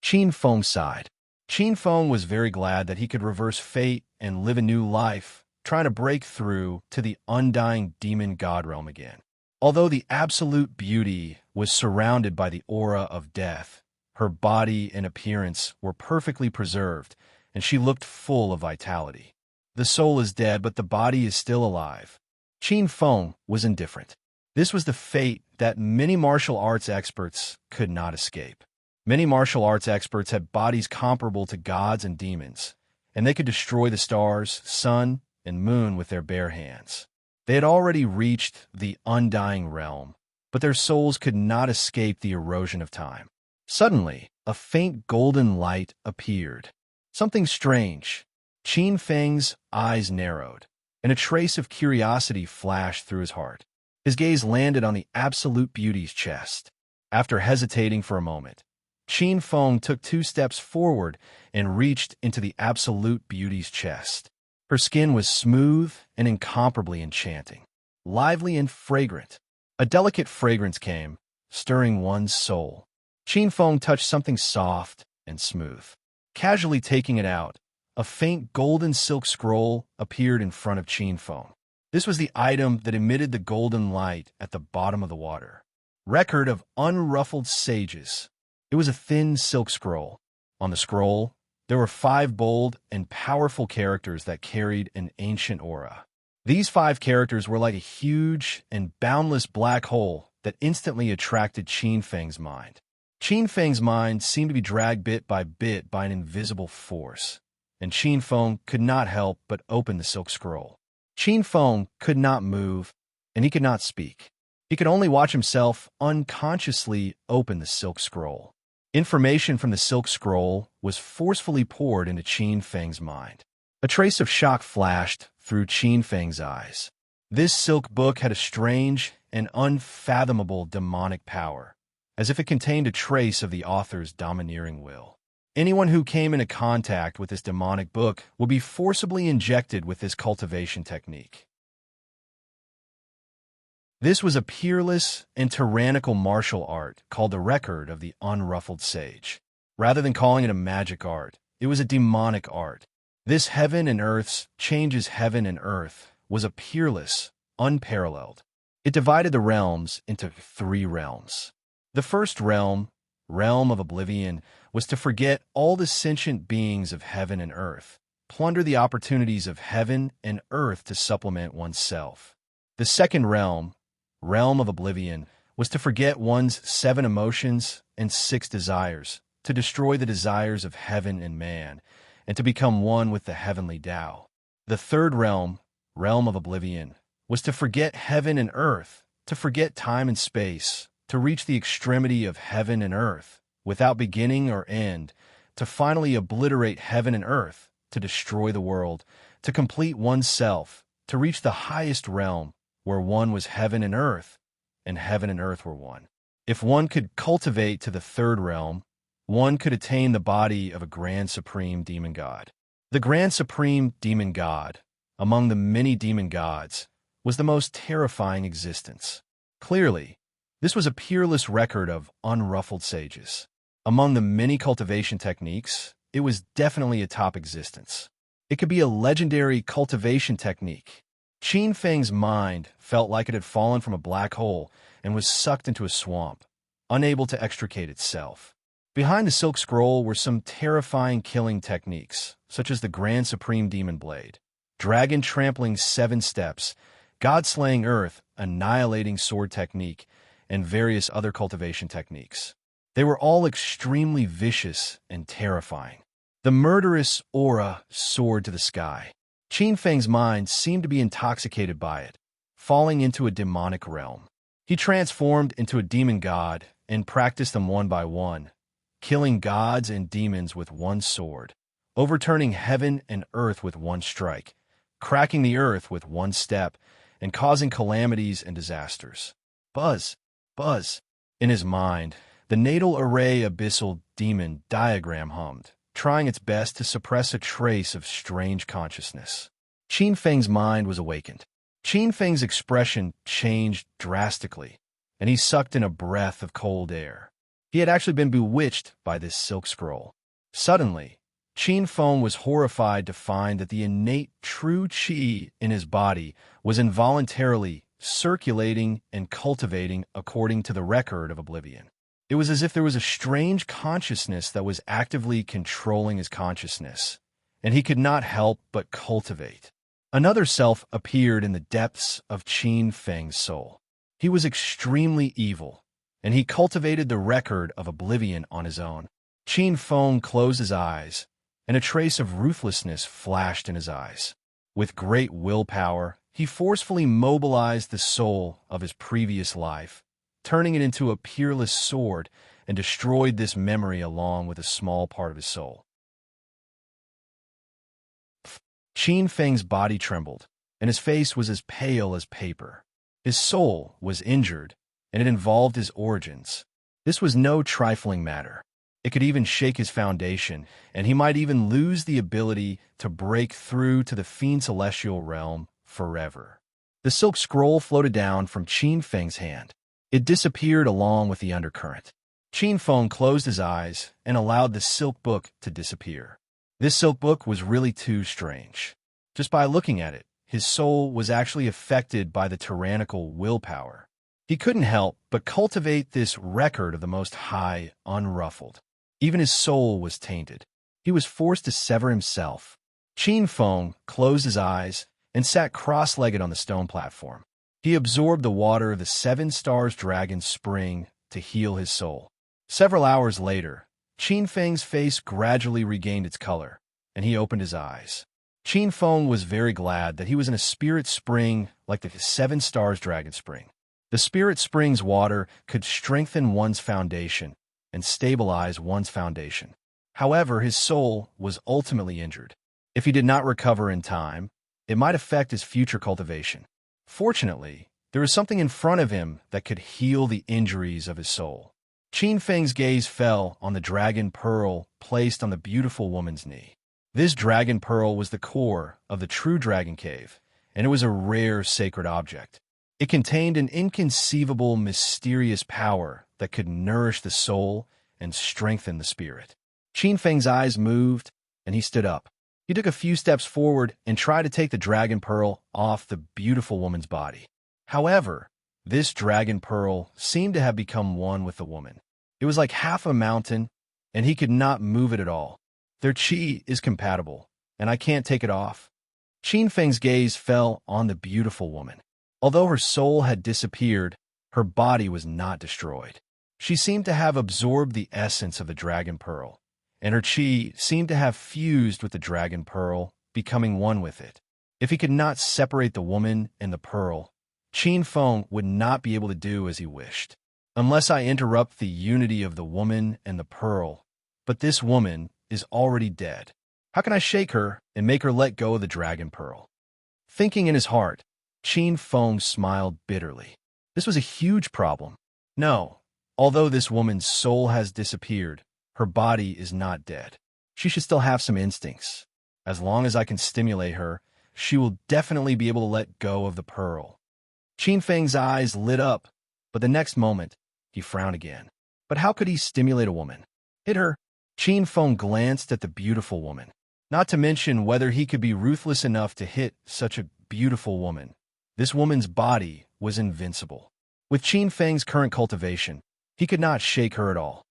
Qin Feng sighed. Qin Feng was very glad that he could reverse fate and live a new life, trying to break through to the undying demon god realm again. Although the absolute beauty was surrounded by the aura of death, her body and appearance were perfectly preserved, and she looked full of vitality. The soul is dead, but the body is still alive. Qin Feng was indifferent. This was the fate that many martial arts experts could not escape. Many martial arts experts had bodies comparable to gods and demons, and they could destroy the stars, sun, and moon with their bare hands. They had already reached the undying realm, but their souls could not escape the erosion of time. Suddenly, a faint golden light appeared. Something strange. Qin Feng's eyes narrowed, and a trace of curiosity flashed through his heart. His gaze landed on the absolute beauty's chest. After hesitating for a moment, Qin Feng took 2 steps forward and reached into the absolute beauty's chest. Her skin was smooth and incomparably enchanting, lively and fragrant. A delicate fragrance came, stirring one's soul. Qin Feng touched something soft and smooth. Casually taking it out, a faint golden silk scroll appeared in front of Qin Feng. This was the item that emitted the golden light at the bottom of the water. Record of unruffled sages. It was a thin silk scroll. On the scroll, there were 5 bold and powerful characters that carried an ancient aura. These 5 characters were like a huge and boundless black hole that instantly attracted Qin Feng's mind. Qin Feng's mind seemed to be dragged bit by an invisible force, and Qin Feng could not help but open the silk scroll. Qin Feng could not move, and he could not speak. He could only watch himself unconsciously open the silk scroll. Information from the silk scroll was forcefully poured into Qin Feng's mind. A trace of shock flashed through Qin Feng's eyes. This silk book had a strange and unfathomable demonic power, as if it contained a trace of the author's domineering will. Anyone who came into contact with this demonic book would be forcibly injected with this cultivation technique. This was a peerless and tyrannical martial art called the Record of the Unruffled Sage. Rather than calling it a magic art, it was a demonic art. This heaven and earth's changes heaven and earth was a peerless, unparalleled. It divided the realms into 3 realms. The first realm realm of oblivion, was to forget all the sentient beings of heaven and earth, plunder the opportunities of heaven and earth to supplement oneself. The second realm, realm of oblivion, was to forget one's 7 emotions and 6 desires, to destroy the desires of heaven and man, and to become one with the heavenly Tao. The third realm, realm of oblivion, was to forget heaven and earth, to forget time and space, to reach the extremity of heaven and earth, without beginning or end, to finally obliterate heaven and earth, to destroy the world, to complete oneself, to reach the highest realm, where one was heaven and earth were one. If one could cultivate to the third realm, one could attain the body of a grand supreme demon god. The grand supreme demon god, among the many demon gods, was the most terrifying existence. Clearly, this was a peerless record of unruffled sages. Among the many cultivation techniques, it was definitely a top existence. It could be a legendary cultivation technique. Qin Feng's mind felt like it had fallen from a black hole and was sucked into a swamp, unable to extricate itself. Behind the Silk Scroll were some terrifying killing techniques, such as the Grand Supreme Demon Blade, Dragon Trampling 7 Steps, God Slaying Earth, Annihilating Sword Technique, and various other cultivation techniques. They were all extremely vicious and terrifying. The murderous aura soared to the sky. Qin Feng's mind seemed to be intoxicated by it, falling into a demonic realm. He transformed into a demon god and practiced them one by one, killing gods and demons with one sword, overturning heaven and earth with one strike, cracking the earth with one step, and causing calamities and disasters. Buzz, buzz. In his mind, the natal array abyssal demon diagram hummed, trying its best to suppress a trace of strange consciousness. Qin Feng's mind was awakened. Qin Feng's expression changed drastically, and he sucked in a breath of cold air. He had actually been bewitched by this silk scroll. Suddenly, Qin Feng was horrified to find that the innate true qi in his body was involuntarily circulating and cultivating according to the record of oblivion. It was as if there was a strange consciousness that was actively controlling his consciousness, and he could not help but cultivate. Another self appeared in the depths of Qin Feng's soul. He was extremely evil, and he cultivated the record of oblivion on his own. Qin Feng closed his eyes, and a trace of ruthlessness flashed in his eyes. With great willpower, he forcefully mobilized the soul of his previous life, turning it into a peerless sword, and destroyed this memory along with a small part of his soul. Qin Feng's body trembled, and his face was as pale as paper. His soul was injured, and it involved his origins. This was no trifling matter. It could even shake his foundation, and he might even lose the ability to break through to the fiend celestial realm forever. The silk scroll floated down from Qin Feng's hand. It disappeared along with the undercurrent. Qin Feng closed his eyes and allowed the silk book to disappear. This silk book was really too strange. Just by looking at it, his soul was actually affected by the tyrannical willpower. He couldn't help but cultivate this record of the Most High unruffled. Even his soul was tainted. He was forced to sever himself. Qin Feng closed his eyes and sat cross-legged on the stone platform. He absorbed the water of the 7 Stars Dragon Spring to heal his soul. Several hours later, Qin Feng's face gradually regained its color, and he opened his eyes. Qin Feng was very glad that he was in a spirit spring like the 7 Stars Dragon Spring. The spirit spring's water could strengthen one's foundation and stabilize one's foundation. However, his soul was ultimately injured. If he did not recover in time, it might affect his future cultivation. Fortunately, there was something in front of him that could heal the injuries of his soul. Qin Feng's gaze fell on the dragon pearl placed on the beautiful woman's knee. This dragon pearl was the core of the true dragon cave, and it was a rare sacred object. It contained an inconceivable, mysterious power that could nourish the soul and strengthen the spirit. Qin Feng's eyes moved, and he stood up. He took a few steps forward and tried to take the dragon pearl off the beautiful woman's body. However, this dragon pearl seemed to have become one with the woman. It was like half a mountain, and he could not move it at all. Their chi is compatible, and I can't take it off. Qin Feng's gaze fell on the beautiful woman. Although her soul had disappeared, her body was not destroyed. She seemed to have absorbed the essence of the dragon pearl, and her chi seemed to have fused with the dragon pearl, becoming one with it. If he could not separate the woman and the pearl, Qin Feng would not be able to do as he wished. Unless I interrupt the unity of the woman and the pearl, but this woman is already dead. How can I shake her and make her let go of the dragon pearl? Thinking in his heart, Qin Feng smiled bitterly. This was a huge problem. No, although this woman's soul has disappeared, her body is not dead. She should still have some instincts. As long as I can stimulate her, she will definitely be able to let go of the pearl. Qin Feng's eyes lit up, but the next moment, he frowned again. But how could he stimulate a woman? Hit her. Qin Feng glanced at the beautiful woman. Not to mention whether he could be ruthless enough to hit such a beautiful woman. This woman's body was invincible. With Qin Feng's current cultivation, he could not shake her at all.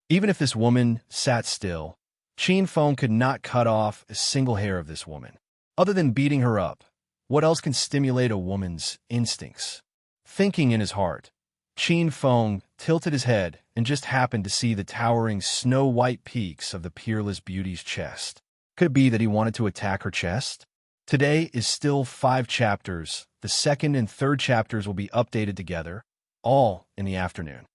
Even if this woman sat still, Qin Feng could not cut off a single hair of this woman. Other than beating her up, what else can stimulate a woman's instincts? Thinking in his heart, Qin Feng tilted his head and just happened to see the towering snow-white peaks of the peerless beauty's chest. Could it be that he wanted to attack her chest? Today is still 5 chapters. The second and third chapters will be updated together, all in the afternoon.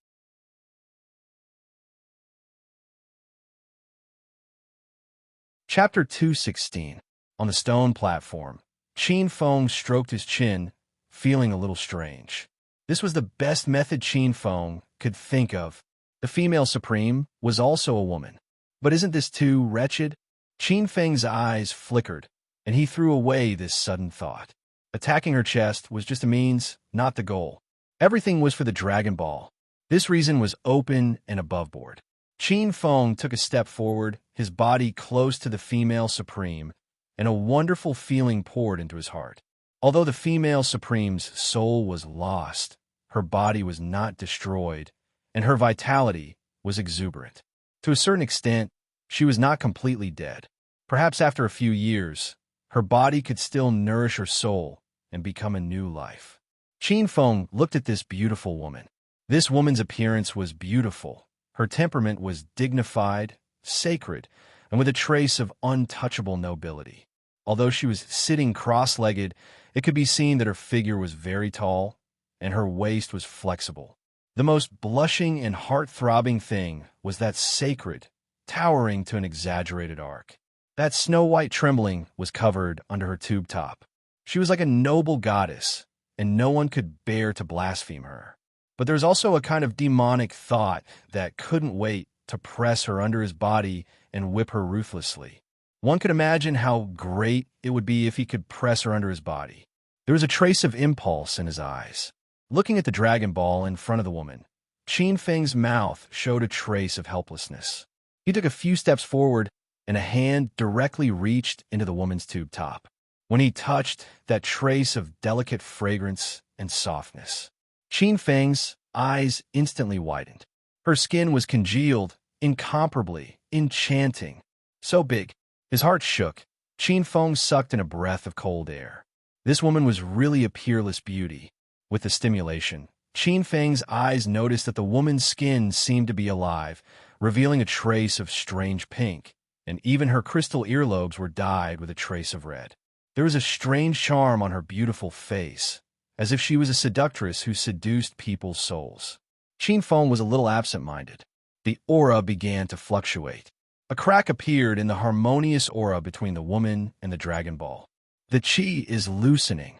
Chapter 216. On the stone platform, Qin Feng stroked his chin, feeling a little strange. This was the best method Qin Feng could think of. The female supreme was also a woman. But isn't this too wretched? Qin Feng's eyes flickered, and he threw away this sudden thought. Attacking her chest was just a means, not the goal. Everything was for the Dragon Ball. This reason was open and aboveboard. Qin Feng took a step forward, his body close to the female supreme, and a wonderful feeling poured into his heart. Although the female supreme's soul was lost, her body was not destroyed, and her vitality was exuberant. To a certain extent, she was not completely dead. Perhaps after a few years, her body could still nourish her soul and become a new life. Qin Feng looked at this beautiful woman. This woman's appearance was beautiful. Her temperament was dignified, sacred, and with a trace of untouchable nobility. Although she was sitting cross-legged, it could be seen that her figure was very tall, and her waist was flexible. The most blushing and heart-throbbing thing was that sacred, towering to an exaggerated arc. That snow-white trembling was covered under her tube top. She was like a noble goddess, and no one could bear to blaspheme her. But there's also a kind of demonic thought that couldn't wait to press her under his body and whip her ruthlessly. One could imagine how great it would be if he could press her under his body. There was a trace of impulse in his eyes. Looking at the Dragon Ball in front of the woman, Qin Feng's mouth showed a trace of helplessness. He took a few steps forward, and a hand directly reached into the woman's tube top. When he touched that trace of delicate fragrance and softness, Qin Feng's eyes instantly widened. Her skin was congealed, incomparably enchanting. So big, his heart shook. Qin Feng sucked in a breath of cold air. This woman was really a peerless beauty. With the stimulation, Qin Feng's eyes noticed that the woman's skin seemed to be alive, revealing a trace of strange pink, and even her crystal earlobes were dyed with a trace of red. There was a strange charm on her beautiful face, as if she was a seductress who seduced people's souls. Qin Feng was a little absent-minded. The aura began to fluctuate. A crack appeared in the harmonious aura between the woman and the Dragon Ball. The chi is loosening.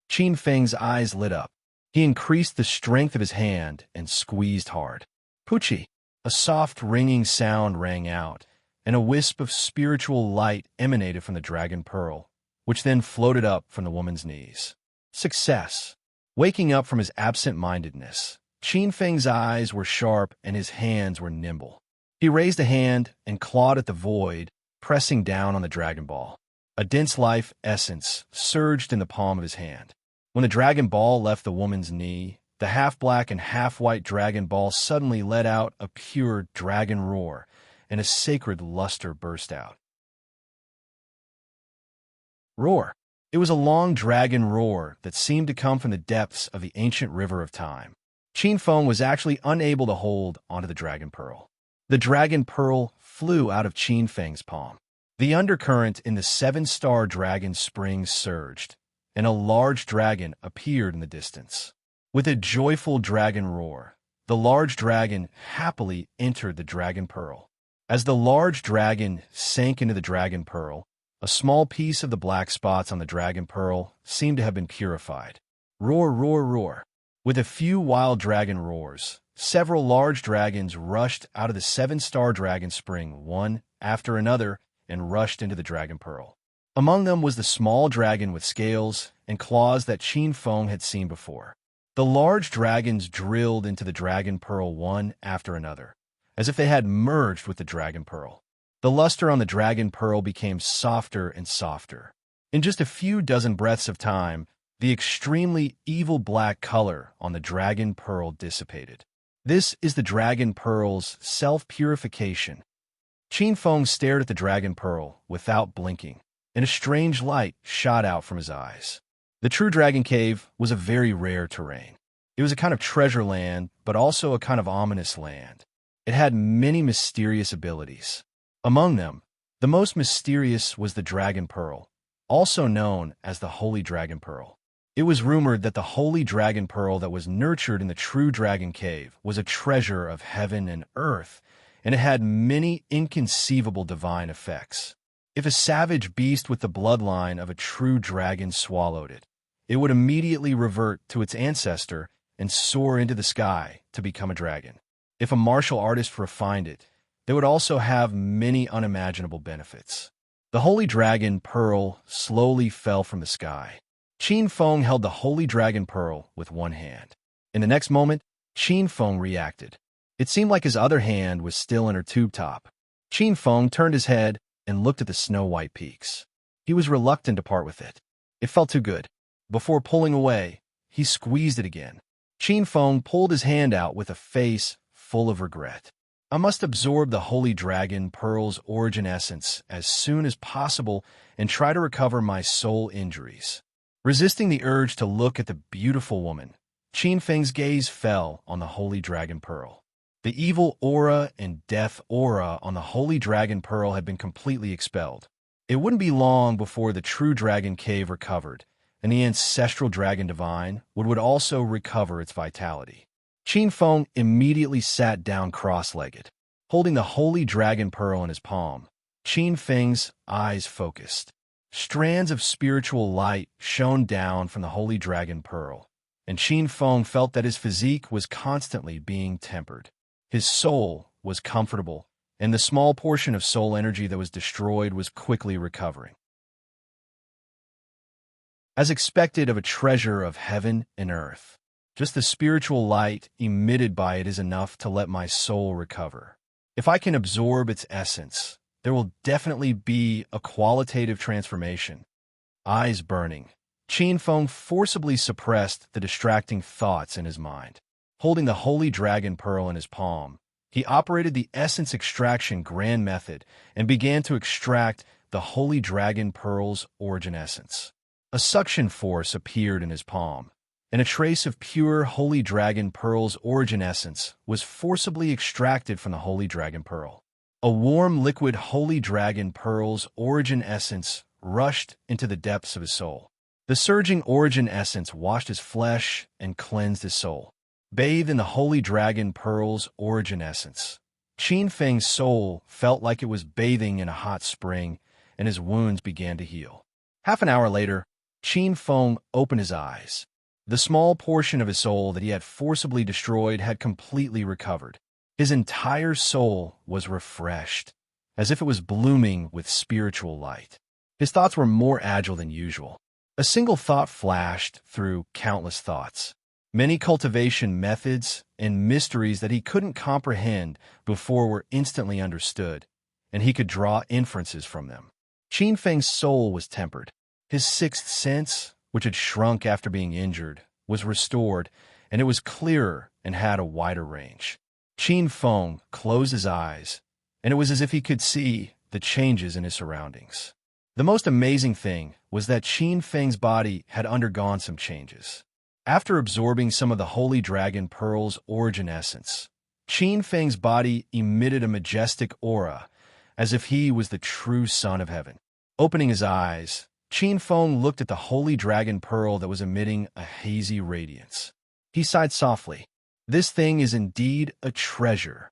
Qin Feng's eyes lit up. He increased the strength of his hand and squeezed hard. Puchi! A soft ringing sound rang out, and a wisp of spiritual light emanated from the Dragon Pearl, which then floated up from the woman's knees. Success! Waking up from his absent-mindedness, Qin Feng's eyes were sharp and his hands were nimble. He raised a hand and clawed at the void, pressing down on the Dragon Ball. A dense life essence surged in the palm of his hand. When the Dragon Ball left the woman's knee, The half-black and half-white dragon ball suddenly let out a pure dragon roar, and a sacred luster burst out. Roar. It was a long dragon roar that seemed to come from the depths of the ancient river of time. Qin Feng was actually unable to hold onto the dragon pearl. The dragon pearl flew out of Qin Feng's palm. The undercurrent in the seven-star dragon spring surged, and a large dragon appeared in the distance. With a joyful dragon roar, the large dragon happily entered the dragon pearl. As the large dragon sank into the dragon pearl, a small piece of the black spots on the dragon pearl seemed to have been purified. Roar, roar, roar. With a few wild dragon roars, several large dragons rushed out of the seven-star dragon spring one after another and rushed into the dragon pearl. Among them was the small dragon with scales and claws that Qin Feng had seen before. The large dragons drilled into the dragon pearl one after another, as if they had merged with the dragon pearl. The luster on the dragon pearl became softer and softer. In just a few dozen breaths of time, the extremely evil black color on the dragon pearl dissipated. This is the dragon pearl's self-purification. Qin Feng stared at the dragon pearl without blinking, and a strange light shot out from his eyes. The true dragon cave was a very rare terrain. It was a kind of treasure land, but also a kind of ominous land. It had many mysterious abilities. Among them, the most mysterious was the dragon pearl, also known as the Holy Dragon Pearl. It was rumored that the Holy Dragon Pearl that was nurtured in the true dragon cave was a treasure of heaven and earth, and it had many inconceivable divine effects. If a savage beast with the bloodline of a true dragon swallowed it, it would immediately revert to its ancestor and soar into the sky to become a dragon. If a martial artist refined it, they would also have many unimaginable benefits. The Holy Dragon Pearl slowly fell from the sky. Qin Feng held the Holy Dragon Pearl with one hand. In the next moment, Qin Feng reacted. It seemed like his other hand was still in her tube top. Qin Feng turned his head and looked at the snow-white peaks. He was reluctant to part with it. It felt too good. Before pulling away, he squeezed it again. Qin Feng pulled his hand out with a face full of regret. I must absorb the Holy Dragon Pearl's origin essence as soon as possible and try to recover my soul injuries. Resisting the urge to look at the beautiful woman, Qin Feng's gaze fell on the Holy Dragon Pearl. The evil aura and death aura on the Holy Dragon Pearl had been completely expelled. It wouldn't be long before the true dragon cave recovered, and the ancestral dragon divine would also recover its vitality. Qin Feng immediately sat down cross-legged. Holding the Holy Dragon Pearl in his palm, Qin Feng's eyes focused. Strands of spiritual light shone down from the Holy Dragon Pearl, and Qin Feng felt that his physique was constantly being tempered. His soul was comfortable, and the small portion of soul energy that was destroyed was quickly recovering. As expected of a treasure of heaven and earth, just the spiritual light emitted by it is enough to let my soul recover. If I can absorb its essence, there will definitely be a qualitative transformation. Eyes burning, Qin Feng forcibly suppressed the distracting thoughts in his mind. Holding the Holy Dragon Pearl in his palm, he operated the essence extraction grand method and began to extract the Holy Dragon Pearl's origin essence. A suction force appeared in his palm, and a trace of pure Holy Dragon Pearl's origin essence was forcibly extracted from the Holy Dragon Pearl. A warm liquid Holy Dragon Pearl's origin essence rushed into the depths of his soul. The surging origin essence washed his flesh and cleansed his soul. Bathed in the Holy Dragon Pearl's origin essence, Qin Feng's soul felt like it was bathing in a hot spring, and his wounds began to heal. Half an hour later, Qin Feng opened his eyes. The small portion of his soul that he had forcibly destroyed had completely recovered. His entire soul was refreshed, as if it was blooming with spiritual light. His thoughts were more agile than usual. A single thought flashed through countless thoughts. Many cultivation methods and mysteries that he couldn't comprehend before were instantly understood, and he could draw inferences from them. Qin Feng's soul was tempered. His sixth sense, which had shrunk after being injured, was restored, and it was clearer and had a wider range. Qin Feng closed his eyes, and it was as if he could see the changes in his surroundings. The most amazing thing was that Qin Feng's body had undergone some changes. After absorbing some of the Holy Dragon Pearl's origin essence, Qin Feng's body emitted a majestic aura, as if he was the true son of heaven. Opening his eyes, Qin Feng looked at the Holy Dragon Pearl that was emitting a hazy radiance. He sighed softly. This thing is indeed a treasure.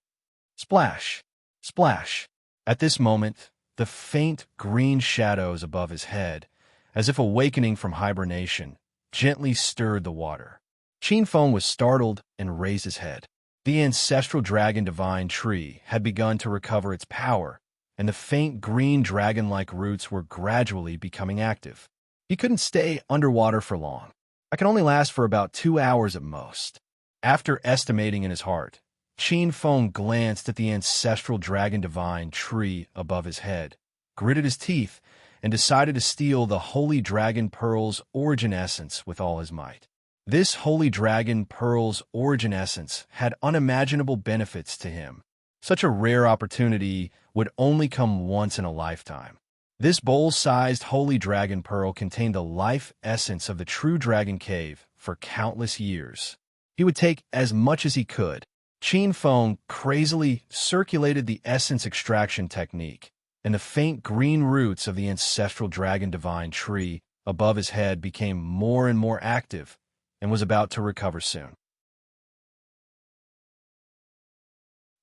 Splash! Splash! At this moment, the faint green shadows above his head, as if awakening from hibernation, gently stirred the water. Qin Feng was startled and raised his head. The ancestral dragon divine tree had begun to recover its power, and the faint green dragon-like roots were gradually becoming active. He couldn't stay underwater for long. I can only last for about 2 hours at most. After estimating in his heart, Qin Feng glanced at the ancestral dragon divine tree above his head, gritted his teeth, and decided to steal the Holy Dragon Pearl's origin essence with all his might. This Holy Dragon Pearl's origin essence had unimaginable benefits to him. Such a rare opportunity would only come once in a lifetime. This bowl-sized Holy Dragon Pearl contained the life essence of the true Dragon Cave for countless years. He would take as much as he could. Qin Feng crazily circulated the essence extraction technique, and the faint green roots of the ancestral dragon divine tree above his head became more and more active and was about to recover soon.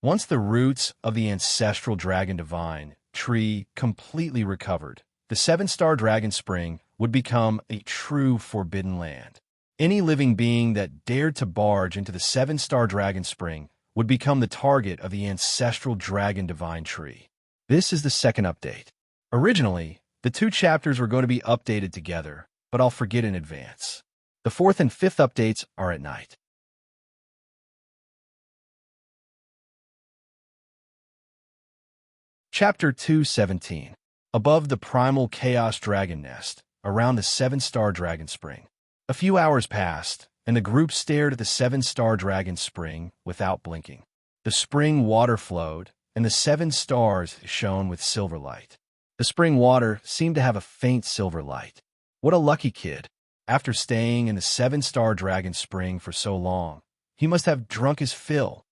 Once the roots of the ancestral dragon divine tree completely recovered, the seven-star dragon spring would become a true forbidden land. Any living being that dared to barge into the seven-star dragon spring would become the target of the ancestral dragon divine tree. This is the second update. Originally, the 2 chapters were going to be updated together, but I'll forget in advance. The 4th and 5th updates are at night. Chapter 2:17. Above the primal chaos dragon nest, around the seven-star dragon spring. A few hours passed, and the group stared at the seven-star dragon spring without blinking. The spring water flowed, and the 7 stars shone with silver light. The spring water seemed to have a faint silver light. What a lucky kid. After staying in the 7-star dragon spring for so long, he must have drunk his fill.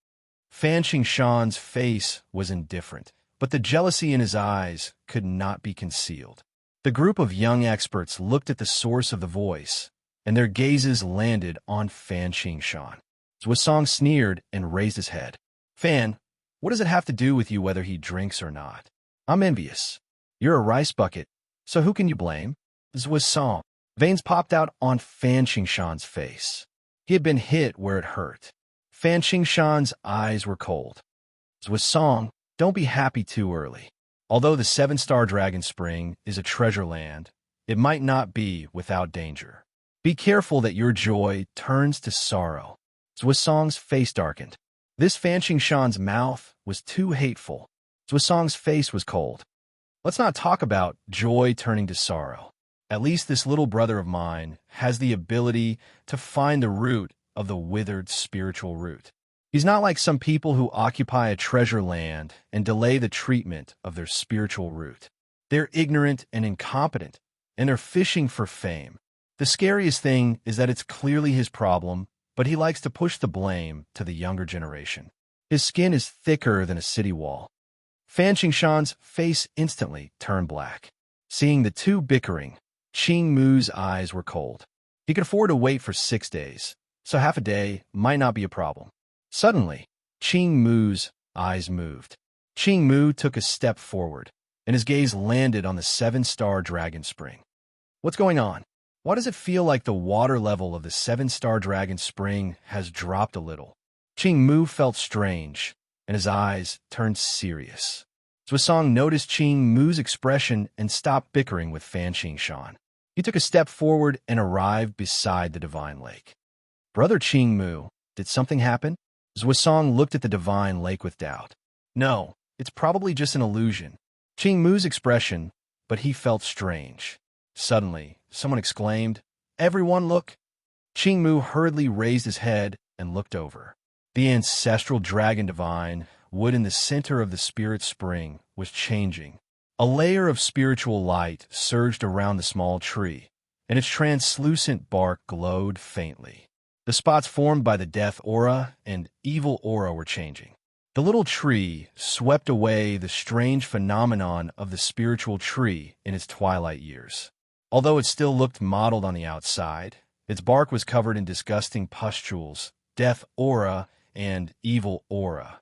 Fan Qingshan's face was indifferent, but the jealousy in his eyes could not be concealed. The group of young experts looked at the source of the voice, and their gazes landed on Fan Qingshan. Zuosong sneered and raised his head. Fan, what does it have to do with you whether he drinks or not? I'm envious. You're a rice bucket, so who can you blame? Zuosong. Veins popped out on Fan Qingshan's face. He had been hit where it hurt. Fan Qingshan's eyes were cold. Zuosong, don't be happy too early. Although the 7-star dragon spring is a treasure land, it might not be without danger. Be careful that your joy turns to sorrow. Zuosong's face darkened. This Fan Qingshan's mouth was too hateful. Zuosong's face was cold. Let's not talk about joy turning to sorrow. At least this little brother of mine has the ability to find the root of the withered spiritual root. He's not like some people who occupy a treasure land and delay the treatment of their spiritual root. They're ignorant and incompetent, and they're fishing for fame. The scariest thing is that it's clearly his problem, but he likes to push the blame to the younger generation. His skin is thicker than a city wall. Fan Qingshan's face instantly turned black. Seeing the two bickering, Qing Mu's eyes were cold. He could afford to wait for 6 days, so half a day might not be a problem. Suddenly, Qing Mu's eyes moved. Qing Mu took a step forward, and his gaze landed on the 7-star dragon spring. What's going on? Why does it feel like the water level of the 7-star dragon spring has dropped a little? Qing Mu felt strange, and his eyes turned serious. Zuosong noticed Qing Mu's expression and stopped bickering with Fan Qingshan. He took a step forward and arrived beside the divine lake. Brother Qing Mu, did something happen? Zuosong looked at the divine lake with doubt. No, it's probably just an illusion. Qing Mu's expression, but he felt strange. Suddenly, someone exclaimed, "Everyone look!" Mu hurriedly raised his head and looked over. The ancestral dragon divine, wood in the center of the spirit spring, was changing. A layer of spiritual light surged around the small tree, and its translucent bark glowed faintly. The spots formed by the death aura and evil aura were changing. The little tree swept away the strange phenomenon of the spiritual tree in its twilight years. Although it still looked mottled on the outside, its bark was covered in disgusting pustules, death aura, and evil aura.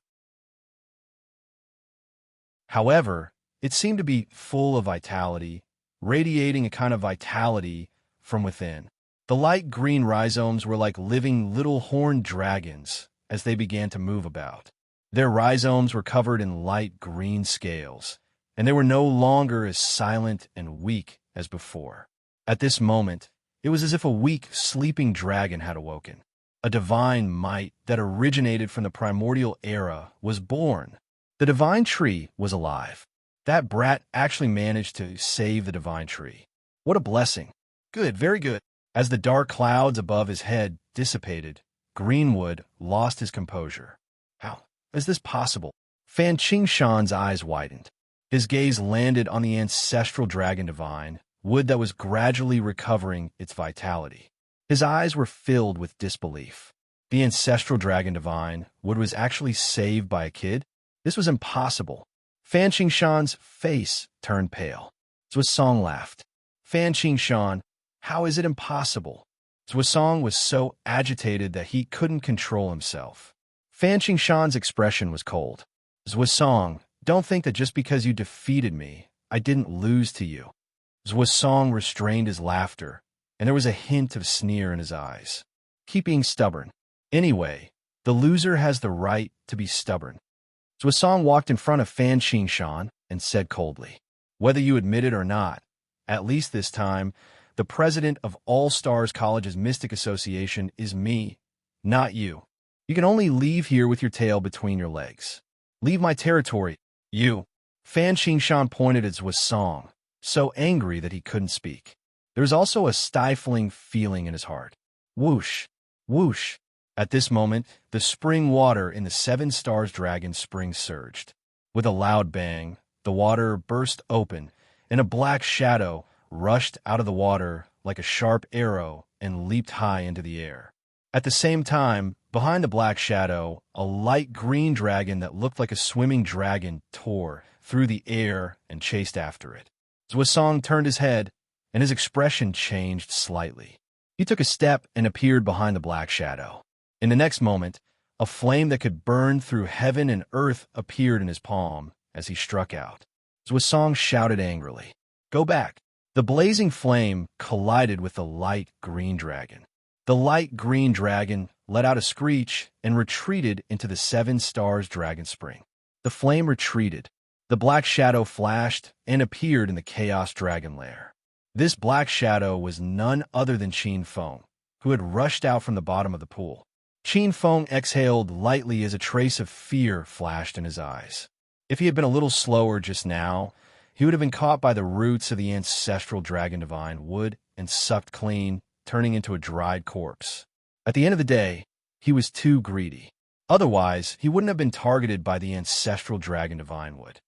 However, it seemed to be full of vitality, radiating a kind of vitality from within. The light green rhizomes were like living little horned dragons as they began to move about. Their rhizomes were covered in light green scales, and they were no longer as silent and weak as before. At this moment, it was as if a weak, sleeping dragon had awoken. A divine might that originated from the primordial era was born. The divine tree was alive. That brat actually managed to save the divine tree. What a blessing. Good, very good. As the dark clouds above his head dissipated, Greenwood lost his composure. How is this possible? Fan Qingshan's eyes widened. His gaze landed on the ancestral dragon divine, wood that was gradually recovering its vitality. His eyes were filled with disbelief. The ancestral dragon divine, wood was actually saved by a kid? This was impossible. Fan Qingshan's face turned pale. Zhuosong laughed. Fan Qingshan, how is it impossible? Zhuosong was so agitated that he couldn't control himself. Fan Qingshan's expression was cold. Zhuosong, don't think that just because you defeated me, I didn't lose to you. Zhuosong restrained his laughter, and there was a hint of sneer in his eyes. Keep being stubborn. Anyway, the loser has the right to be stubborn. Zhuosong walked in front of Fan Qingshan and said coldly, whether you admit it or not, at least this time, the president of All Stars College's Mystic Association is me, not you. You can only leave here with your tail between your legs. Leave my territory, you. Fan Qingshan pointed at Zhuosong, so angry that he couldn't speak. There was also a stifling feeling in his heart. Whoosh, whoosh. At this moment, the spring water in the Seven Stars Dragon spring surged. With a loud bang, the water burst open, and a black shadow rushed out of the water like a sharp arrow and leaped high into the air. At the same time, behind the black shadow, a light green dragon that looked like a swimming dragon tore through the air and chased after it. Zhuosong turned his head, and his expression changed slightly. He took a step and appeared behind the black shadow. In the next moment, a flame that could burn through heaven and earth appeared in his palm as he struck out. Zhuosong shouted angrily, "Go back!" The blazing flame collided with the light green dragon. The light green dragon let out a screech and retreated into the Seven Stars Dragon Spring. The flame retreated. The black shadow flashed and appeared in the Chaos Dragon Lair. This black shadow was none other than Qin Feng, who had rushed out from the bottom of the pool. Qin Feng exhaled lightly as a trace of fear flashed in his eyes. If he had been a little slower just now, he would have been caught by the roots of the ancestral dragon divine wood and sucked clean, turning into a dried corpse. At the end of the day, he was too greedy. Otherwise, he wouldn't have been targeted by the ancestral dragon divine wood.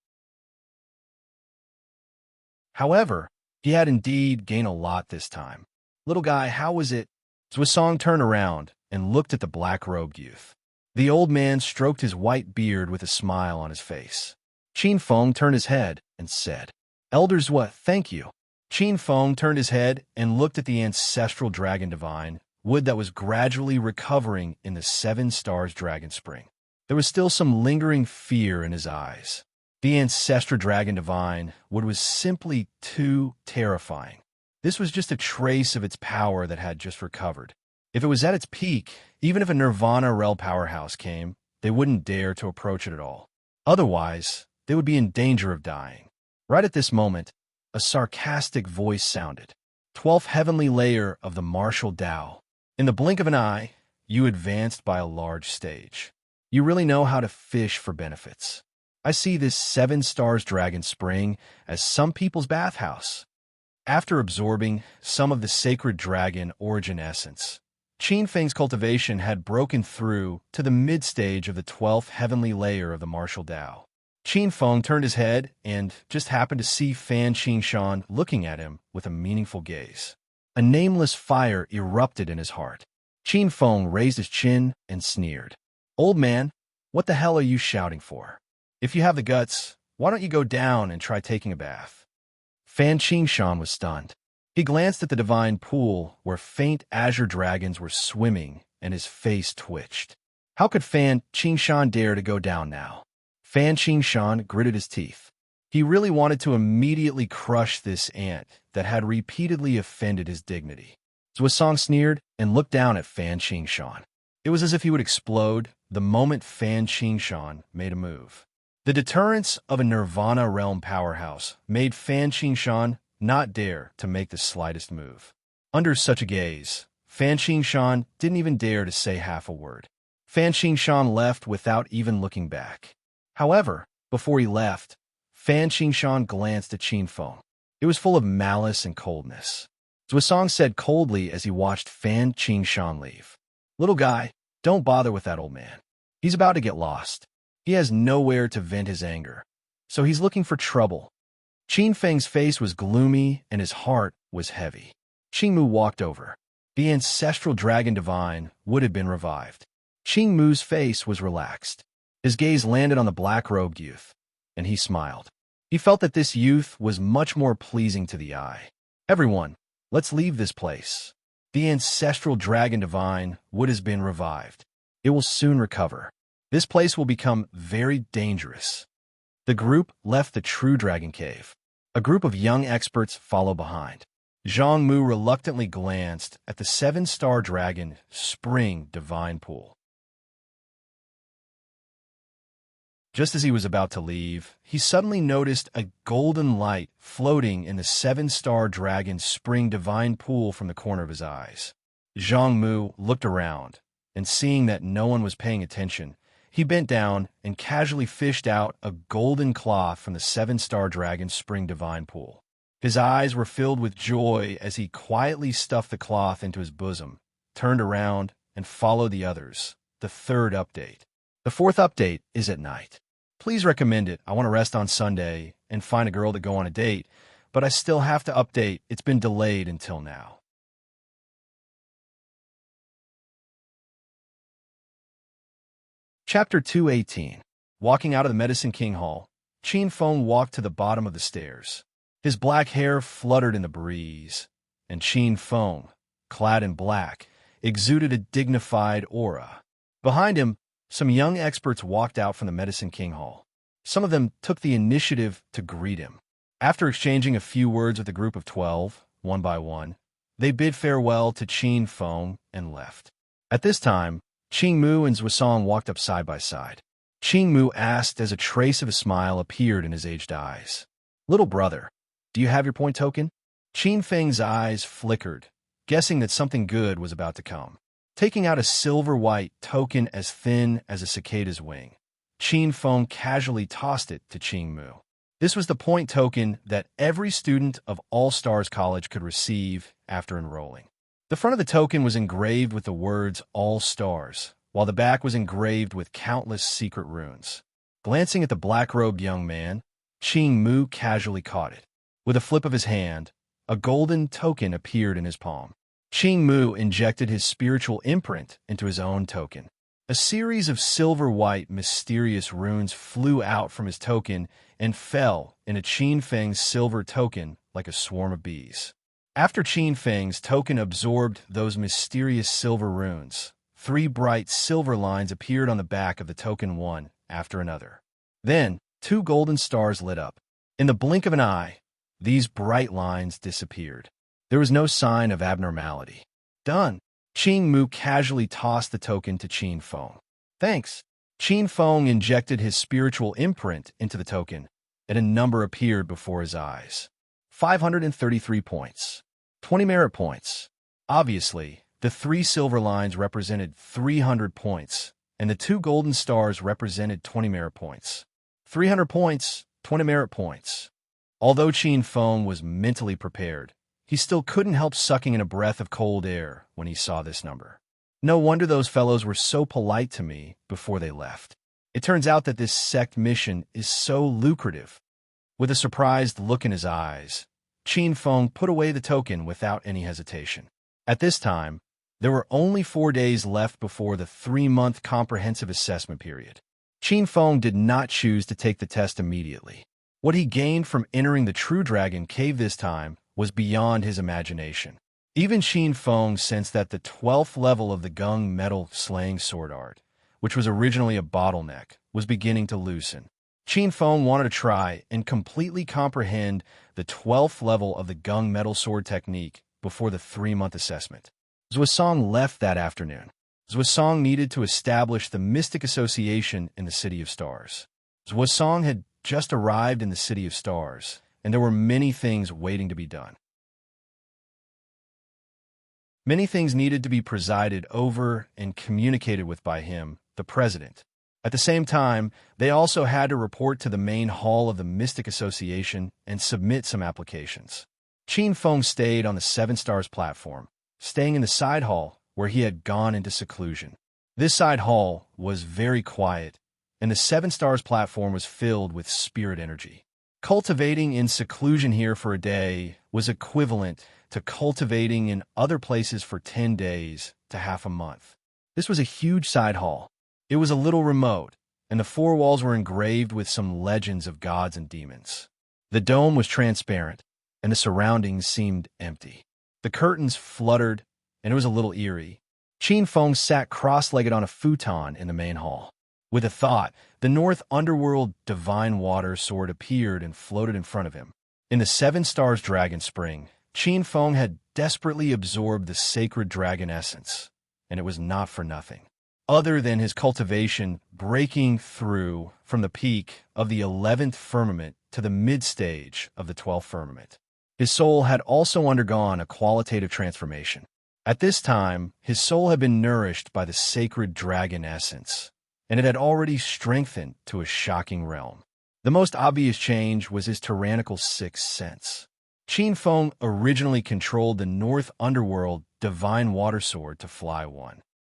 However, he had indeed gained a lot this time. Little guy, how was it? Zhuosong turned around and looked at the black-robed youth. The old man stroked his white beard with a smile on his face. Qin Feng turned his head and said, "Elder Zhua, thank you." Qin Feng turned his head and looked at the ancestral dragon divine, wood that was gradually recovering in the Seven Stars Dragon Spring. There was still some lingering fear in his eyes. The ancestral dragon divine wood was simply too terrifying. This was just a trace of its power that had just recovered. If it was at its peak, even if a Nirvana Rel powerhouse came, they wouldn't dare to approach it at all. Otherwise, they would be in danger of dying. Right at this moment, a sarcastic voice sounded. 12th heavenly layer of the martial Tao. In the blink of an eye, you advanced by a large stage. You really know how to fish for benefits. I see this Seven Stars Dragon Spring as some people's bathhouse. After absorbing some of the sacred dragon origin essence, Qin Feng's cultivation had broken through to the mid-stage of the 12th heavenly layer of the martial Tao. Qin Feng turned his head and just happened to see Fan Qingshan looking at him with a meaningful gaze. A nameless fire erupted in his heart. Qin Feng raised his chin and sneered. "Old man, what the hell are you shouting for? If you have the guts, why don't you go down and try taking a bath?" Fan Qingshan was stunned. He glanced at the divine pool where faint azure dragons were swimming, and his face twitched. How could Fan Qingshan dare to go down now? Fan Qingshan gritted his teeth. He really wanted to immediately crush this ant that had repeatedly offended his dignity. Zhuosong sneered and looked down at Fan Qingshan. It was as if he would explode the moment Fan Qingshan made a move. The deterrence of a Nirvana realm powerhouse made Fan Qingshan not dare to make the slightest move. Under such a gaze, Fan Qingshan didn't even dare to say half a word. Fan Qingshan left without even looking back. However, before he left, Fan Qingshan glanced at Qin Feng. It was full of malice and coldness. Zhuosong said coldly as he watched Fan Qingshan leave. "Little guy, don't bother with that old man. He's about to get lost. He has nowhere to vent his anger, so he's looking for trouble." Qin Feng's face was gloomy and his heart was heavy. Qing Mu walked over. The ancestral dragon divine would have been revived. Qing Mu's face was relaxed. His gaze landed on the black-robed youth, and he smiled. He felt that this youth was much more pleasing to the eye. "Everyone, let's leave this place. The ancestral dragon divine would have been revived. It will soon recover. This place will become very dangerous." The group left the true dragon cave. A group of young experts followed behind. Zhang Mu reluctantly glanced at the 7-star dragon spring divine pool. Just as he was about to leave, he suddenly noticed a golden light floating in the 7-star dragon spring divine pool from the corner of his eyes. Zhang Mu looked around, and seeing that no one was paying attention, he bent down and casually fished out a golden cloth from the 7-star dragon spring divine pool. His eyes were filled with joy as he quietly stuffed the cloth into his bosom, turned around, and followed the others. The 3rd update. The 4th update is at night. Please recommend it. I want to rest on Sunday and find a girl to go on a date, but I still have to update. It's been delayed until now. Chapter 218. Walking out of the Medicine King Hall, Qin Feng walked to the bottom of the stairs. His black hair fluttered in the breeze, and Qin Feng, clad in black, exuded a dignified aura. Behind him, some young experts walked out from the Medicine King Hall. Some of them took the initiative to greet him. After exchanging a few words with a group of 12, one by one, they bid farewell to Qin Feng and left. At this time, Qing Mu and Zhuosong walked up side by side. Qing Mu asked as a trace of a smile appeared in his aged eyes. "Little brother, do you have your point token?" Qin Feng's eyes flickered, guessing that something good was about to come. Taking out a silver-white token as thin as a cicada's wing, Qin Feng casually tossed it to Qing Mu. This was the point token that every student of All Stars College could receive after enrolling. The front of the token was engraved with the words All Stars, while the back was engraved with countless secret runes. Glancing at the black-robed young man, Qing Mu casually caught it. With a flip of his hand, a golden token appeared in his palm. Qing Mu injected his spiritual imprint into his own token. A series of silver-white mysterious runes flew out from his token and fell into Qin Feng's silver token like a swarm of bees. After Qin Feng's token absorbed those mysterious silver runes, 3 bright silver lines appeared on the back of the token one after another. Then, 2 golden stars lit up. In the blink of an eye, these bright lines disappeared. There was no sign of abnormality. "Done." Qing Mu casually tossed the token to Qin Feng. "Thanks." Qin Feng injected his spiritual imprint into the token, and a number appeared before his eyes. 533 points. 20 merit points. Obviously, the 3 silver lines represented 300 points, and the 2 golden stars represented 20 merit points. 300 points, 20 merit points. Although Qin Feng was mentally prepared, he still couldn't help sucking in a breath of cold air when he saw this number. No wonder those fellows were so polite to me before they left. It turns out that this sect mission is so lucrative. With a surprised look in his eyes, Qin Feng put away the token without any hesitation. At this time, there were only 4 days left before the 3-month comprehensive assessment period. Qin Feng did not choose to take the test immediately. What he gained from entering the True Dragon Cave this time was beyond his imagination. Even Qin Feng sensed that the 12th level of the Gung metal slaying sword art, which was originally a bottleneck, was beginning to loosen. Qin Feng wanted to try and completely comprehend the 12th level of the Gung metal sword technique before the 3-month assessment. Zhuosong left that afternoon. Zhuosong needed to establish the mystic association in the City of Stars. Zhuosong had just arrived in the City of Stars, and there were many things waiting to be done. Many things needed to be presided over and communicated with by him, the president. At the same time, they also had to report to the main hall of the Mystic Association and submit some applications. Qin Feng stayed on the 7 Stars platform, staying in the side hall where he had gone into seclusion. This side hall was very quiet, and the 7 Stars platform was filled with spirit energy. Cultivating in seclusion here for a day was equivalent to cultivating in other places for 10 days to half a month. This was a huge side hall. It was a little remote, and the 4 walls were engraved with some legends of gods and demons. The dome was transparent, and the surroundings seemed empty. The curtains fluttered, and it was a little eerie. Qin Feng sat cross-legged on a futon in the main hall. With a thought, the North Underworld Divine Water Sword appeared and floated in front of him. In the 7 Stars Dragon Spring, Qin Feng had desperately absorbed the sacred dragon essence, and it was not for nothing. Other than his cultivation breaking through from the peak of the 11th firmament to the mid-stage of the 12th firmament, his soul had also undergone a qualitative transformation. At this time, his soul had been nourished by the sacred dragon essence, and it had already strengthened to a shocking realm. The most obvious change was his tyrannical sixth sense. Qin Feng originally controlled the North Underworld Divine Water Sword to fly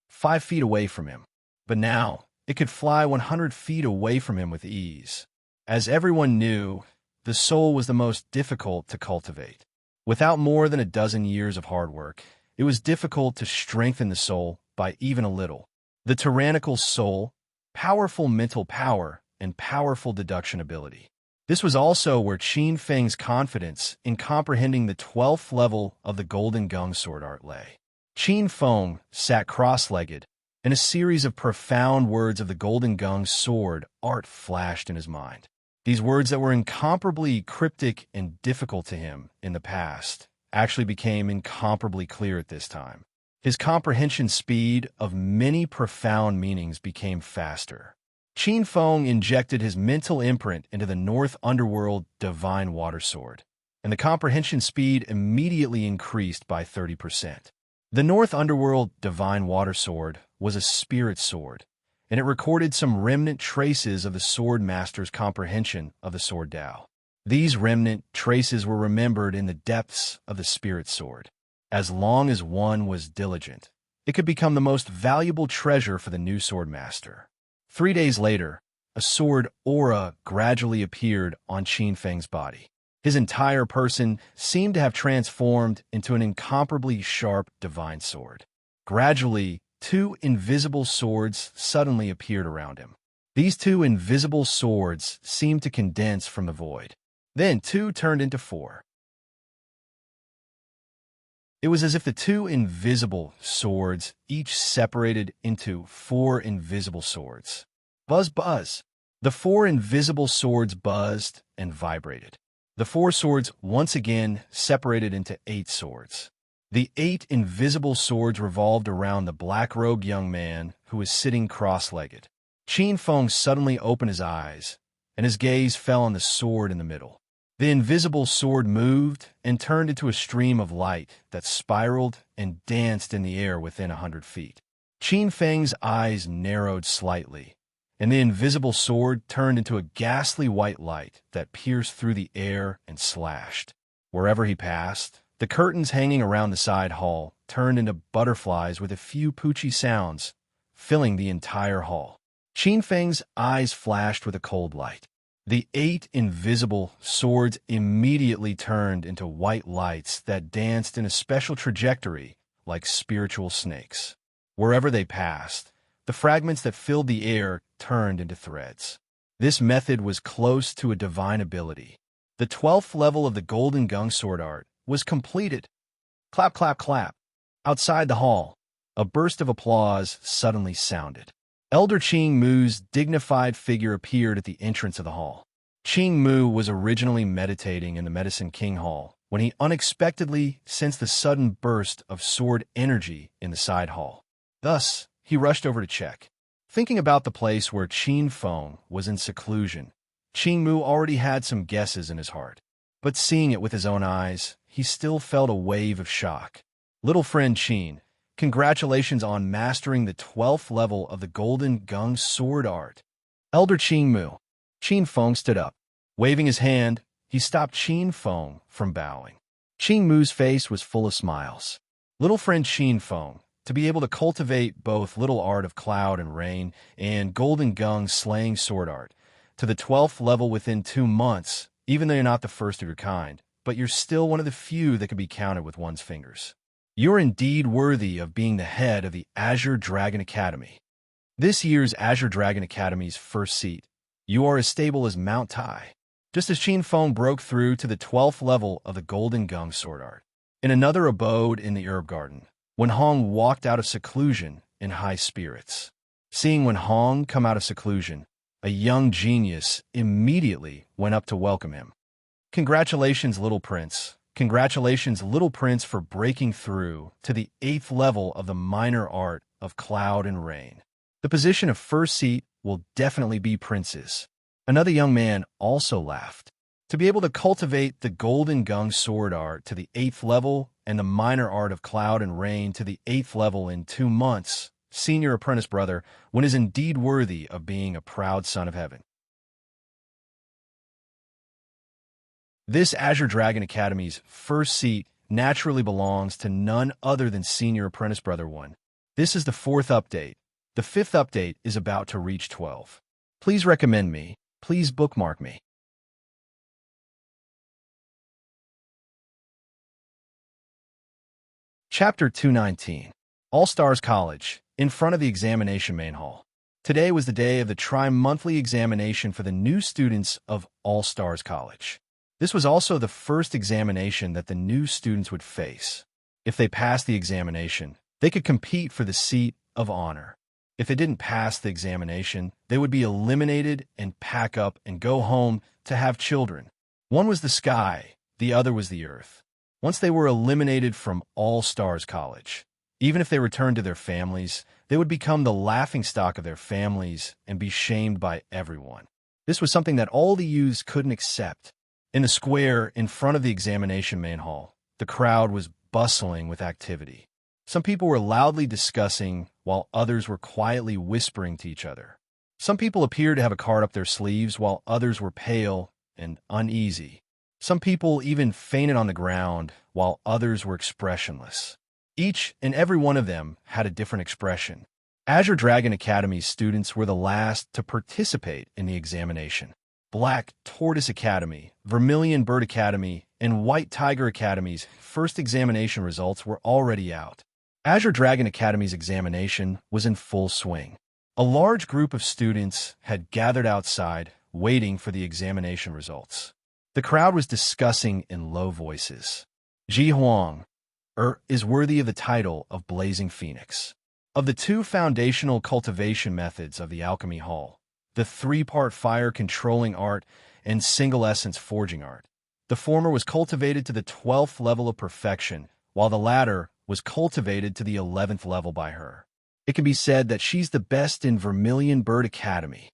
5 feet away from him, but now it could fly 100 feet away from him with ease. As everyone knew, the soul was the most difficult to cultivate. Without more than a dozen years of hard work, it was difficult to strengthen the soul by even a little. The tyrannical soul, powerful mental power, and powerful deduction ability. This was also where Qin Feng's confidence in comprehending the 12th level of the Golden Gung sword art lay. Qin Feng sat cross-legged, and a series of profound words of the Golden Gung sword art flashed in his mind. These words that were incomparably cryptic and difficult to him in the past actually became incomparably clear at this time. His comprehension speed of many profound meanings became faster. Qin Feng injected his mental imprint into the North Underworld Divine Water Sword, and the comprehension speed immediately increased by 30%. The North Underworld Divine Water Sword was a spirit sword, and it recorded some remnant traces of the Sword Master's comprehension of the Sword Tao. These remnant traces were remembered in the depths of the spirit sword. As long as one was diligent, it could become the most valuable treasure for the new Sword Master. 3 days later, a sword aura gradually appeared on Qin Feng's body. His entire person seemed to have transformed into an incomparably sharp divine sword. Gradually, 2 invisible swords suddenly appeared around him. These 2 invisible swords seemed to condense from the void. Then 2 turned into 4. It was as if the 2 invisible swords each separated into 4 invisible swords. Buzz, buzz. The 4 invisible swords buzzed and vibrated. The 4 swords once again separated into 8 swords. The 8 invisible swords revolved around the black-robed young man who was sitting cross-legged. Qin Feng suddenly opened his eyes, and his gaze fell on the sword in the middle. The invisible sword moved and turned into a stream of light that spiraled and danced in the air within 100 feet. Qin Feng's eyes narrowed slightly, and the invisible sword turned into a ghastly white light that pierced through the air and slashed. Wherever he passed, The curtains hanging around the side hall turned into butterflies with a few poochy sounds, filling the entire hall. Qin Feng's eyes flashed with a cold light. The 8 invisible swords immediately turned into white lights that danced in a special trajectory like spiritual snakes. Wherever they passed, the fragments that filled the air turned into threads. This method was close to a divine ability. The 12th level of the Golden Gung sword art was completed. Clap, clap, clap. Outside the hall, a burst of applause suddenly sounded. Elder Qing Mu's dignified figure appeared at the entrance of the hall. Qing Mu was originally meditating in the Medicine King Hall when he unexpectedly sensed the sudden burst of sword energy in the side hall. Thus, he rushed over to check. Thinking about the place where Qin Feng was in seclusion, Qing Mu already had some guesses in his heart. But seeing it with his own eyes, he still felt a wave of shock. Little friend Qin, congratulations on mastering the 12th level of the Golden Gung sword art. Elder Qing Mu. Qin Feng stood up. Waving his hand, he stopped Qin Feng from bowing. Qing Mu's face was full of smiles. Little friend Qin Feng, to be able to cultivate both little art of cloud and rain and Golden Gung slaying sword art to the 12th level within 2 months, even though you're not the first of your kind, but you're still one of the few that can be counted with one's fingers. You're indeed worthy of being the head of the Azure Dragon Academy. This year's Azure Dragon Academy's first seat. You are as stable as Mount Tai. Just as Qin Feng broke through to the 12th level of the Golden Gung sword art. In another abode in the herb garden, Wen Hong walked out of seclusion in high spirits. Seeing Wen Hong come out of seclusion, a young genius immediately went up to welcome him. Congratulations, little prince. Congratulations, little prince, for breaking through to the 8th level of the minor art of cloud and rain. The position of first seat will definitely be prince's. Another young man also laughed. To be able to cultivate the Golden Gung sword art to the 8th level and the minor art of cloud and rain to the 8th level in 2 months, senior apprentice brother, one is indeed worthy of being a proud son of heaven. This Azure Dragon Academy's first seat naturally belongs to none other than Senior Apprentice Brother 1. This is the 4th update. The 5th update is about to reach 12. Please recommend me. Please bookmark me. Chapter 219. All-Stars College, in front of the examination main hall. Today was the day of the tri-monthly examination for the new students of All-Stars College. This was also the first examination that the new students would face. If they passed the examination, they could compete for the seat of honor. If they didn't pass the examination, they would be eliminated and pack up and go home to have children. One was the sky, the other was the earth. Once they were eliminated from All-Stars College, even if they returned to their families, they would become the laughingstock of their families and be shamed by everyone. This was something that all the youths couldn't accept. In the square in front of the examination main hall, the crowd was bustling with activity. Some people were loudly discussing, while others were quietly whispering to each other. Some people appeared to have a card up their sleeves, while others were pale and uneasy. Some people even fainted on the ground, while others were expressionless. Each and every one of them had a different expression. Azure Dragon Academy's students were the last to participate in the examination. Black Tortoise Academy, Vermilion Bird Academy, and White Tiger Academy's first examination results were already out. Azure Dragon Academy's examination was in full swing. A large group of students had gathered outside, waiting for the examination results. The crowd was discussing in low voices. Ji Huang is worthy of the title of Blazing Phoenix. Of the 2 foundational cultivation methods of the Alchemy Hall, the 3-part fire controlling art and single essence forging art, the former was cultivated to the 12th level of perfection, while the latter was cultivated to the 11th level by her. It can be said that she's the best in Vermilion Bird Academy.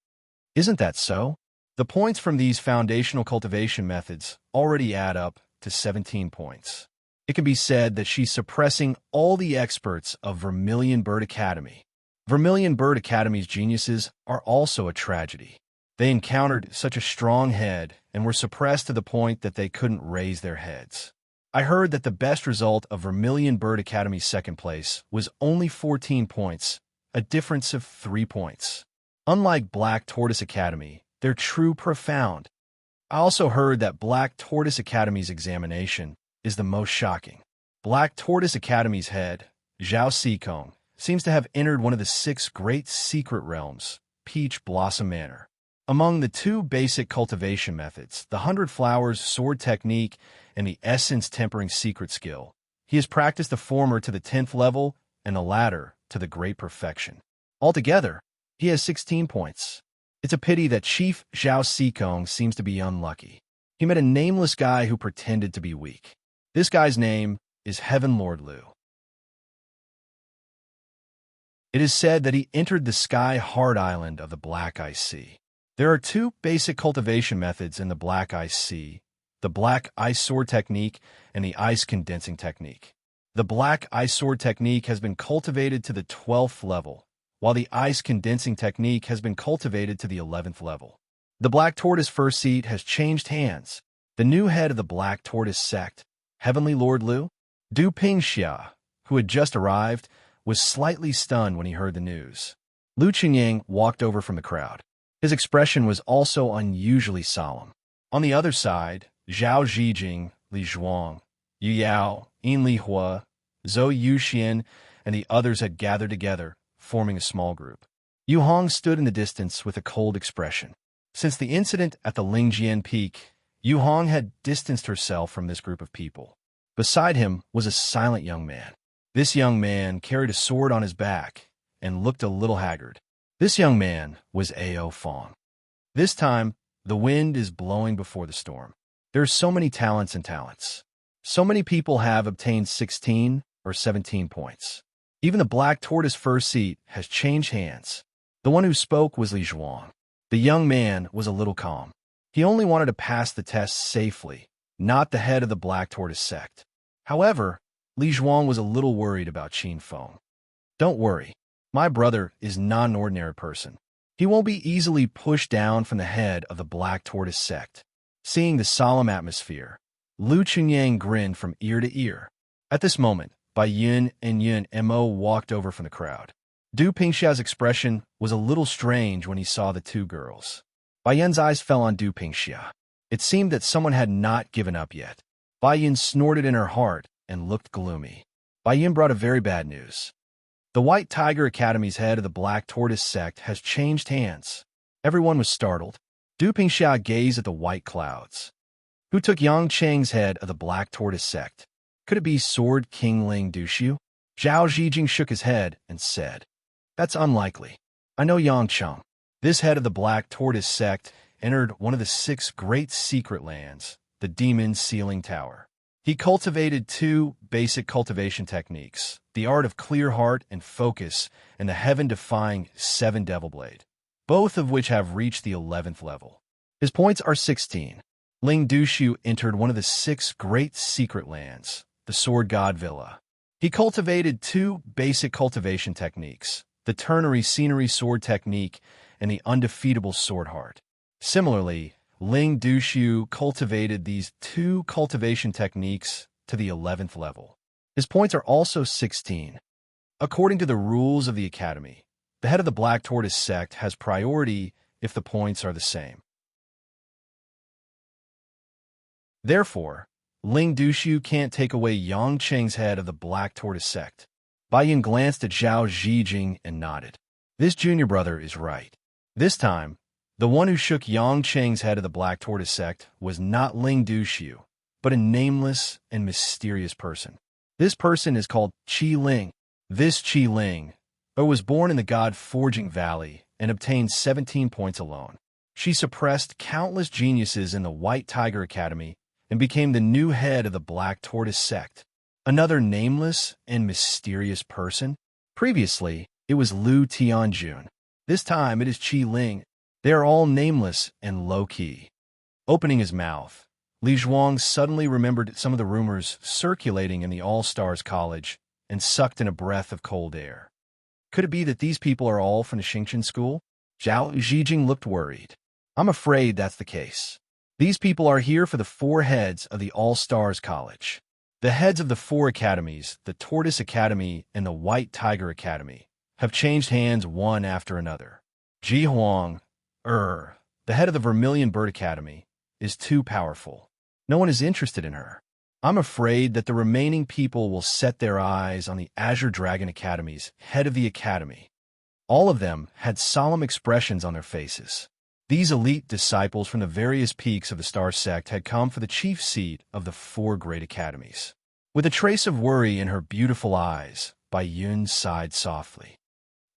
Isn't that so? The points from these foundational cultivation methods already add up to 17 points. It can be said that she's suppressing all the experts of Vermilion Bird Academy. Vermilion Bird Academy's geniuses are also a tragedy. They encountered such a strong head and were suppressed to the point that they couldn't raise their heads. I heard that the best result of Vermilion Bird Academy's second place was only 14 points, a difference of 3 points. Unlike Black Tortoise Academy, they're true profound. I also heard that Black Tortoise Academy's examination is the most shocking. Black Tortoise Academy's head, Zhao Xikong, seems to have entered one of the 6 great secret realms, Peach Blossom Manor. Among the 2 basic cultivation methods, the 100 Flowers Sword Technique and the Essence Tempering Secret Skill, he has practiced the former to the 10th level and the latter to the great perfection. Altogether, he has 16 points. It's a pity that Chief Zhao Xikong seems to be unlucky. He met a nameless guy who pretended to be weak. This guy's name is Heaven Lord Liu. It is said that he entered the sky-hard island of the Black Ice Sea. There are 2 basic cultivation methods in the Black Ice Sea, the Black Ice Sword Technique and the Ice Condensing Technique. The Black Ice Sword Technique has been cultivated to the 12th level, while the Ice Condensing Technique has been cultivated to the 11th level. The Black Tortoise first seat has changed hands. The new head of the Black Tortoise sect, Heavenly Lord Liu, Du Pingxia, who had just arrived, was slightly stunned when he heard the news. Lu Qingyang walked over from the crowd. His expression was also unusually solemn. On the other side, Zhao Zhijing, Li Zhuang, Yu Yao, Yin Li Hua, Zhou Yuxian, and the others had gathered together, forming a small group. Yu Hong stood in the distance with a cold expression. Since the incident at the Lingjian Peak, Yu Hong had distanced herself from this group of people. Beside him was a silent young man. This young man carried a sword on his back and looked a little haggard. This young man was Ao Fong. This time, the wind is blowing before the storm. There are so many talents and talents. So many people have obtained 16 or 17 points. Even the Black Tortoise first seat has changed hands. The one who spoke was Li Zhuang. The young man was a little calm. He only wanted to pass the test safely, not the head of the Black Tortoise sect. However, Li Zhuang was a little worried about Qin Feng. Don't worry. My brother is not an ordinary person. He won't be easily pushed down from the head of the Black Tortoise sect. Seeing the solemn atmosphere, Lu Qingyang grinned from ear to ear. At this moment, Bai Yun and Yun Mo walked over from the crowd. Du Pingxia's expression was a little strange when he saw the 2 girls. Bai Yun's eyes fell on Du Pingxia. It seemed that someone had not given up yet. Bai Yun snorted in her heart and looked gloomy. Bai Yun brought a very bad news. The White Tiger Academy's head of the Black Tortoise sect has changed hands. Everyone was startled. Du Pingxia gazed at the white clouds. Who took Yang Cheng's head of the Black Tortoise sect? Could it be Sword King Ling Dushu? Zhao Zhijing shook his head and said, "That's unlikely. I know Yang Cheng. This head of the Black Tortoise sect entered one of the 6 great secret lands, the Demon Sealing Tower. He cultivated 2 basic cultivation techniques, the art of clear heart and focus, and the heaven-defying 7 Devil Blade, both of which have reached the 11th level. His points are 16. Ling Dushu entered one of the 6 great secret lands, the Sword God Villa. He cultivated 2 basic cultivation techniques, the Ternary Scenery Sword Technique and the Undefeatable Sword Heart. Similarly, Ling Dushu cultivated these 2 cultivation techniques to the 11th level. His points are also 16. According to the rules of the Academy, the head of the Black Tortoise sect has priority if the points are the same. Therefore, Ling Dushu can't take away Yang Cheng's head of the Black Tortoise sect. Bai Yin glanced at Zhao Zhijing and nodded. This junior brother is right. This time, the one who shook Yang Cheng's head of the Black Tortoise sect was not Ling Dushu, but a nameless and mysterious person. This person is called Qi Ling. This Qi Ling was born in the God-forging valley and obtained 17 points alone. She suppressed countless geniuses in the White Tiger Academy and became the new head of the Black Tortoise sect. Another nameless and mysterious person? Previously, it was Lu Tianjun. This time it is Qi Ling. They are all nameless and low-key. Opening his mouth, Li Zhuang suddenly remembered some of the rumors circulating in the All-Stars College and sucked in a breath of cold air. Could it be that these people are all from the Xingchen school? Zhao Zhijing looked worried. I'm afraid that's the case. These people are here for the 4 heads of the All-Stars College. The heads of the 4 academies, the Tortoise Academy and the White Tiger Academy, have changed hands one after another. Ji Huang, the head of the Vermilion Bird Academy, is too powerful. No one is interested in her. I'm afraid that the remaining people will set their eyes on the Azure Dragon Academy's head of the academy. All of them had solemn expressions on their faces. These elite disciples from the various peaks of the Star Sect had come for the chief seat of the 4 great academies. With a trace of worry in her beautiful eyes, Bai Yun sighed softly.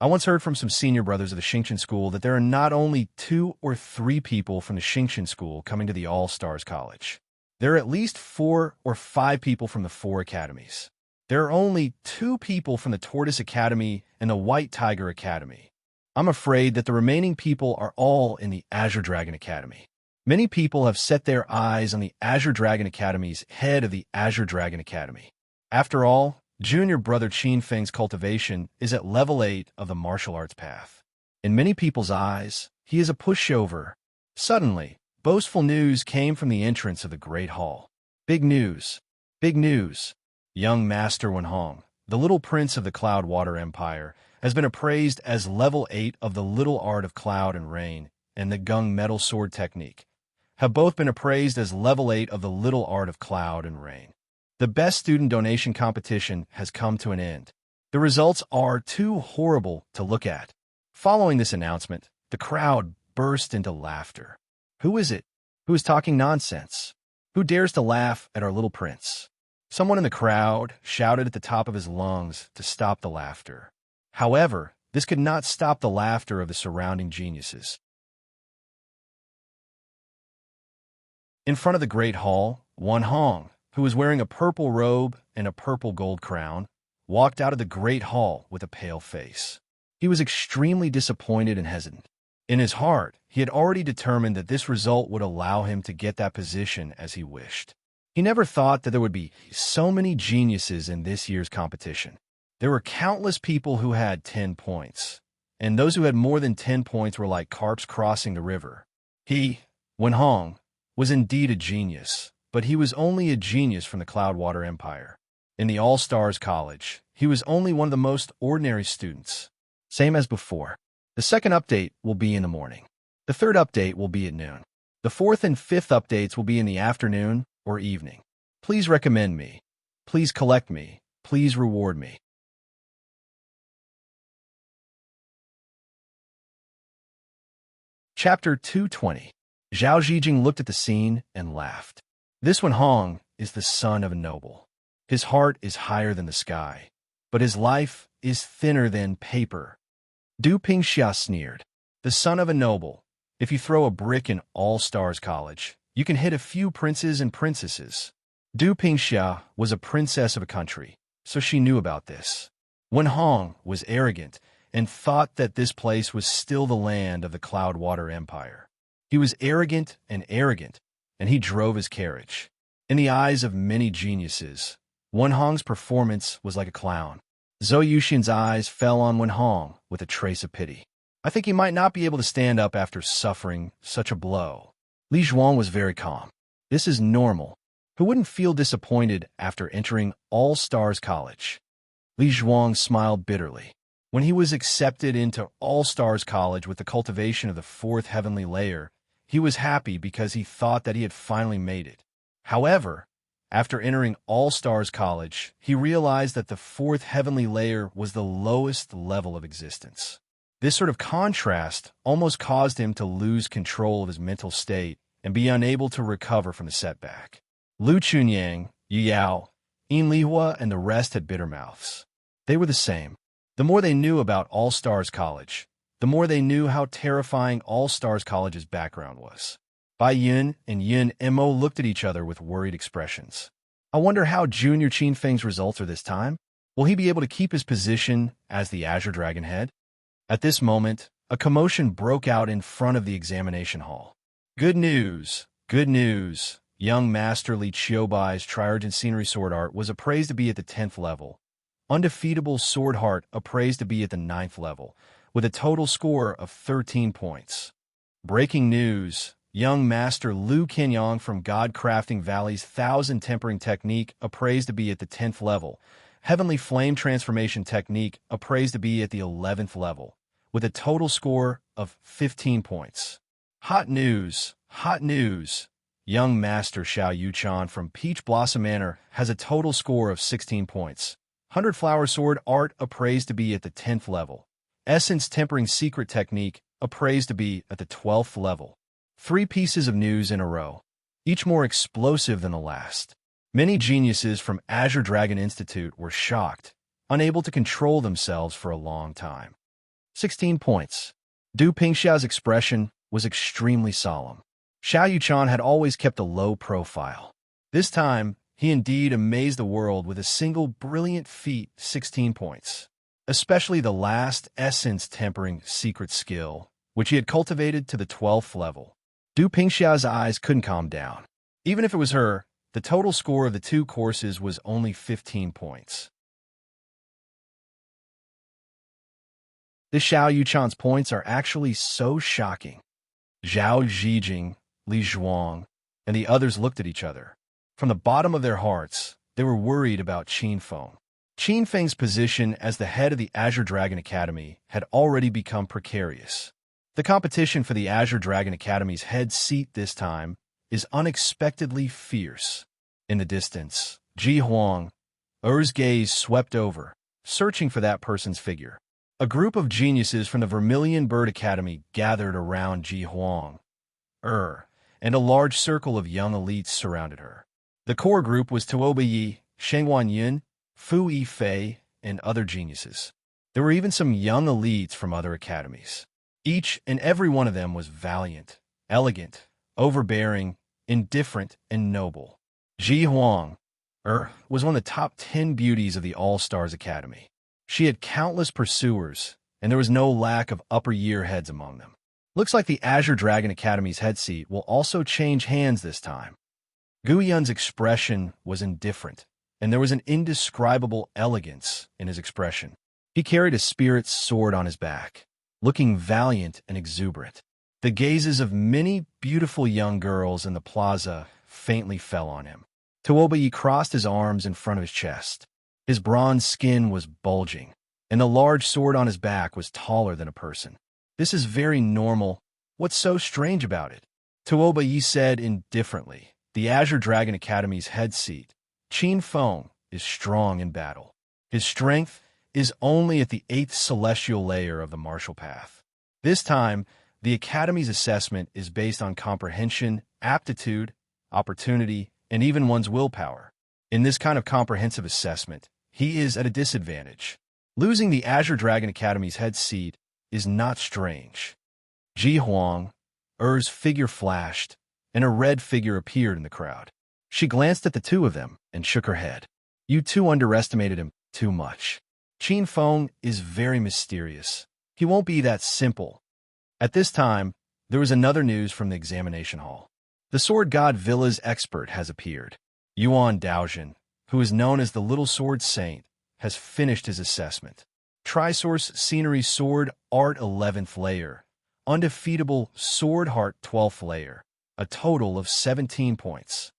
I once heard from some senior brothers of the Xingqian School that there are not only 2 or 3 people from the Xingqian School coming to the All-Stars College. There are at least 4 or 5 people from the 4 academies. There are only 2 people from the Tortoise Academy and the White Tiger Academy. I'm afraid that the remaining people are all in the Azure Dragon Academy. Many people have set their eyes on the Azure Dragon Academy's head of the Azure Dragon Academy. After all, junior brother Qin Feng's cultivation is at level 8 of the martial arts path. In many people's eyes, he is a pushover. Suddenly, boastful news came from the entrance of the Great Hall. Big news! Big news! Young Master Wenhong, the little prince of the Cloud Water Empire, has been appraised as level 8 of the Little Art of Cloud and Rain and the Gung Metal Sword Technique, have both been appraised as level 8 of the Little Art of Cloud and Rain. The best student donation competition has come to an end. The results are too horrible to look at. Following this announcement, the crowd burst into laughter. Who is it? Who is talking nonsense? Who dares to laugh at our little prince? Someone in the crowd shouted at the top of his lungs to stop the laughter. However, this could not stop the laughter of the surrounding geniuses. In front of the Great Hall, Wenhong, who was wearing a purple robe and a purple gold crown, walked out of the Great Hall with a pale face. He was extremely disappointed and hesitant. In his heart, he had already determined that this result would allow him to get that position as he wished. He never thought that there would be so many geniuses in this year's competition. There were countless people who had 10 points, and those who had more than 10 points were like carps crossing the river. He, Wenhong, was indeed a genius, but he was only a genius from the Cloudwater Empire. In the All-Stars College, he was only one of the most ordinary students. Same as before. The second update will be in the morning. The third update will be at noon. The fourth and fifth updates will be in the afternoon or evening. Please recommend me. Please collect me. Please reward me. Chapter 220. Zhao Zhijing looked at the scene and laughed. This Wenhong is the son of a noble. His heart is higher than the sky, but his life is thinner than paper. Du Pingxia sneered. The son of a noble. If you throw a brick in All-Stars College, you can hit a few princes and princesses. Du Pingxia was a princess of a country, so she knew about this. Wenhong was arrogant and thought that this place was still the land of the Cloudwater Empire. He was arrogant, and he drove his carriage. In the eyes of many geniuses, Wenhong's performance was like a clown. Zhou Yuxian's eyes fell on Wenhong with a trace of pity. I think he might not be able to stand up after suffering such a blow. Li Zhuang was very calm. This is normal. Who wouldn't feel disappointed after entering All-Stars College? Li Zhuang smiled bitterly. When he was accepted into All-Stars College with the cultivation of the fourth heavenly layer, he was happy because he thought that he had finally made it. However, after entering All-Stars College, he realized that the fourth heavenly layer was the lowest level of existence. This sort of contrast almost caused him to lose control of his mental state and be unable to recover from the setback. Lu Chunyang, Yu Yao, Yin Lihua, and the rest had bitter mouths. They were the same. The more they knew about All-Stars College, the more they knew how terrifying All-Stars College's background was. Bai Yun and Yun Mo looked at each other with worried expressions. I wonder how Junior Qin Feng's results are this time. Will he be able to keep his position as the Azure Dragon Head? At this moment, a commotion broke out in front of the examination hall. Good news! Good news! Young Master Li Qiubai's Triarch Scenery Sword Art was appraised to be at the 10th level. Undefeatable Sword Heart appraised to be at the 9th level, with a total score of 13 points. Breaking news! young master Liu Qinyang from God Crafting Valley's 1000 tempering technique appraised to be at the 10th level. Heavenly Flame Transformation Technique appraised to be at the 11th level, with a total score of 15 points. Hot news! Hot news! Young Master Xiao Yuchan from Peach Blossom Manor has a total score of 16 points. 100 Flower Sword Art appraised to be at the 10th level. Essence Tempering Secret Technique appraised to be at the 12th level. 3 pieces of news in a row, each more explosive than the last. Many geniuses from Azure Dragon Institute were shocked, unable to control themselves for a long time. 16 points. Du Pingxiao's expression was extremely solemn. Xiao Yuchan had always kept a low profile. This time, he indeed amazed the world with a single brilliant feat, 16 points. Especially the last Essence Tempering secret skill, which he had cultivated to the 12th level. Du Pingxiao's eyes couldn't calm down. Even if it was her, the total score of the 2 courses was only 15 points. This Xiao Yuchan's points are actually so shocking. Zhao Zijing, Li Zhuang, and the others looked at each other. From the bottom of their hearts, they were worried about Qin Feng. Qin Feng's position as the head of the Azure Dragon Academy had already become precarious. The competition for the Azure Dragon Academy's head seat this time is unexpectedly fierce. In the distance, Ji Huang, Er's gaze swept over, searching for that person's figure. A group of geniuses from the Vermilion Bird Academy gathered around Ji Huang, and a large circle of young elites surrounded her. The core group was Tuoba Yi, Shengwan Yun, Fu Yifei, and other geniuses. There were even some young elites from other academies. Each and every one of them was valiant, elegant, overbearing, indifferent, and noble. Ji Huang, was one of the top 10 beauties of the All-Stars Academy. She had countless pursuers, and there was no lack of upper-year heads among them. Looks like the Azure Dragon Academy's head seat will also change hands this time. Gu Yun's expression was indifferent, and there was an indescribable elegance in his expression. He carried a spirit's sword on his back, looking valiant and exuberant. The gazes of many beautiful young girls in the plaza faintly fell on him. Tuoba crossed his arms in front of his chest. His bronze skin was bulging, and the large sword on his back was taller than a person. This is very normal. What's so strange about it? Tuoba said indifferently. The Azure Dragon Academy's head seat, Qin Feng, is strong in battle. His strength is only at the 8th celestial layer of the martial path. This time, the Academy's assessment is based on comprehension, aptitude, opportunity, and even one's willpower. In this kind of comprehensive assessment, he is at a disadvantage. Losing the Azure Dragon Academy's head seat is not strange. Ji Huang, Er's figure flashed, and a red figure appeared in the crowd. She glanced at the two of them and shook her head. You two underestimated him too much. Qin Feng is very mysterious. He won't be that simple. At this time, there was another news from the examination hall. The Sword God Villa's expert has appeared. Yuan Daojin, who is known as the Little Sword Saint, has finished his assessment. Trisource Scenery Sword Art 11th layer. Undefeatable Sword Heart 12th layer. A total of 17 points.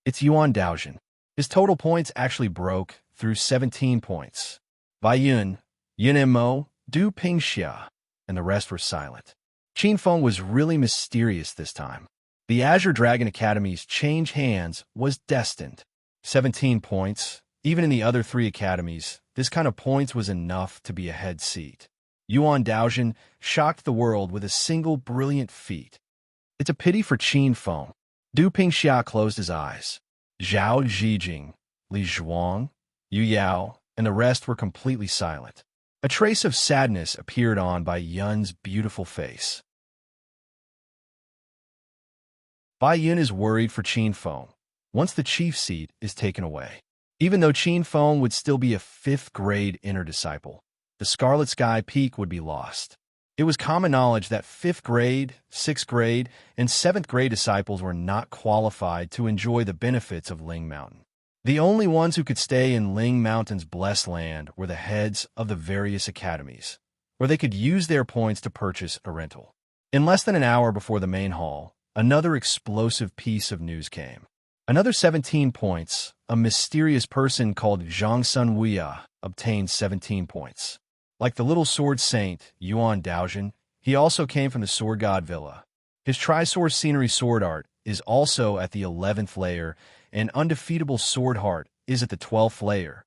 It's Yuan Daojin. His total points actually broke through 17 points. Bai Yun, Yun Mo, Du Pingxia, and the rest were silent. Qin Feng was really mysterious this time. The Azure Dragon Academy's change hands was destined. 17 points. Even in the other 3 academies, this kind of points was enough to be a head seat. Yuan Daojin shocked the world with a single brilliant feat. It's a pity for Qin Feng. Du Pingxia closed his eyes. Zhao Zijing, Li Zhuang, Yu Yao, and the rest were completely silent. A trace of sadness appeared on Bai Yun's beautiful face. Bai Yun is worried for Qin Feng once the chief seat is taken away. Even though Qin Feng would still be a 5th grade inner disciple, the Scarlet Sky Peak would be lost. It was common knowledge that 5th grade, 6th grade, and 7th grade disciples were not qualified to enjoy the benefits of Ling Mountain. The only ones who could stay in Ling Mountain's blessed land were the heads of the various academies, where they could use their points to purchase a rental. In less than an hour before the main hall, another explosive piece of news came. Another 17 points, a mysterious person called Zhang Sunwuya obtained 17 points. Like the little sword saint, Yuan Daojin, he also came from the Sword God Villa. His tri-source scenery sword art is also at the 11th layer, and undefeatable sword heart is at the 12th layer.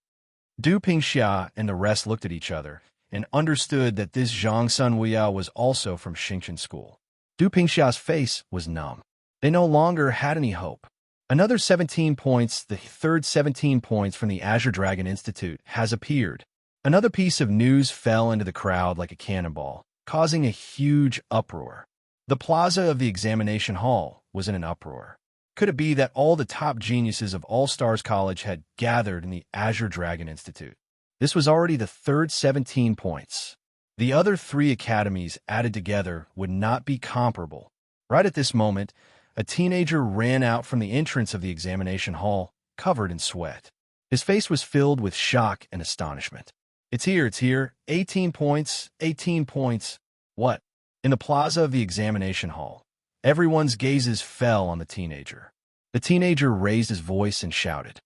Du Pingxia and the rest looked at each other and understood that this Zhang Sunwuya was also from Xingchen School. Du Pingxia's face was numb. They no longer had any hope. Another 17 points, the third 17 points from the Azure Dragon Institute, has appeared. Another piece of news fell into the crowd like a cannonball, causing a huge uproar. The plaza of the examination hall was in an uproar. Could it be that all the top geniuses of All Stars College had gathered in the Azure Dragon Institute? This was already the third 17 points. The other 3 academies added together would not be comparable. Right at this moment, a teenager ran out from the entrance of the examination hall, covered in sweat. His face was filled with shock and astonishment. It's here, 18 points, 18 points. What? In the plaza of the examination hall, everyone's gazes fell on the teenager. The teenager raised his voice and shouted,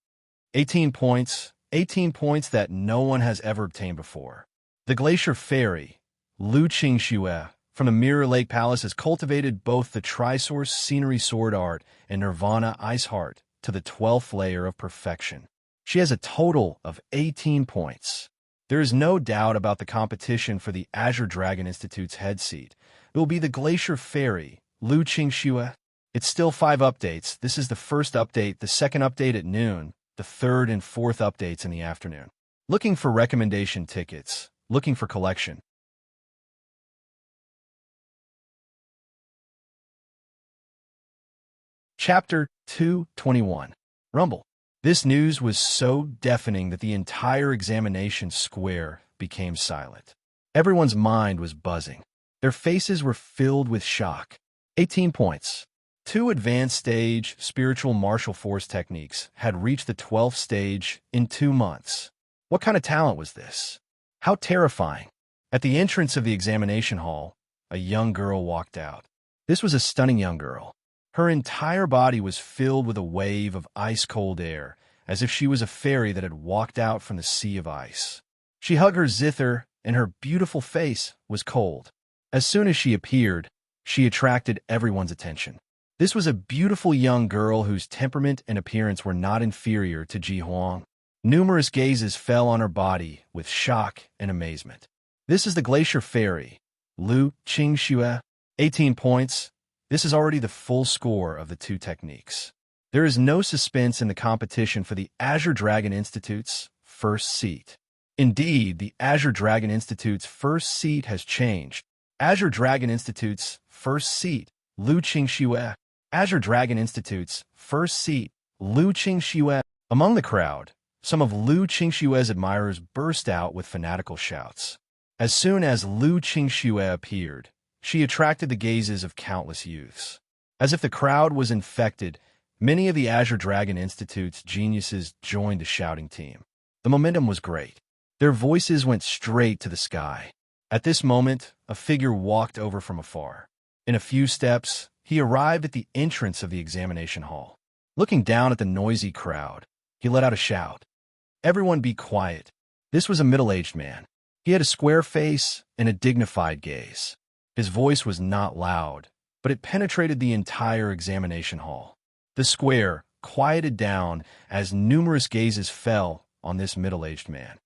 18 points that no one has ever obtained before. The Glacier Fairy, Lu Qingxue, from the Mirror Lake Palace has cultivated both the Trisource Scenery Sword Art and Nirvana Ice Heart to the 12th layer of perfection. She has a total of 18 points. There is no doubt about the competition for the Azure Dragon Institute's head seat. It will be the Glacier Fairy, Lu Qingxue. It's still 5 updates. This is the first update, the second update at noon, the third and fourth updates in the afternoon. Looking for recommendation tickets. Looking for collection. Chapter 221. Rumble. This news was so deafening that the entire examination square became silent. Everyone's mind was buzzing. Their faces were filled with shock. 18 points. 2 advanced stage spiritual martial force techniques had reached the 12th stage in 2 months. What kind of talent was this? How terrifying. At the entrance of the examination hall, a young girl walked out. This was a stunning young girl. Her entire body was filled with a wave of ice-cold air, as if she was a fairy that had walked out from the sea of ice. She hugged her zither, and her beautiful face was cold. As soon as she appeared, she attracted everyone's attention. This was a beautiful young girl whose temperament and appearance were not inferior to Ji Huang. Numerous gazes fell on her body with shock and amazement. This is the Glacier Fairy, Lu Qingxue. 18 points. This is already the full score of the 2 techniques. There is no suspense in the competition for the Azure Dragon Institute's first seat. Indeed, the Azure Dragon Institute's first seat has changed. Azure Dragon Institute's first seat, Lu Qingxue. Azure Dragon Institute's first seat, Lu Qingxue. Among the crowd, some of Lu Qingxue's admirers burst out with fanatical shouts. As soon as Lu Qingxue appeared, she attracted the gazes of countless youths. As if the crowd was infected, many of the Azure Dragon Institute's geniuses joined the shouting team. The momentum was great. Their voices went straight to the sky. At this moment, a figure walked over from afar. In a few steps, he arrived at the entrance of the examination hall. Looking down at the noisy crowd, he let out a shout. Everyone be quiet. This was a middle-aged man. He had a square face and a dignified gaze. His voice was not loud, but it penetrated the entire examination hall. The square quieted down as numerous gazes fell on this middle-aged man.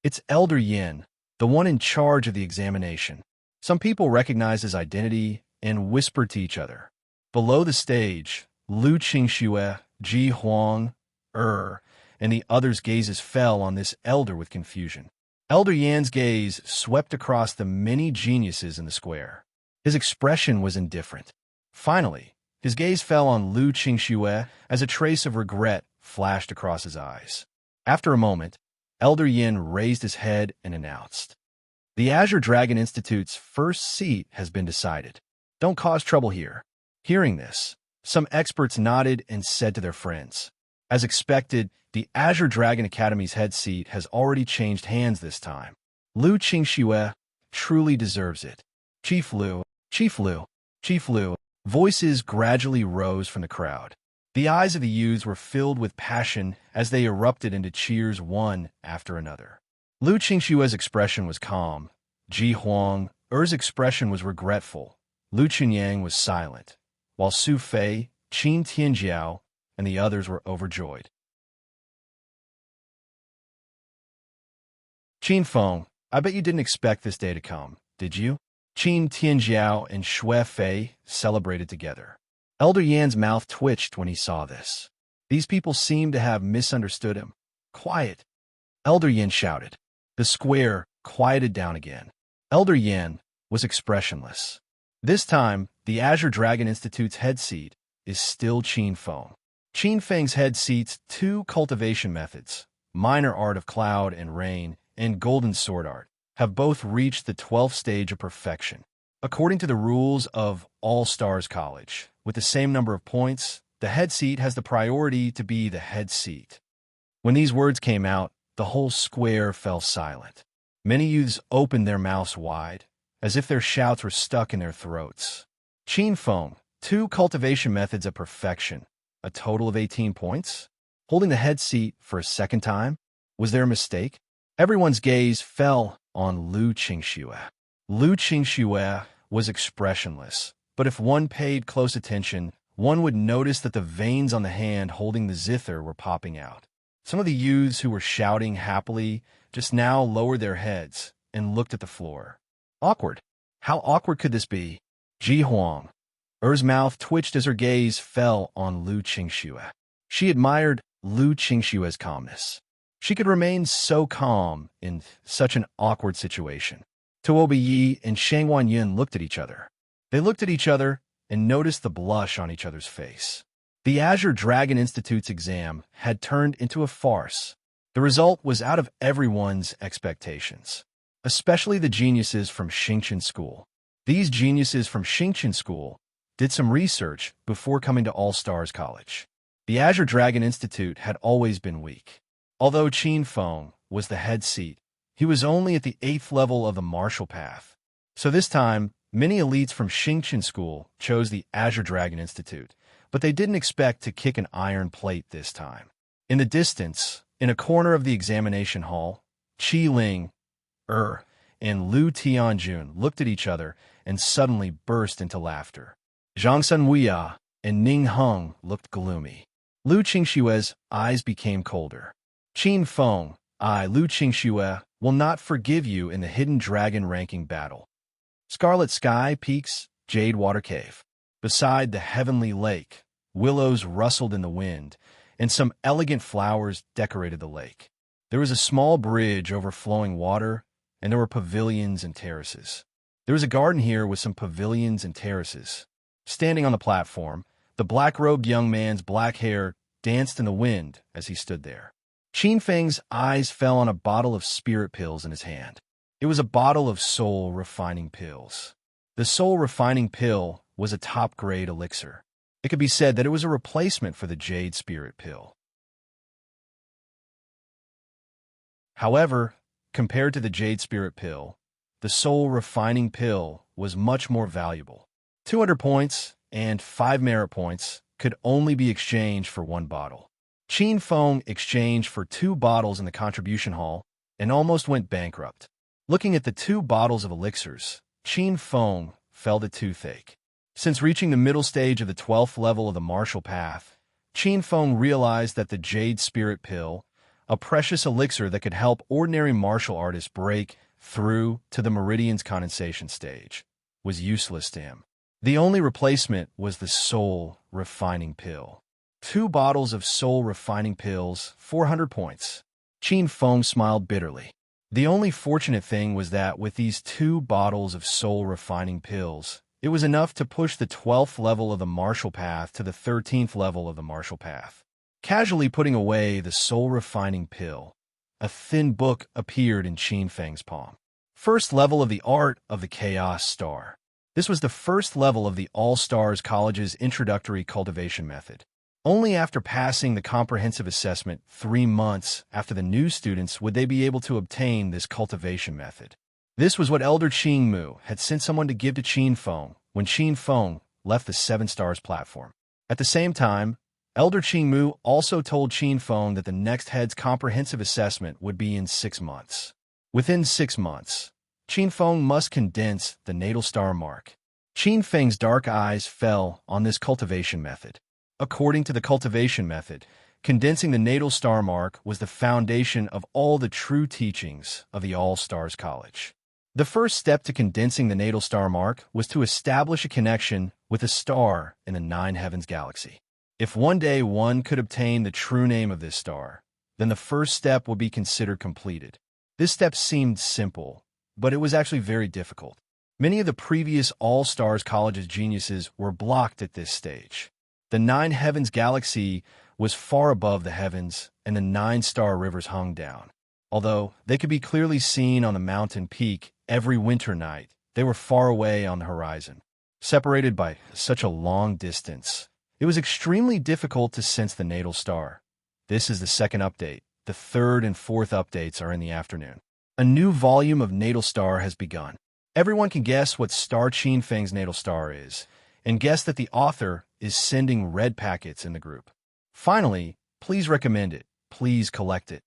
It's Elder Yin, the one in charge of the examination. Some people recognized his identity and whispered to each other. Below the stage, Lu Qingxue, Ji Huang, and the others' gazes fell on this elder with confusion. Elder Yan's gaze swept across the many geniuses in the square. His expression was indifferent. Finally, his gaze fell on Lu Qingxue as a trace of regret flashed across his eyes. After a moment, Elder Yin raised his head and announced, "The Azure Dragon Institute's first seat has been decided. Don't cause trouble here." Hearing this, some experts nodded and said to their friends, "As expected, the Azure Dragon Academy's head seat has already changed hands this time. Lu Qingxue truly deserves it. Chief Lu, Chief Lu, Chief Lu." Voices gradually rose from the crowd. The eyes of the youths were filled with passion as they erupted into cheers one after another. Lu Qingshue's expression was calm. Ji Huang Er's expression was regretful. Lu Chunyang was silent, while Su Fei, Qin Tianjiao, and the others were overjoyed. Qin Feng, I bet you didn't expect this day to come, did you? Qin Tianjiao and Shui Fei celebrated together. Elder Yan's mouth twitched when he saw this. These people seemed to have misunderstood him. Quiet! Elder Yan shouted. The square quieted down again. Elder Yan was expressionless. This time, the Azure Dragon Institute's head seat is still Qin Feng. Qin Feng's head seats 2 cultivation methods, minor art of cloud and rain, and golden sword art, have both reached the 12th stage of perfection. According to the rules of All Stars College, with the same number of points, the head seat has the priority to be the head seat. When these words came out, the whole square fell silent. Many youths opened their mouths wide, as if their shouts were stuck in their throats. Qin Feng, 2 cultivation methods of perfection, a total of 18 points? Holding the head seat for a second time? Was there a mistake? Everyone's gaze fell on Lu Qingxue. Lu Qingxue was expressionless, but if one paid close attention, one would notice that the veins on the hand holding the zither were popping out. Some of the youths who were shouting happily just now lowered their heads and looked at the floor. Awkward. How awkward could this be? Ji Huang Er's mouth twitched as her gaze fell on Lu Qingxue. She admired Lu Qingshue's calmness. She could remain so calm in such an awkward situation. Tuo Yi and Shang Wanyin looked at each other. They looked at each other and noticed the blush on each other's face. The Azure Dragon Institute's exam had turned into a farce. The result was out of everyone's expectations, especially the geniuses from Xingqian School. These geniuses from Xingqian School did some research before coming to All Stars College. The Azure Dragon Institute had always been weak. Although Qin Feng was the head seat, he was only at the 8th level of the martial path. So this time, many elites from Xingqian School chose the Azure Dragon Institute, but they didn't expect to kick an iron plate this time. In the distance, in a corner of the examination hall, Qi Ling, and Lu Tianjun looked at each other and suddenly burst into laughter. Zhang Sunwuya and Ning Heng looked gloomy. Lu Qingshue's eyes became colder. Qin Feng, Lu Qingxue, will not forgive you in the Hidden Dragon ranking battle. Scarlet Sky peaks, Jade Water Cave. Beside the heavenly lake, willows rustled in the wind, and some elegant flowers decorated the lake. There was a small bridge over flowing water, and there were pavilions and terraces. There was a garden here with some pavilions and terraces. Standing on the platform, the black-robed young man's black hair danced in the wind as he stood there. Qin Feng's eyes fell on a bottle of spirit pills in his hand. It was a bottle of soul-refining pills. The soul-refining pill was a top-grade elixir. It could be said that it was a replacement for the jade spirit pill. However, compared to the jade spirit pill, the soul-refining pill was much more valuable. 200 points and 5 merit points could only be exchanged for 1 bottle. Qin Feng exchanged for 2 bottles in the contribution hall and almost went bankrupt. Looking at the 2 bottles of elixirs, Qin Feng felt a toothache. Since reaching the middle stage of the 12th level of the martial path, Qin Feng realized that the Jade Spirit Pill, a precious elixir that could help ordinary martial artists break through to the Meridian's condensation stage, was useless to him. The only replacement was the Soul Refining Pill. 2 bottles of Soul Refining Pills, 400 points. Qin Feng smiled bitterly. The only fortunate thing was that with these 2 bottles of Soul Refining Pills, it was enough to push the 12th level of the martial path to the 13th level of the martial path. Casually putting away the Soul Refining Pill, a thin book appeared in Qin Feng's palm. First level of the Art of the Chaos Star. This was the first level of the All Stars College's introductory cultivation method. Only after passing the comprehensive assessment 3 months after the new students would they be able to obtain this cultivation method. This was what Elder Qingmu had sent someone to give to Qin Feng when Qin Feng left the Seven Stars platform. At the same time, Elder Qing Mu also told Qin Feng that the next head's comprehensive assessment would be in 6 months. Within 6 months, Qin Feng must condense the natal star mark. Qin Feng's dark eyes fell on this cultivation method. According to the cultivation method, condensing the natal star mark was the foundation of all the true teachings of the All-Stars College. The first step to condensing the natal star mark was to establish a connection with a star in the Nine Heavens galaxy. If one day one could obtain the true name of this star, then the first step would be considered completed. This step seemed simple, but it was actually very difficult. Many of the previous All-Stars College's geniuses were blocked at this stage. The Nine Heavens galaxy was far above the heavens, and the 9-star rivers hung down. Although they could be clearly seen on the mountain peak every winter night, they were far away on the horizon. Separated by such a long distance, it was extremely difficult to sense the natal star. This is the second update. The third and fourth updates are in the afternoon. A new volume of natal star has begun. Everyone can guess what star Qin Feng's natal star is, and guess that the author is sending red packets in the group. Finally, please recommend it. Please collect it.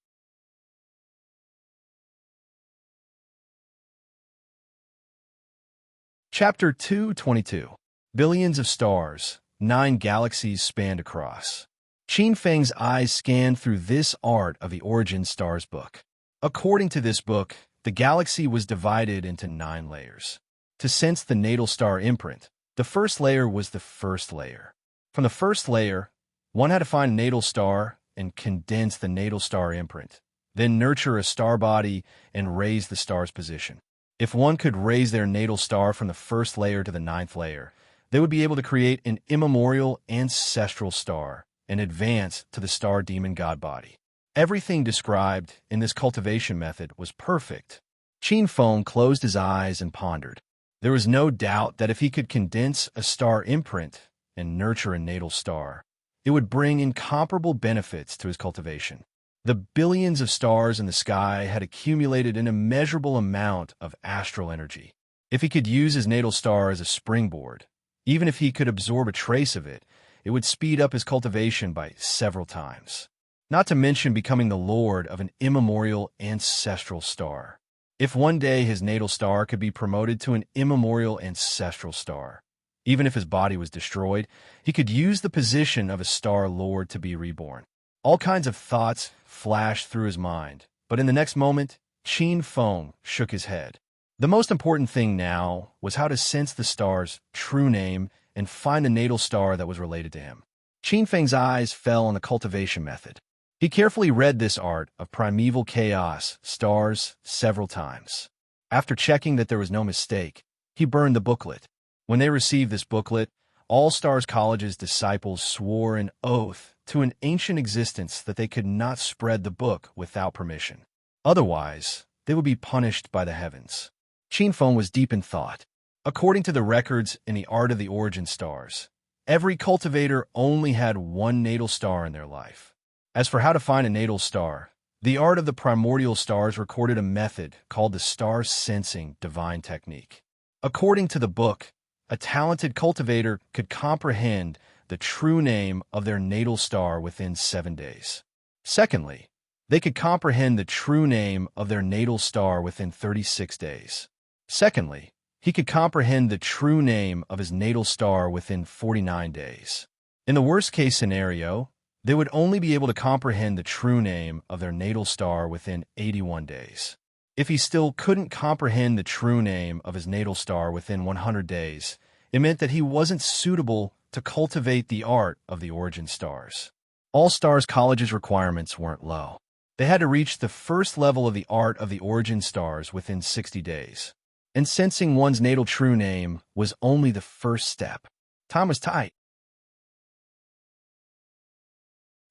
Chapter 222. Billions of stars, 9 galaxies spanned across. Qin Feng's eyes scanned through this Art of the Origin Stars book. According to this book, the galaxy was divided into 9 layers. To sense the natal star imprint, the first layer was the first layer. From the first layer, one had to find a natal star and condense the natal star imprint, then nurture a star body and raise the star's position. If one could raise their natal star from the first layer to the 9th layer, they would be able to create an immemorial ancestral star and advance to the star demon god body. Everything described in this cultivation method was perfect. Qin Feng closed his eyes and pondered. There was no doubt that if he could condense a star imprint and nurture a natal star, it would bring incomparable benefits to his cultivation. The billions of stars in the sky had accumulated an immeasurable amount of astral energy. If he could use his natal star as a springboard, even if he could absorb a trace of it, it would speed up his cultivation by several times. Not to mention becoming the lord of an immemorial ancestral star. If one day his natal star could be promoted to an immemorial ancestral star, even if his body was destroyed, he could use the position of a star lord to be reborn. All kinds of thoughts flashed through his mind, but in the next moment, Qin Feng shook his head. The most important thing now was how to sense the star's true name and find the natal star that was related to him. Qin Feng's eyes fell on the cultivation method. He carefully read this art of primeval chaos, stars, several times. After checking that there was no mistake, he burned the booklet. When they received this booklet, All Stars College's disciples swore an oath to an ancient existence that they could not spread the book without permission. Otherwise, they would be punished by the heavens. Qin Feng was deep in thought. According to the records in the Art of the Origin Stars, every cultivator only had one natal star in their life. As for how to find a natal star, the Art of the Primordial Stars recorded a method called the Star Sensing Divine Technique. According to the book, a talented cultivator could comprehend the true name of their natal star within 7 days. Secondly, they could comprehend the true name of their natal star within 36 days. Secondly, he could comprehend the true name of his natal star within 49 days. In the worst-case scenario, they would only be able to comprehend the true name of their natal star within 81 days. If he still couldn't comprehend the true name of his natal star within 100 days, it meant that he wasn't suitable to cultivate the art of the origin stars. All Stars College's requirements weren't low. They had to reach the first level of the art of the origin stars within 60 days. And sensing one's natal true name was only the first step. Time was tight.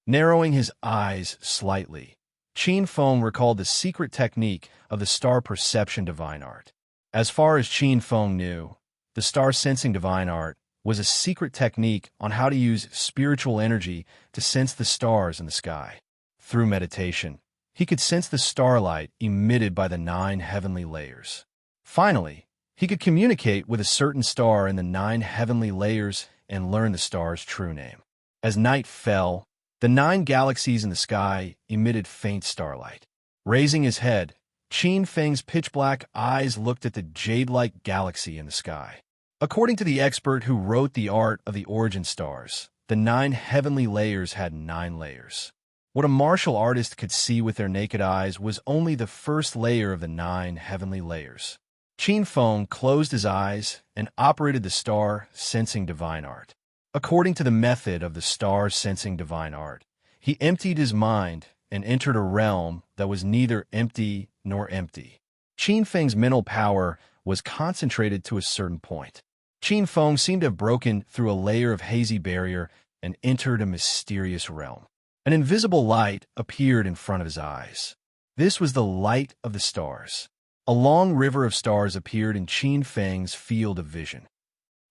Narrowing his eyes slightly, Qin Feng recalled the secret technique of the star perception divine art. As far as Qin Feng knew, the star sensing divine art was a secret technique on how to use spiritual energy to sense the stars in the sky. Through meditation, he could sense the starlight emitted by the 9 heavenly layers. Finally, He could communicate with a certain star in the 9 heavenly layers and learn the star's true name. As night fell, the 9 galaxies in the sky emitted faint starlight. Raising his head, Qin Feng's pitch-black eyes looked at the jade-like galaxy in the sky. According to the expert who wrote The Art of the Origin Stars, the 9 heavenly layers had 9 layers. What a martial artist could see with their naked eyes was only the first layer of the 9 heavenly layers. Qin Feng closed his eyes and operated the star sensing divine art. According to the method of the star sensing divine art, he emptied his mind and entered a realm that was neither empty nor empty. Qin Feng's mental power was concentrated to a certain point. Qin Feng seemed to have broken through a layer of hazy barrier and entered a mysterious realm. An invisible light appeared in front of his eyes. This was the light of the stars. A long river of stars appeared in Qin Feng's field of vision.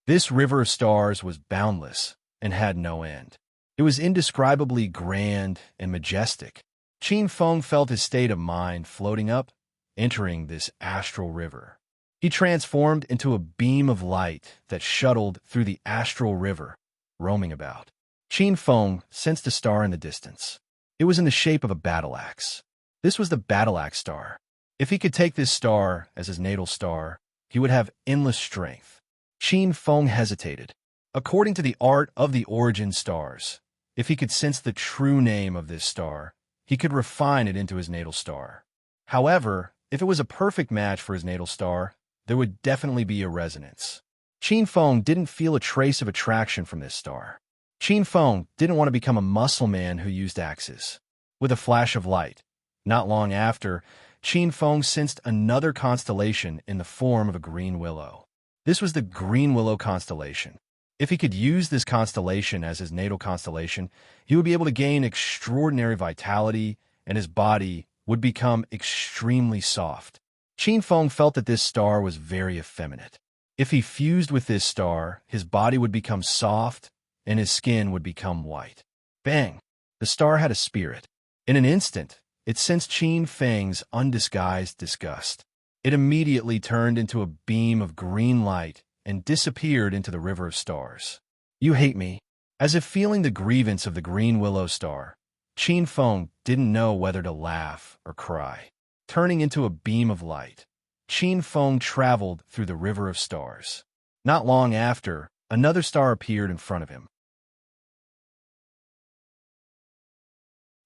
This river of stars was boundless and had no end. It was indescribably grand and majestic. Qin Feng felt his state of mind floating up, entering this astral river. He transformed into a beam of light that shuttled through the astral river, roaming about. Qin Feng sensed a star in the distance. It was in the shape of a battle axe. This was the battle axe star. If he could take this star as his natal star, he would have endless strength. Qin Feng hesitated. According to the art of the origin stars, if he could sense the true name of this star, he could refine it into his natal star. However, if it was a perfect match for his natal star, there would definitely be a resonance. Qin Feng didn't feel a trace of attraction from this star. Qin Feng didn't want to become a muscle man who used axes. With a flash of light, not long after, Qin Feng sensed another constellation in the form of a green willow. This was the green willow constellation. If he could use this constellation as his natal constellation, he would be able to gain extraordinary vitality, and his body would become extremely soft. Qin Feng felt that this star was very effeminate. If he fused with this star, his body would become soft, and his skin would become white. Bang! The star had a spirit. In an instant, it sensed Qin Feng's undisguised disgust. It immediately turned into a beam of green light and disappeared into the river of stars. You hate me. As if feeling the grievance of the green willow star, Qin Feng didn't know whether to laugh or cry. Turning into a beam of light, Qin Feng traveled through the river of stars. Not long after, another star appeared in front of him.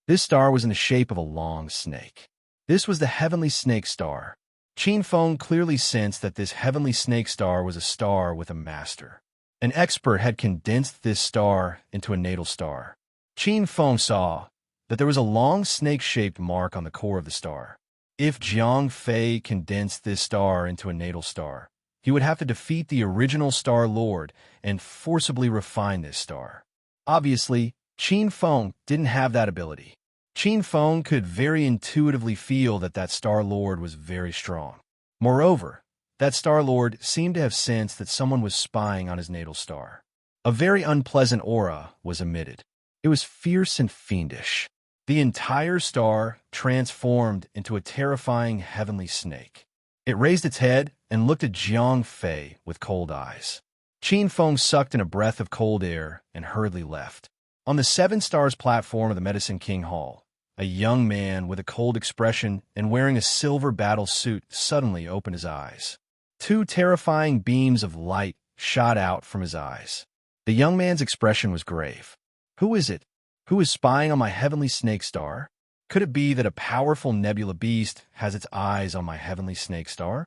This star was in the shape of a long snake. This was the heavenly snake star. Qin Feng clearly sensed that this heavenly snake star was a star with a master. An expert had condensed this star into a natal star. Qin Feng saw that there was a long snake-shaped mark on the core of the star. If Jiang Fei condensed this star into a natal star, he would have to defeat the original Star Lord and forcibly refine this star. Obviously, Qin Feng didn't have that ability. Qin Feng could very intuitively feel that that Star Lord was very strong. Moreover, that Star Lord seemed to have sensed that someone was spying on his natal star. A very unpleasant aura was emitted. It was fierce and fiendish. The entire star transformed into a terrifying heavenly snake. It raised its head and looked at Jiang Fei with cold eyes. Qin Feng sucked in a breath of cold air and hurriedly left. On the 7 Stars platform of the Medicine King Hall, a young man with a cold expression and wearing a silver battle suit suddenly opened his eyes. 2 terrifying beams of light shot out from his eyes. The young man's expression was grave. Who is it? Who is spying on my heavenly snake star? Could it be that a powerful nebula beast has its eyes on my heavenly snake star?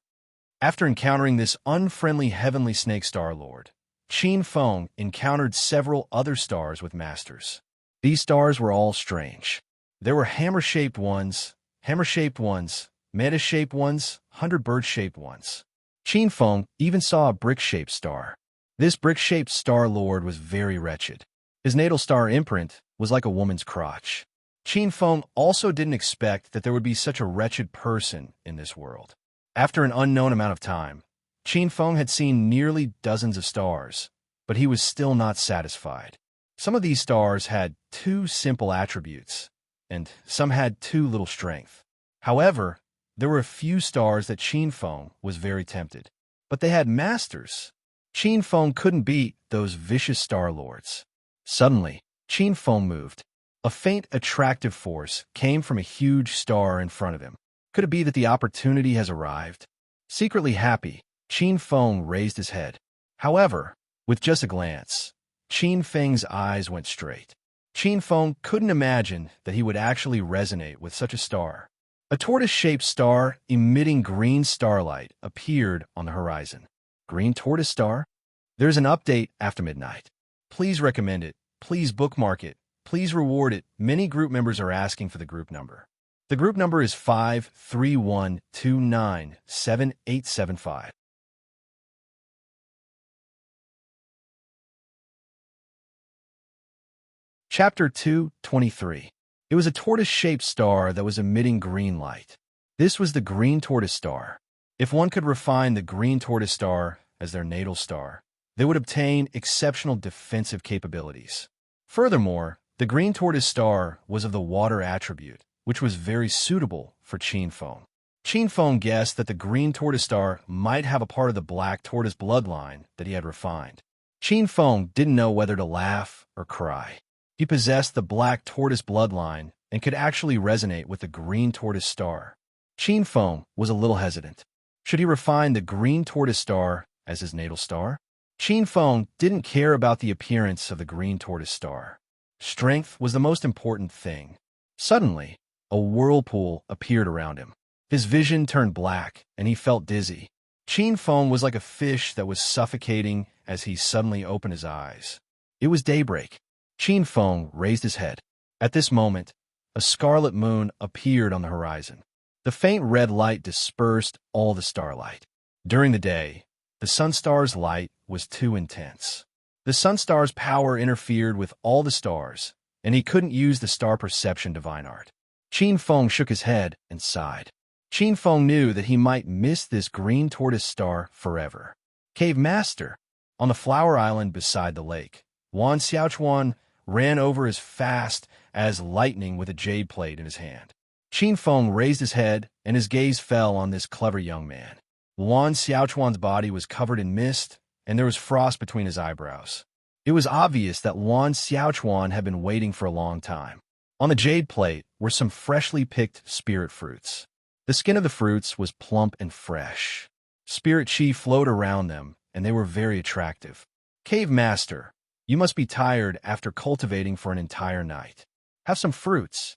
After encountering this unfriendly heavenly snake star lord, Qin Feng encountered several other stars with masters. These stars were all strange. There were hammer-shaped ones, meta-shaped ones, 100-bird-shaped ones. Qin Feng even saw a brick-shaped star. This brick-shaped star lord was very wretched. His natal star imprint was like a woman's crotch. Qin Feng also didn't expect that there would be such a wretched person in this world. After an unknown amount of time, Qin Feng had seen nearly dozens of stars, but he was still not satisfied. Some of these stars had 2 simple attributes, and some had 2 little strength. However, there were a few stars that Qin Feng was very tempted. but they had masters. Qin Feng couldn't beat those vicious Star Lords. Suddenly, Qin Feng moved. A faint, attractive force came from a huge star in front of him. Could it be that the opportunity has arrived? Secretly happy, Qin Feng raised his head. However, with just a glance, Qin Feng's eyes went straight. Qin Feng couldn't imagine that he would actually resonate with such a star. A tortoise-shaped star emitting green starlight appeared on the horizon. Green tortoise star? There's an update after midnight. Please recommend it. Please bookmark it. Please reward it. Many group members are asking for the group number. The group number is 531297875. Chapter 2:23. It was a tortoise-shaped star that was emitting green light. This was the green tortoise star. If one could refine the green tortoise star as their natal star, they would obtain exceptional defensive capabilities. Furthermore, the green tortoise star was of the water attribute, which was very suitable for Qin Feng. Qin Feng guessed that the green tortoise star might have a part of the black tortoise bloodline that he had refined. Qin Feng didn't know whether to laugh or cry. He possessed the black tortoise bloodline and could actually resonate with the green tortoise star. Qin Feng was a little hesitant. Should he refine the green tortoise star as his natal star? Qin Feng didn't care about the appearance of the green tortoise star. Strength was the most important thing. Suddenly, a whirlpool appeared around him. His vision turned black, and he felt dizzy. Qin Feng was like a fish that was suffocating as he suddenly opened his eyes. It was daybreak. Qin Feng raised his head. At this moment, a scarlet moon appeared on the horizon. The faint red light dispersed all the starlight. During the day, the sunstar's light was too intense. The sunstar's power interfered with all the stars, and he couldn't use the star perception divine art. Qin Feng shook his head and sighed. Qin Feng knew that he might miss this green tortoise star forever. Cave Master. On the flower island beside the lake, Wan Xiaochuan ran over as fast as lightning with a jade plate in his hand. Qin Feng raised his head, and his gaze fell on this clever young man. Wan Xiaochuan's body was covered in mist, and there was frost between his eyebrows. It was obvious that Wan Xiaochuan had been waiting for a long time. On the jade plate were some freshly picked spirit fruits. The skin of the fruits was plump and fresh. Spirit chi flowed around them, and they were very attractive. Cave Master, you must be tired after cultivating for an entire night. Have some fruits.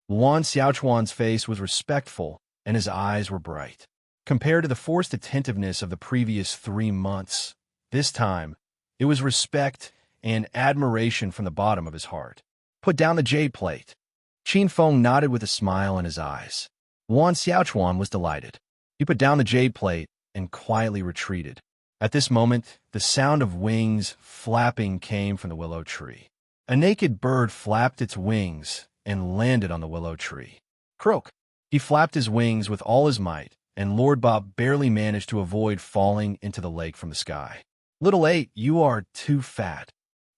Wan Xiaochuan's face was respectful, and his eyes were bright. Compared to the forced attentiveness of the previous 3 months, this time, it was respect and admiration from the bottom of his heart. Put down the jade plate. Qin Feng nodded with a smile in his eyes. Wan Xiaochuan was delighted. He put down the jade plate and quietly retreated. At this moment, the sound of wings flapping came from the willow tree. A naked bird flapped its wings and landed on the willow tree. Croak! He flapped his wings with all his might, and Lord Bob barely managed to avoid falling into the lake from the sky. Little 8, you are too fat.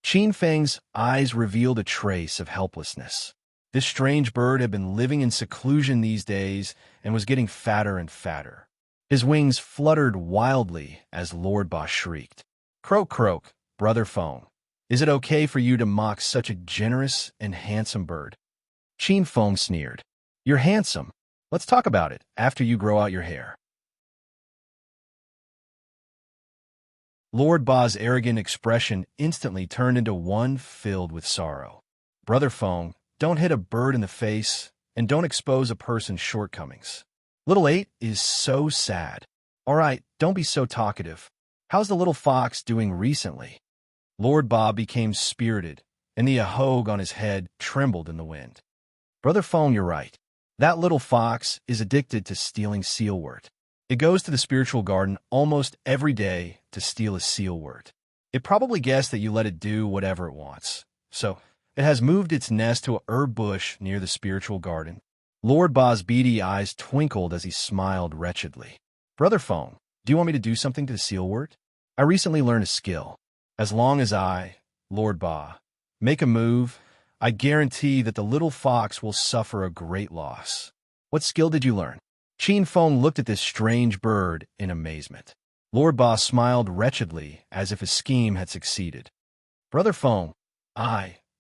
Qin Feng's eyes revealed a trace of helplessness. This strange bird had been living in seclusion these days and was getting fatter and fatter. His wings fluttered wildly as Lord Ba shrieked. Croak, croak, Brother Feng. Is it okay for you to mock such a generous and handsome bird? Qin Feng sneered. You're handsome. Let's talk about it after you grow out your hair. Lord Ba's arrogant expression instantly turned into one filled with sorrow. Brother Feng, don't hit a bird in the face, and don't expose a person's shortcomings. Little 8 is so sad. All right, don't be so talkative. How's the little fox doing recently? Lord Ba became spirited, and the ahog on his head trembled in the wind. Brother Feng, you're right. That little fox is addicted to stealing sealwort. It goes to the spiritual garden almost every day to steal a sealwort. It probably guessed that you let it do whatever it wants. So, it has moved its nest to a herb bush near the spiritual garden. Lord Ba's beady eyes twinkled as he smiled wretchedly. Brother Feng, do you want me to do something to the sealwort? I recently learned a skill. As long as I, Lord Ba, make a move, I guarantee that the little fox will suffer a great loss. What skill did you learn? Qin Feng looked at this strange bird in amazement. Lord Ba smiled wretchedly, as if his scheme had succeeded. Brother Feng,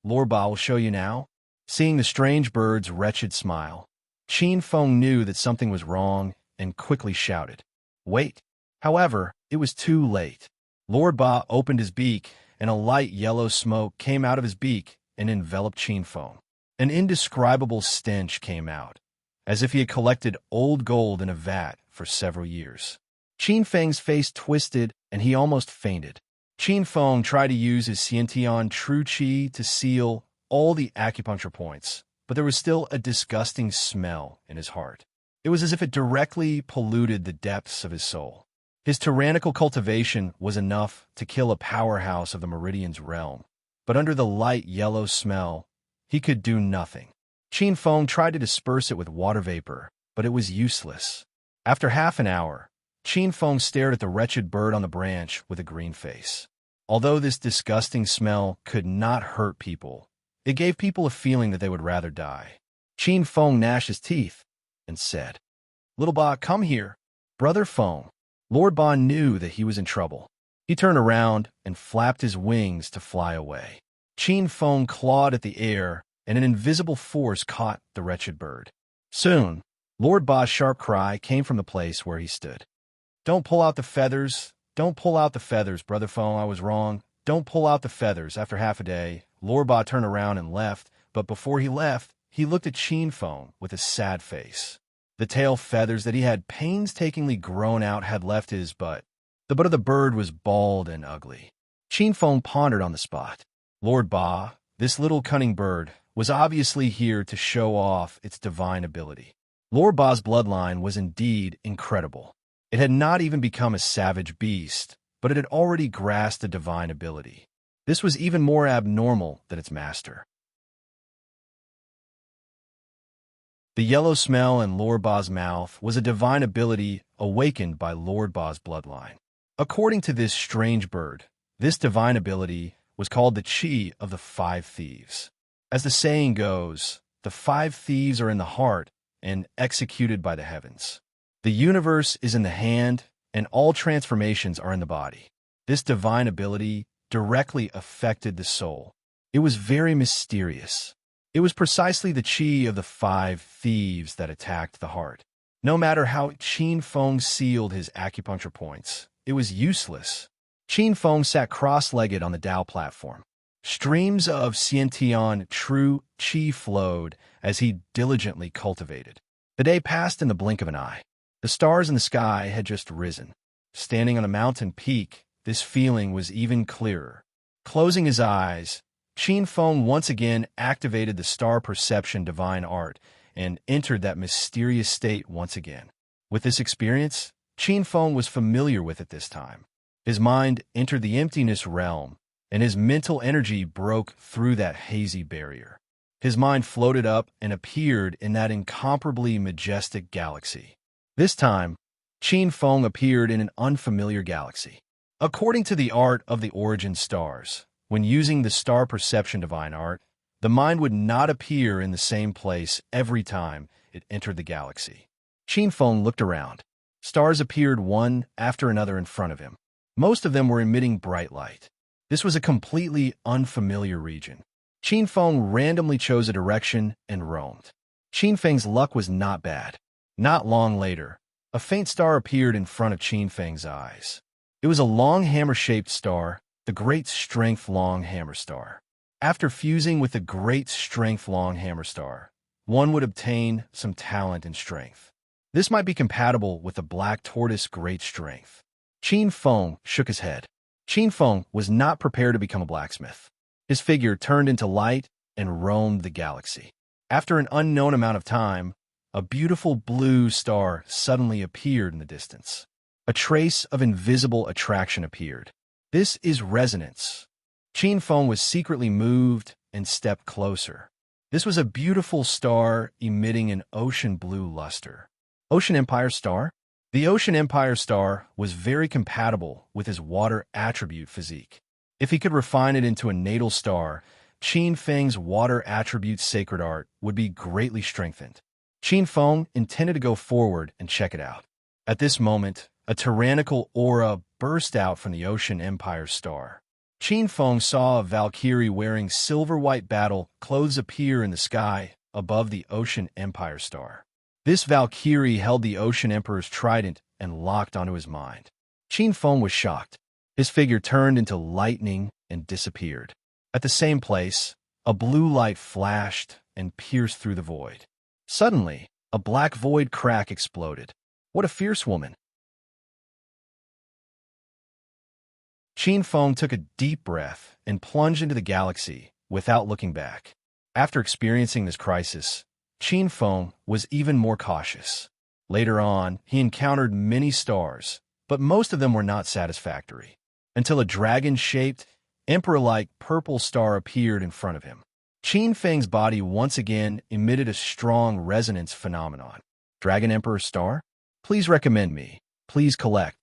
Lord Ba will show you now. Seeing the strange bird's wretched smile, Qin Feng knew that something was wrong and quickly shouted, "Wait!" However, it was too late. Lord Ba opened his beak, and a light yellow smoke came out of his beak and enveloped Qin Feng. An indescribable stench came out, as if he had collected old gold in a vat for several years. Qin Feng's face twisted, and he almost fainted. Qin Feng tried to use his Xiantian True Qi to seal all the acupuncture points, but there was still a disgusting smell in his heart. It was as if it directly polluted the depths of his soul. His tyrannical cultivation was enough to kill a powerhouse of the Meridian's realm, but under the light yellow smell, he could do nothing. Qin Feng tried to disperse it with water vapor, but it was useless. After half an hour, Qin Feng stared at the wretched bird on the branch with a green face. Although this disgusting smell could not hurt people, it gave people a feeling that they would rather die. Qin Feng gnashed his teeth and said, "Little Ba, come here." Brother Feng. Lord Ba knew that he was in trouble. He turned around and flapped his wings to fly away. Qin Feng clawed at the air, and an invisible force caught the wretched bird. Soon, Lord Ba's sharp cry came from the place where he stood. "Don't pull out the feathers. Don't pull out the feathers, Brother Feng, I was wrong. Don't pull out the feathers." After half a day, Lord Ba turned around and left, but before he left, he looked at Qin Feng with a sad face. The tail feathers that he had painstakingly grown out had left his butt. The butt of the bird was bald and ugly. Qin Feng pondered on the spot. Lord Ba, this little cunning bird, was obviously here to show off its divine ability. Lord Ba's bloodline was indeed incredible. It had not even become a savage beast, but it had already grasped a divine ability. This was even more abnormal than its master. The yellow smell in Lord Ba's mouth was a divine ability awakened by Lord Ba's bloodline. According to this strange bird, this divine ability was called the Qi of the Five Thieves. As the saying goes, the five thieves are in the heart and executed by the heavens. The universe is in the hand, and all transformations are in the body. This divine ability directly affected the soul. It was very mysterious. It was precisely the Qi of the Five Thieves that attacked the heart. No matter how Qin Feng sealed his acupuncture points, it was useless. Qin Feng sat cross-legged on the Tao platform. Streams of Xiantian True Qi flowed as he diligently cultivated. The day passed in the blink of an eye. The stars in the sky had just risen. Standing on a mountain peak, this feeling was even clearer. Closing his eyes, Qin Feng once again activated the star perception divine art and entered that mysterious state once again. With this experience, Qin Feng was familiar with it this time. His mind entered the emptiness realm, and his mental energy broke through that hazy barrier. His mind floated up and appeared in that incomparably majestic galaxy. This time, Qin Feng appeared in an unfamiliar galaxy. According to the art of the origin stars, when using the star perception divine art, the mind would not appear in the same place every time it entered the galaxy. Qin Feng looked around. Stars appeared one after another in front of him. Most of them were emitting bright light. This was a completely unfamiliar region. Qin Feng randomly chose a direction and roamed. Qin Feng's luck was not bad. Not long later, a faint star appeared in front of Qin Feng's eyes. It was a long hammer-shaped star, the Great Strength Long Hammer Star. After fusing with the Great Strength Long Hammer Star, one would obtain some talent and strength. This might be compatible with the Black Tortoise Great Strength. Qin Feng shook his head. Qin Feng was not prepared to become a blacksmith. His figure turned into light and roamed the galaxy. After an unknown amount of time, a beautiful blue star suddenly appeared in the distance. A trace of invisible attraction appeared. This is resonance. Qin Feng was secretly moved and stepped closer. This was a beautiful star emitting an ocean blue luster. Ocean Empire Star? The Ocean Empire Star was very compatible with his water attribute physique. If he could refine it into a natal star, Qin Feng's water attribute sacred art would be greatly strengthened. Qin Feng intended to go forward and check it out. At this moment, A tyrannical aura burst out from the Ocean Empire star. Qin Feng saw a Valkyrie wearing silver-white battle clothes appear in the sky above the Ocean Empire star. This Valkyrie held the Ocean Emperor's trident and locked onto his mind. Qin Feng was shocked. His figure turned into lightning and disappeared. At the same place, a blue light flashed and pierced through the void. Suddenly, a black void crack exploded. What a fierce woman! Qin Feng took a deep breath and plunged into the galaxy without looking back. After experiencing this crisis, Qin Feng was even more cautious. Later on, he encountered many stars, but most of them were not satisfactory, until a dragon-shaped, emperor-like purple star appeared in front of him. Qin Feng's body once again emitted a strong resonance phenomenon. Dragon Emperor star? Please recommend me. Please collect.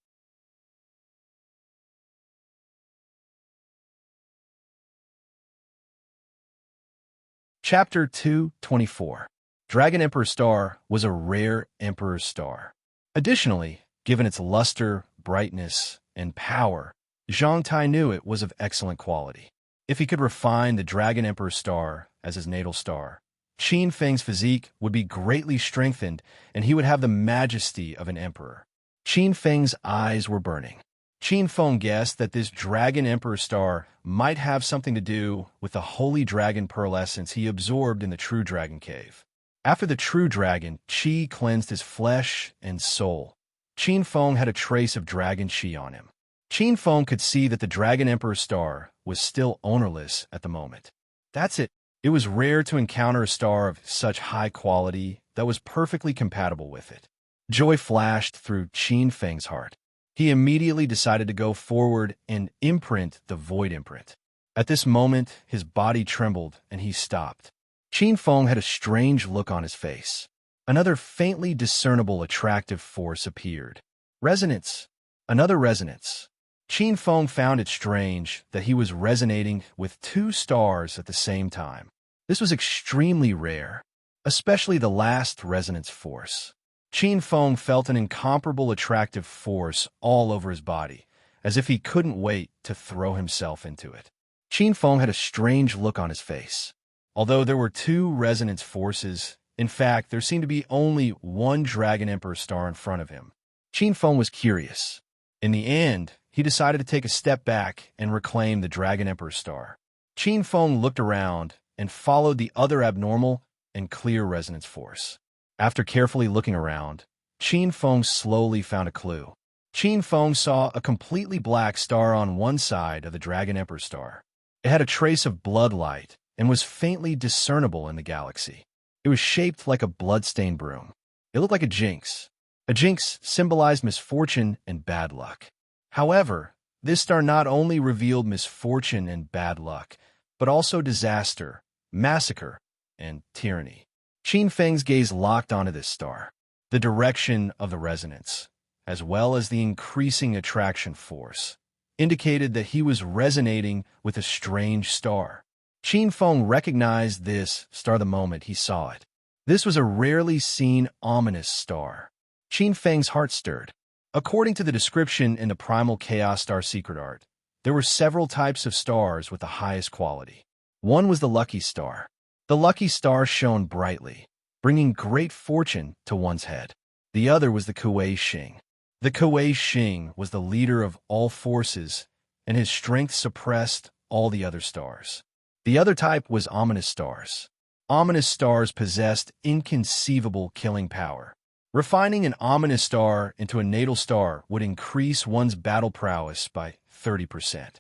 Chapter 224. Dragon Emperor Star was a rare Emperor's star. Additionally, given its luster, brightness, and power, Zhang Tai knew it was of excellent quality. If he could refine the Dragon Emperor Star as his natal star, Qin Feng's physique would be greatly strengthened and he would have the majesty of an emperor. Qin Feng's eyes were burning. Qin Feng guessed that this Dragon Emperor star might have something to do with the holy dragon pearl essence he absorbed in the True Dragon Cave. After the True Dragon, Qi cleansed his flesh and soul. Qin Feng had a trace of dragon Qi on him. Qin Feng could see that the Dragon Emperor star was still ownerless at the moment. That's it. It was rare to encounter a star of such high quality that was perfectly compatible with it. Joy flashed through Qin Feng's heart. He immediately decided to go forward and imprint the Void Imprint. At this moment, his body trembled and he stopped. Qin Feng had a strange look on his face. Another faintly discernible attractive force appeared. Resonance. Another resonance. Qin Feng found it strange that he was resonating with two stars at the same time. This was extremely rare, especially the last resonance force. Qin Feng felt an incomparable attractive force all over his body, as if he couldn't wait to throw himself into it. Qin Feng had a strange look on his face. Although there were two resonance forces, in fact, there seemed to be only one Dragon Emperor star in front of him. Qin Feng was curious. In the end, he decided to take a step back and reclaim the Dragon Emperor star. Qin Feng looked around and followed the other abnormal and clear resonance force. After carefully looking around, Qin Feng slowly found a clue. Qin Feng saw a completely black star on one side of the Dragon Emperor star. It had a trace of blood light and was faintly discernible in the galaxy. It was shaped like a blood-stained broom. It looked like a jinx. A jinx symbolized misfortune and bad luck. However, this star not only revealed misfortune and bad luck, but also disaster, massacre, and tyranny. Qin Feng's gaze locked onto this star. The direction of the resonance, as well as the increasing attraction force, indicated that he was resonating with a strange star. Qin Feng recognized this star the moment he saw it. This was a rarely seen ominous star. Qin Feng's heart stirred. According to the description in the Primal Chaos Star Secret Art, there were several types of stars with the highest quality. One was the lucky star. The lucky star shone brightly, bringing great fortune to one's head. The other was the Kuei Xing. The Kuei Xing was the leader of all forces, and his strength suppressed all the other stars. The other type was ominous stars. Ominous stars possessed inconceivable killing power. Refining an ominous star into a natal star would increase one's battle prowess by 30%.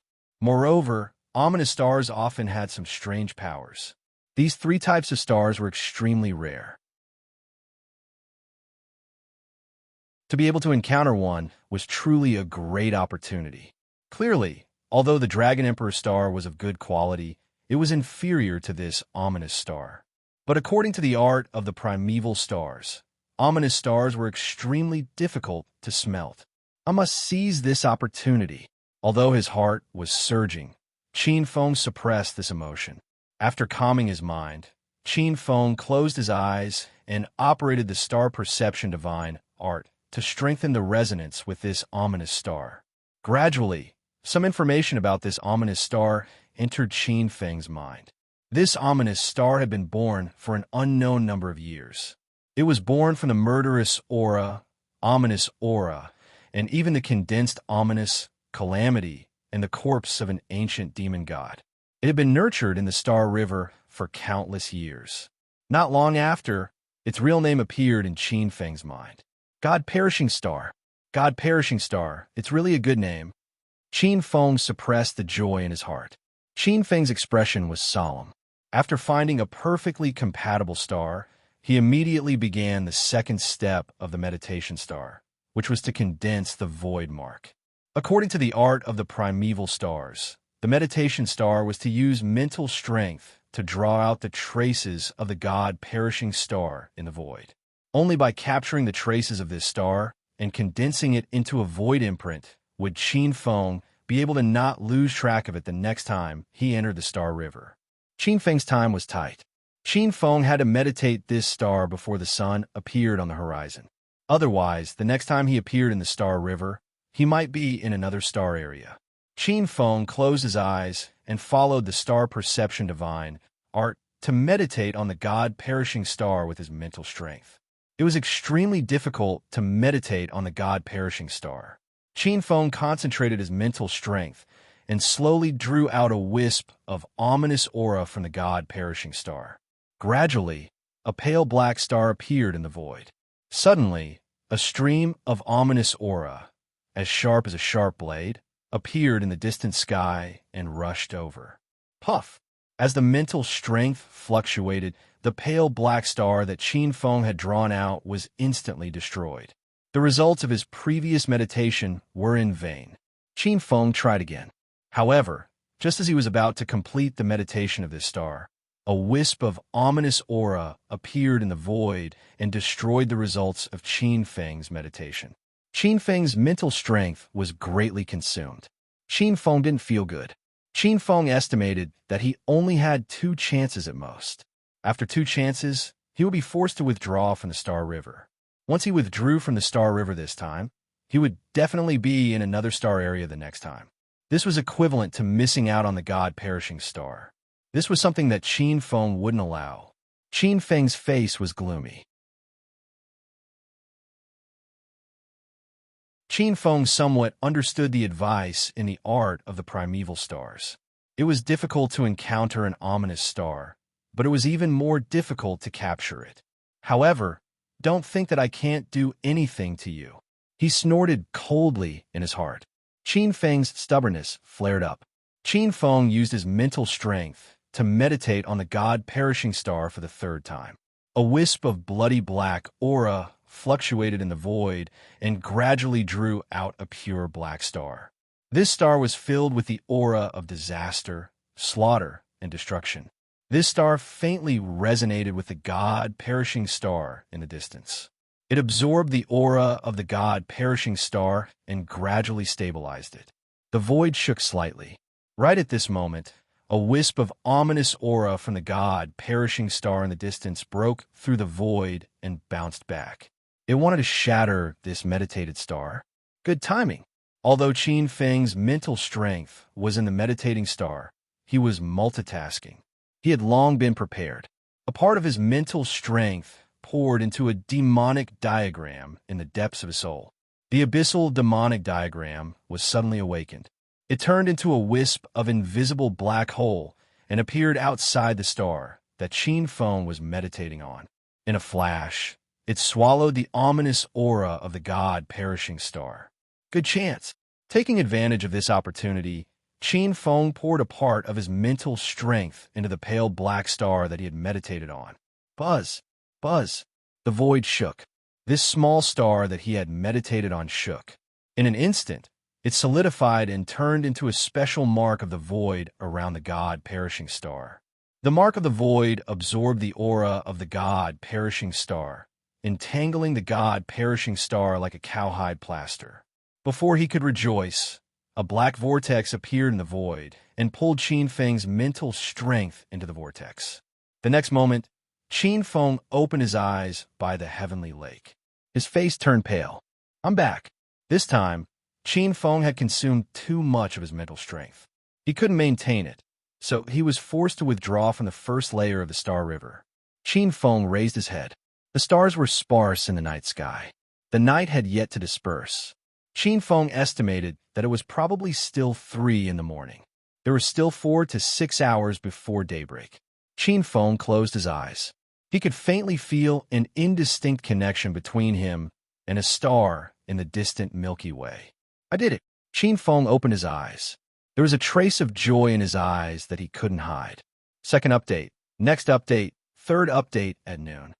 Moreover, ominous stars often had some strange powers. These three types of stars were extremely rare. To be able to encounter one was truly a great opportunity. Clearly, although the Dragon Emperor star was of good quality, it was inferior to this ominous star. But according to the art of the primeval stars, ominous stars were extremely difficult to smelt. I must seize this opportunity. Although his heart was surging, Qin Feng suppressed this emotion. After calming his mind, Qin Feng closed his eyes and operated the star perception divine art to strengthen the resonance with this ominous star. Gradually, some information about this ominous star entered Qin Feng's mind. This ominous star had been born for an unknown number of years. It was born from the murderous aura, ominous aura, and even the condensed ominous calamity and the corpse of an ancient demon god. It had been nurtured in the Star River for countless years. Not long after, its real name appeared in Qin Feng's mind. God Perishing Star. God Perishing Star, it's really a good name. Qin Feng suppressed the joy in his heart. Qin Feng's expression was solemn. After finding a perfectly compatible star, he immediately began the second step of the meditation star, which was to condense the void mark. According to the art of the primeval stars, the meditation star was to use mental strength to draw out the traces of the God Perishing Star in the void. Only by capturing the traces of this star and condensing it into a void imprint would Qin Feng be able to not lose track of it the next time he entered the Star River. Qin Feng's time was tight. Qin Feng had to meditate this star before the sun appeared on the horizon. Otherwise, the next time he appeared in the Star River, he might be in another star area. Qin Feng closed his eyes and followed the star perception divine art to meditate on the God Perishing Star with his mental strength. It was extremely difficult to meditate on the God Perishing Star. Qin Feng concentrated his mental strength and slowly drew out a wisp of ominous aura from the God Perishing Star. Gradually, a pale black star appeared in the void. Suddenly, a stream of ominous aura, as sharp as a sharp blade, appeared in the distant sky and rushed over. Puff! As the mental strength fluctuated, the pale black star that Qin Feng had drawn out was instantly destroyed. The results of his previous meditation were in vain. Qin Feng tried again. However, just as he was about to complete the meditation of this star, a wisp of ominous aura appeared in the void and destroyed the results of Qin Feng's meditation. Qin Feng's mental strength was greatly consumed. Qin Feng didn't feel good. Qin Feng estimated that he only had 2 chances at most. After 2 chances, he would be forced to withdraw from the Star River. Once he withdrew from the Star River this time, he would definitely be in another star area the next time. This was equivalent to missing out on the God Perishing Star. This was something that Qin Feng wouldn't allow. Qin Feng's face was gloomy. Qin Feng somewhat understood the advice in the art of the primeval stars. It was difficult to encounter an ominous star, but it was even more difficult to capture it. However, don't think that I can't do anything to you. He snorted coldly in his heart. Qin Feng's stubbornness flared up. Qin Feng used his mental strength to meditate on the God Perishing Star for the 3rd time. A wisp of bloody black aura fluctuated in the void and gradually drew out a pure black star. This star was filled with the aura of disaster, slaughter, and destruction. This star faintly resonated with the God Perishing Star in the distance. It absorbed the aura of the God Perishing Star and gradually stabilized it. The void shook slightly. Right at this moment, a wisp of ominous aura from the God Perishing Star in the distance broke through the void and bounced back. It wanted to shatter this meditated star. Good timing. Although Qin Feng's mental strength was in the meditating star, he was multitasking. He had long been prepared. A part of his mental strength poured into a demonic diagram in the depths of his soul. The abyssal demonic diagram was suddenly awakened. It turned into a wisp of invisible black hole and appeared outside the star that Qin Feng was meditating on. In a flash, it swallowed the ominous aura of the God Perishing Star. Good chance. Taking advantage of this opportunity, Qin Feng poured a part of his mental strength into the pale black star that he had meditated on. Buzz! Buzz! The void shook. This small star that he had meditated on shook. In an instant, it solidified and turned into a special mark of the void around the God Perishing Star. The mark of the void absorbed the aura of the God Perishing Star, entangling the God Perishing Star like a cowhide plaster. Before he could rejoice, a black vortex appeared in the void and pulled Qin Feng's mental strength into the vortex. The next moment, Qin Feng opened his eyes by the heavenly lake. His face turned pale. I'm back. This time, Qin Feng had consumed too much of his mental strength. He couldn't maintain it, so he was forced to withdraw from the first layer of the Star River. Qin Feng raised his head. The stars were sparse in the night sky. The night had yet to disperse. Qin Feng estimated that it was probably still 3 in the morning. There were still 4 to 6 hours before daybreak. Qin Feng closed his eyes. He could faintly feel an indistinct connection between him and a star in the distant Milky Way. I did it. Qin Feng opened his eyes. There was a trace of joy in his eyes that he couldn't hide. Second update, next update, third update at noon.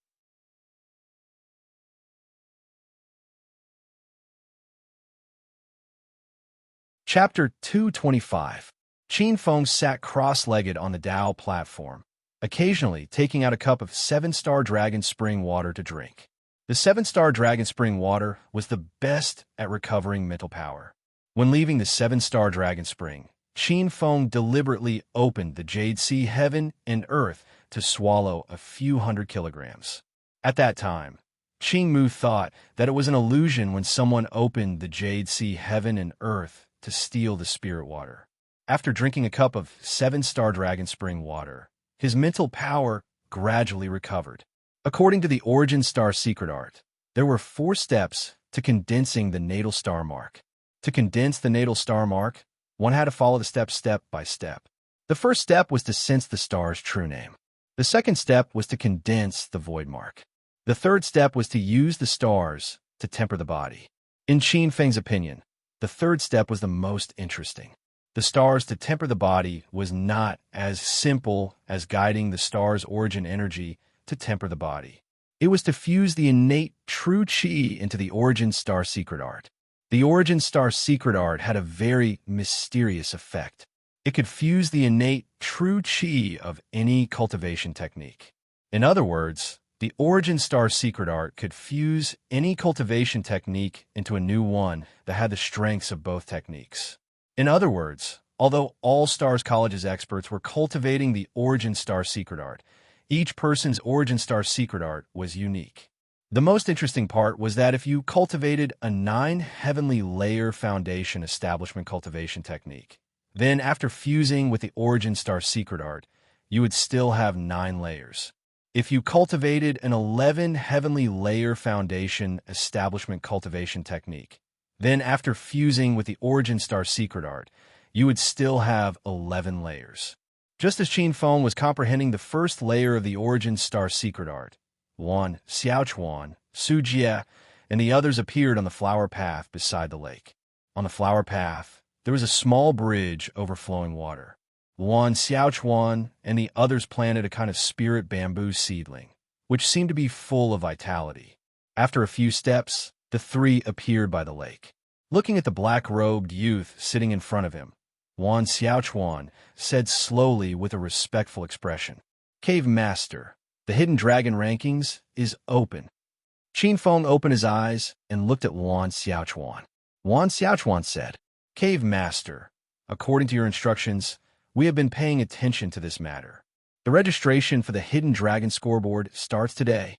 Chapter 225. Qin Feng sat cross-legged on the Dao platform, occasionally taking out a cup of 7-star dragon spring water to drink. The 7-star dragon spring water was the best at recovering mental power. When leaving the 7-star dragon spring, Qin Feng deliberately opened the Jade Sea heaven and earth to swallow a few hundred kilograms. At that time, Qing Mu thought that it was an illusion when someone opened the Jade Sea heaven and earth to steal the spirit water. After drinking a cup of 7-star dragon spring water, his mental power gradually recovered. According to the Origin Star secret art, there were 4 steps to condensing the natal star mark. To condense the natal star mark, one had to follow the steps step by step. The first step was to sense the star's true name. The second step was to condense the void mark. The third step was to use the stars to temper the body. In Qin Feng's opinion, the third step was the most interesting. The stars to temper the body was not as simple as guiding the star's origin energy to temper the body. It was to fuse the innate true qi into the Origin Star secret art. The Origin Star secret art had a very mysterious effect. It could fuse the innate true qi of any cultivation technique. In other words, the Origin Star secret art could fuse any cultivation technique into a new one that had the strengths of both techniques. In other words, although all Stars College's experts were cultivating the Origin Star secret art, each person's Origin Star secret art was unique. The most interesting part was that if you cultivated a 9 heavenly layer foundation establishment cultivation technique, then after fusing with the Origin Star secret art, you would still have 9 layers. If you cultivated an 11 heavenly layer foundation establishment cultivation technique, then after fusing with the Origin Star secret art, you would still have 11 layers. Just as Qin Feng was comprehending the first layer of the Origin Star secret art, Wan, Xiaochuan, Su Jie, and the others appeared on the flower path beside the lake. On the flower path, there was a small bridge overflowing water. Wan, Xiaochuan, and the others planted a kind of spirit bamboo seedling, which seemed to be full of vitality. After a few steps, the 3 appeared by the lake. Looking at the black-robed youth sitting in front of him, Wan Xiaochuan said slowly with a respectful expression, "Cave Master, the Hidden Dragon rankings is open." Qin Feng opened his eyes and looked at Wan Xiaochuan. Wan Xiaochuan said, "Cave Master, according to your instructions, we have been paying attention to this matter. The registration for the Hidden Dragon scoreboard starts today."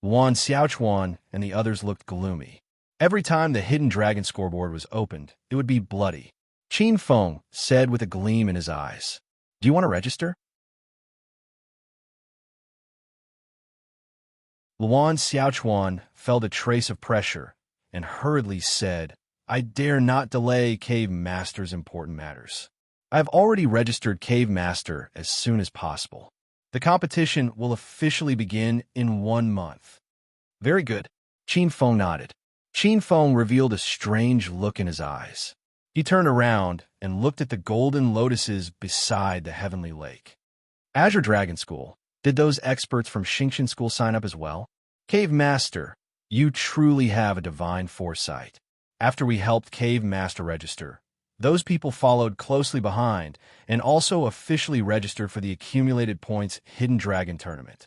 Wan Xiaochuan and the others looked gloomy. Every time the Hidden Dragon scoreboard was opened, it would be bloody. Qin Feng said with a gleam in his eyes, "Do you want to register?" Luan Xiaochuan felt a trace of pressure and hurriedly said, "I dare not delay Cave Master's important matters. I have already registered Cave Master as soon as possible. The competition will officially begin in 1 month." "Very good." Qin Feng nodded. Qin Feng revealed a strange look in his eyes. He turned around and looked at the golden lotuses beside the heavenly lake. "Azure Dragon School, did those experts from Xingqian School sign up as well?" "Cave Master, you truly have a divine foresight. After we helped Cave Master register, those people followed closely behind and also officially registered for the accumulated points Hidden Dragon tournament.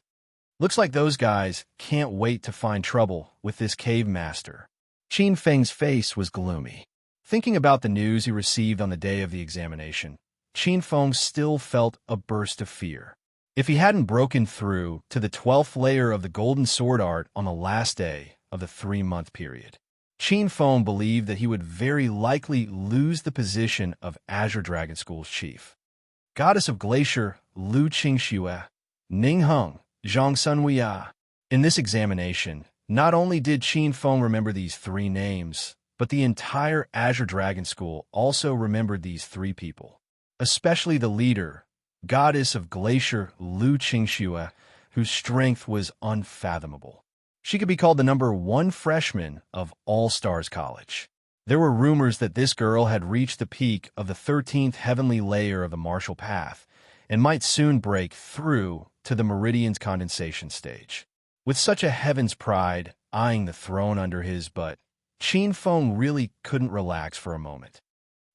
Looks like those guys can't wait to find trouble with this Cave Master." Qin Feng's face was gloomy. Thinking about the news he received on the day of the examination, Qin Feng still felt a burst of fear. If he hadn't broken through to the 12th layer of the Golden Sword Art on the last day of the 3-month period, Qin Feng believed that he would very likely lose the position of Azure Dragon School's chief. Goddess of Glacier, Lu Qingxue, Ning Heng, Zhang Sunhuiya. In this examination, not only did Qin Feng remember these three names, but the entire Azure Dragon School also remembered these three people, especially the leader, Goddess of Glacier, Lu Qingxue, whose strength was unfathomable. She could be called the #1 freshman of All Stars College. There were rumors that this girl had reached the peak of the 13th heavenly layer of the Martial Path and might soon break through to the Meridian's condensation stage. With such a heaven's pride eyeing the throne under his butt, Qin Feng really couldn't relax for a moment.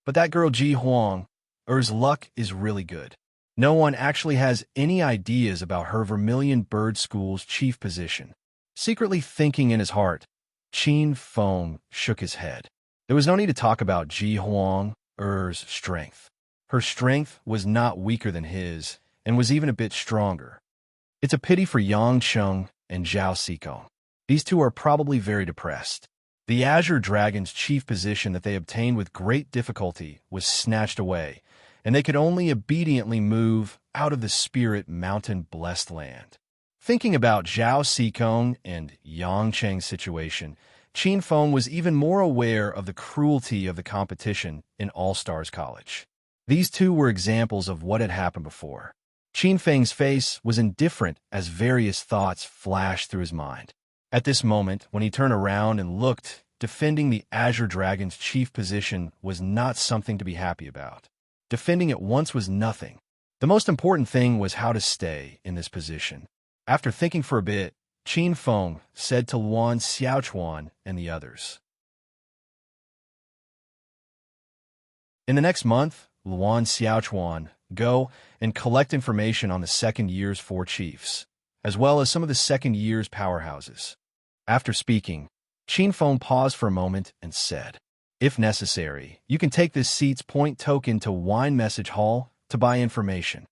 But that girl Ji Huang, her's luck is really good. No one actually has any ideas about her Vermilion Bird School's chief position. Secretly thinking in his heart, Qin Feng shook his head. There was no need to talk about Ji Huang, her's strength. Her strength was not weaker than his, and was even a bit stronger. It's a pity for Yang Cheng and Zhao Xikong. These two are probably very depressed. The Azure Dragon's chief position that they obtained with great difficulty was snatched away, and they could only obediently move out of the Spirit Mountain-blessed land. Thinking about Zhao Xikong and Yang Cheng's situation, Qin Feng was even more aware of the cruelty of the competition in All Stars College. These two were examples of what had happened before. Qin Feng's face was indifferent as various thoughts flashed through his mind. At this moment, when he turned around and looked, defending the Azure Dragon's chief position was not something to be happy about. Defending it once was nothing. The most important thing was how to stay in this position. After thinking for a bit, Qin Feng said to Luan Xiaochuan and the others. In the next month, Luan Xiaochuan, go and collect information on the second year's 4 chiefs, as well as some of the second year's powerhouses. After speaking, Qin Feng paused for a moment and said, if necessary, you can take this seat's point token to Wine Message Hall to buy information.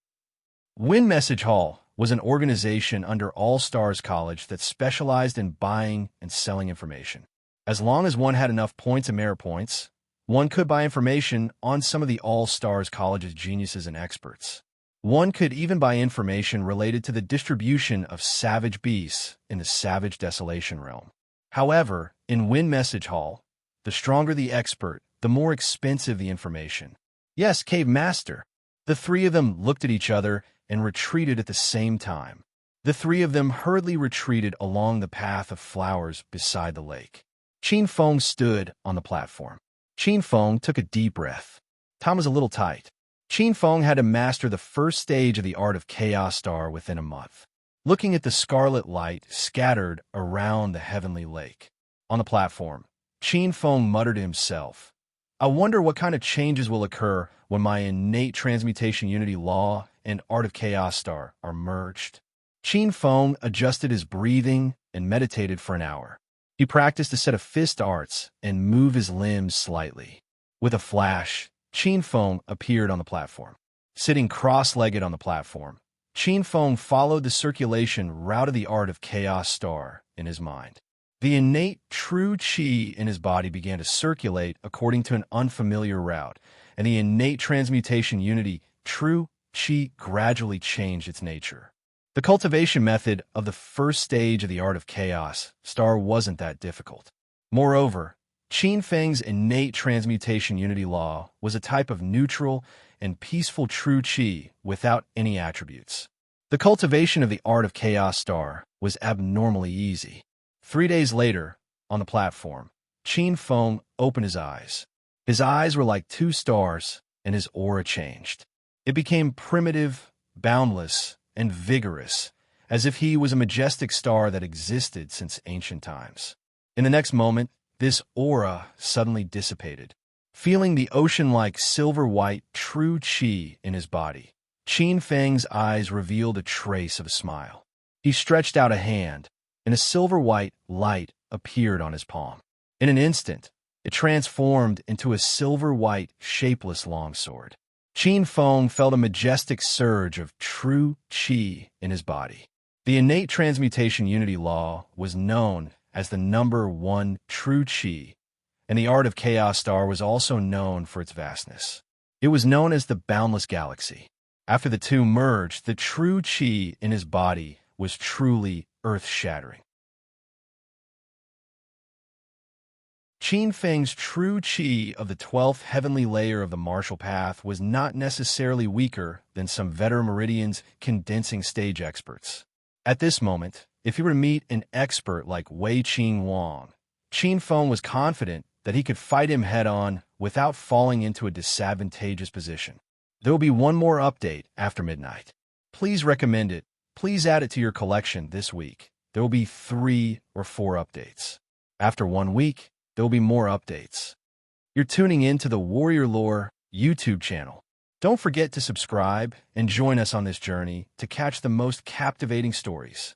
Win Message Hall was an organization under All Stars College that specialized in buying and selling information. As long as one had enough points and merit points, one could buy information on some of the All Stars College's geniuses and experts. One could even buy information related to the distribution of savage beasts in the Savage Desolation realm. However, in Win Message Hall, the stronger the expert, the more expensive the information. Yes, Cave Master. The three of them looked at each other and retreated at the same time. The three of them hurriedly retreated along the path of flowers beside the lake. Qin Feng stood on the platform. Qin Feng took a deep breath. Time was a little tight. Qin Feng had to master the first stage of the art of Chaos Star within a month. Looking at the scarlet light scattered around the heavenly lake. On the platform, Qin Feng muttered to himself, I wonder what kind of changes will occur when my innate transmutation unity law and art of Chaos Star are merged. Qin Feng adjusted his breathing and meditated for an hour. He practiced a set of fist arts and moved his limbs slightly. With a flash, Qin Feng appeared on the platform. Sitting cross-legged on the platform, Qin Feng followed the circulation route of the art of Chaos Star in his mind. The innate true qi in his body began to circulate according to an unfamiliar route, and the innate transmutation unity, true qi, gradually changed its nature. The cultivation method of the first stage of the art of Chaos Star wasn't that difficult. Moreover, Qin Feng's innate transmutation unity law was a type of neutral and peaceful true qi without any attributes. The cultivation of the art of Chaos Star was abnormally easy. 3 days later, on the platform, Qin Feng opened his eyes. His eyes were like 2 stars, and his aura changed. It became primitive, boundless, and vigorous, as if he was a majestic star that existed since ancient times. In the next moment, this aura suddenly dissipated. Feeling the ocean-like silver-white true qi in his body, Qin Feng's eyes revealed a trace of a smile. He stretched out a hand, and a silver-white light appeared on his palm. In an instant, it transformed into a silver-white, shapeless longsword. Qin Feng felt a majestic surge of true qi in his body. The innate transmutation unity law was known as the #1 true qi and the art of Chaos Star was also known for its vastness. It was known as the Boundless Galaxy. After the two merged, the true chi in his body was truly earth-shattering. Qin Feng's true chi of the 12th heavenly layer of the martial path was not necessarily weaker than some veteran Meridian's condensing stage experts. At this moment, if he were to meet an expert like Wei Qing Wang, Qin Feng was confident that he could fight him head-on without falling into a disadvantageous position. There will be one more update after midnight. Please recommend it. Please add it to your collection this week. There will be 3 or 4 updates. After 1 week, there will be more updates. You're tuning in to the Warrior Lore YouTube channel. Don't forget to subscribe and join us on this journey to catch the most captivating stories.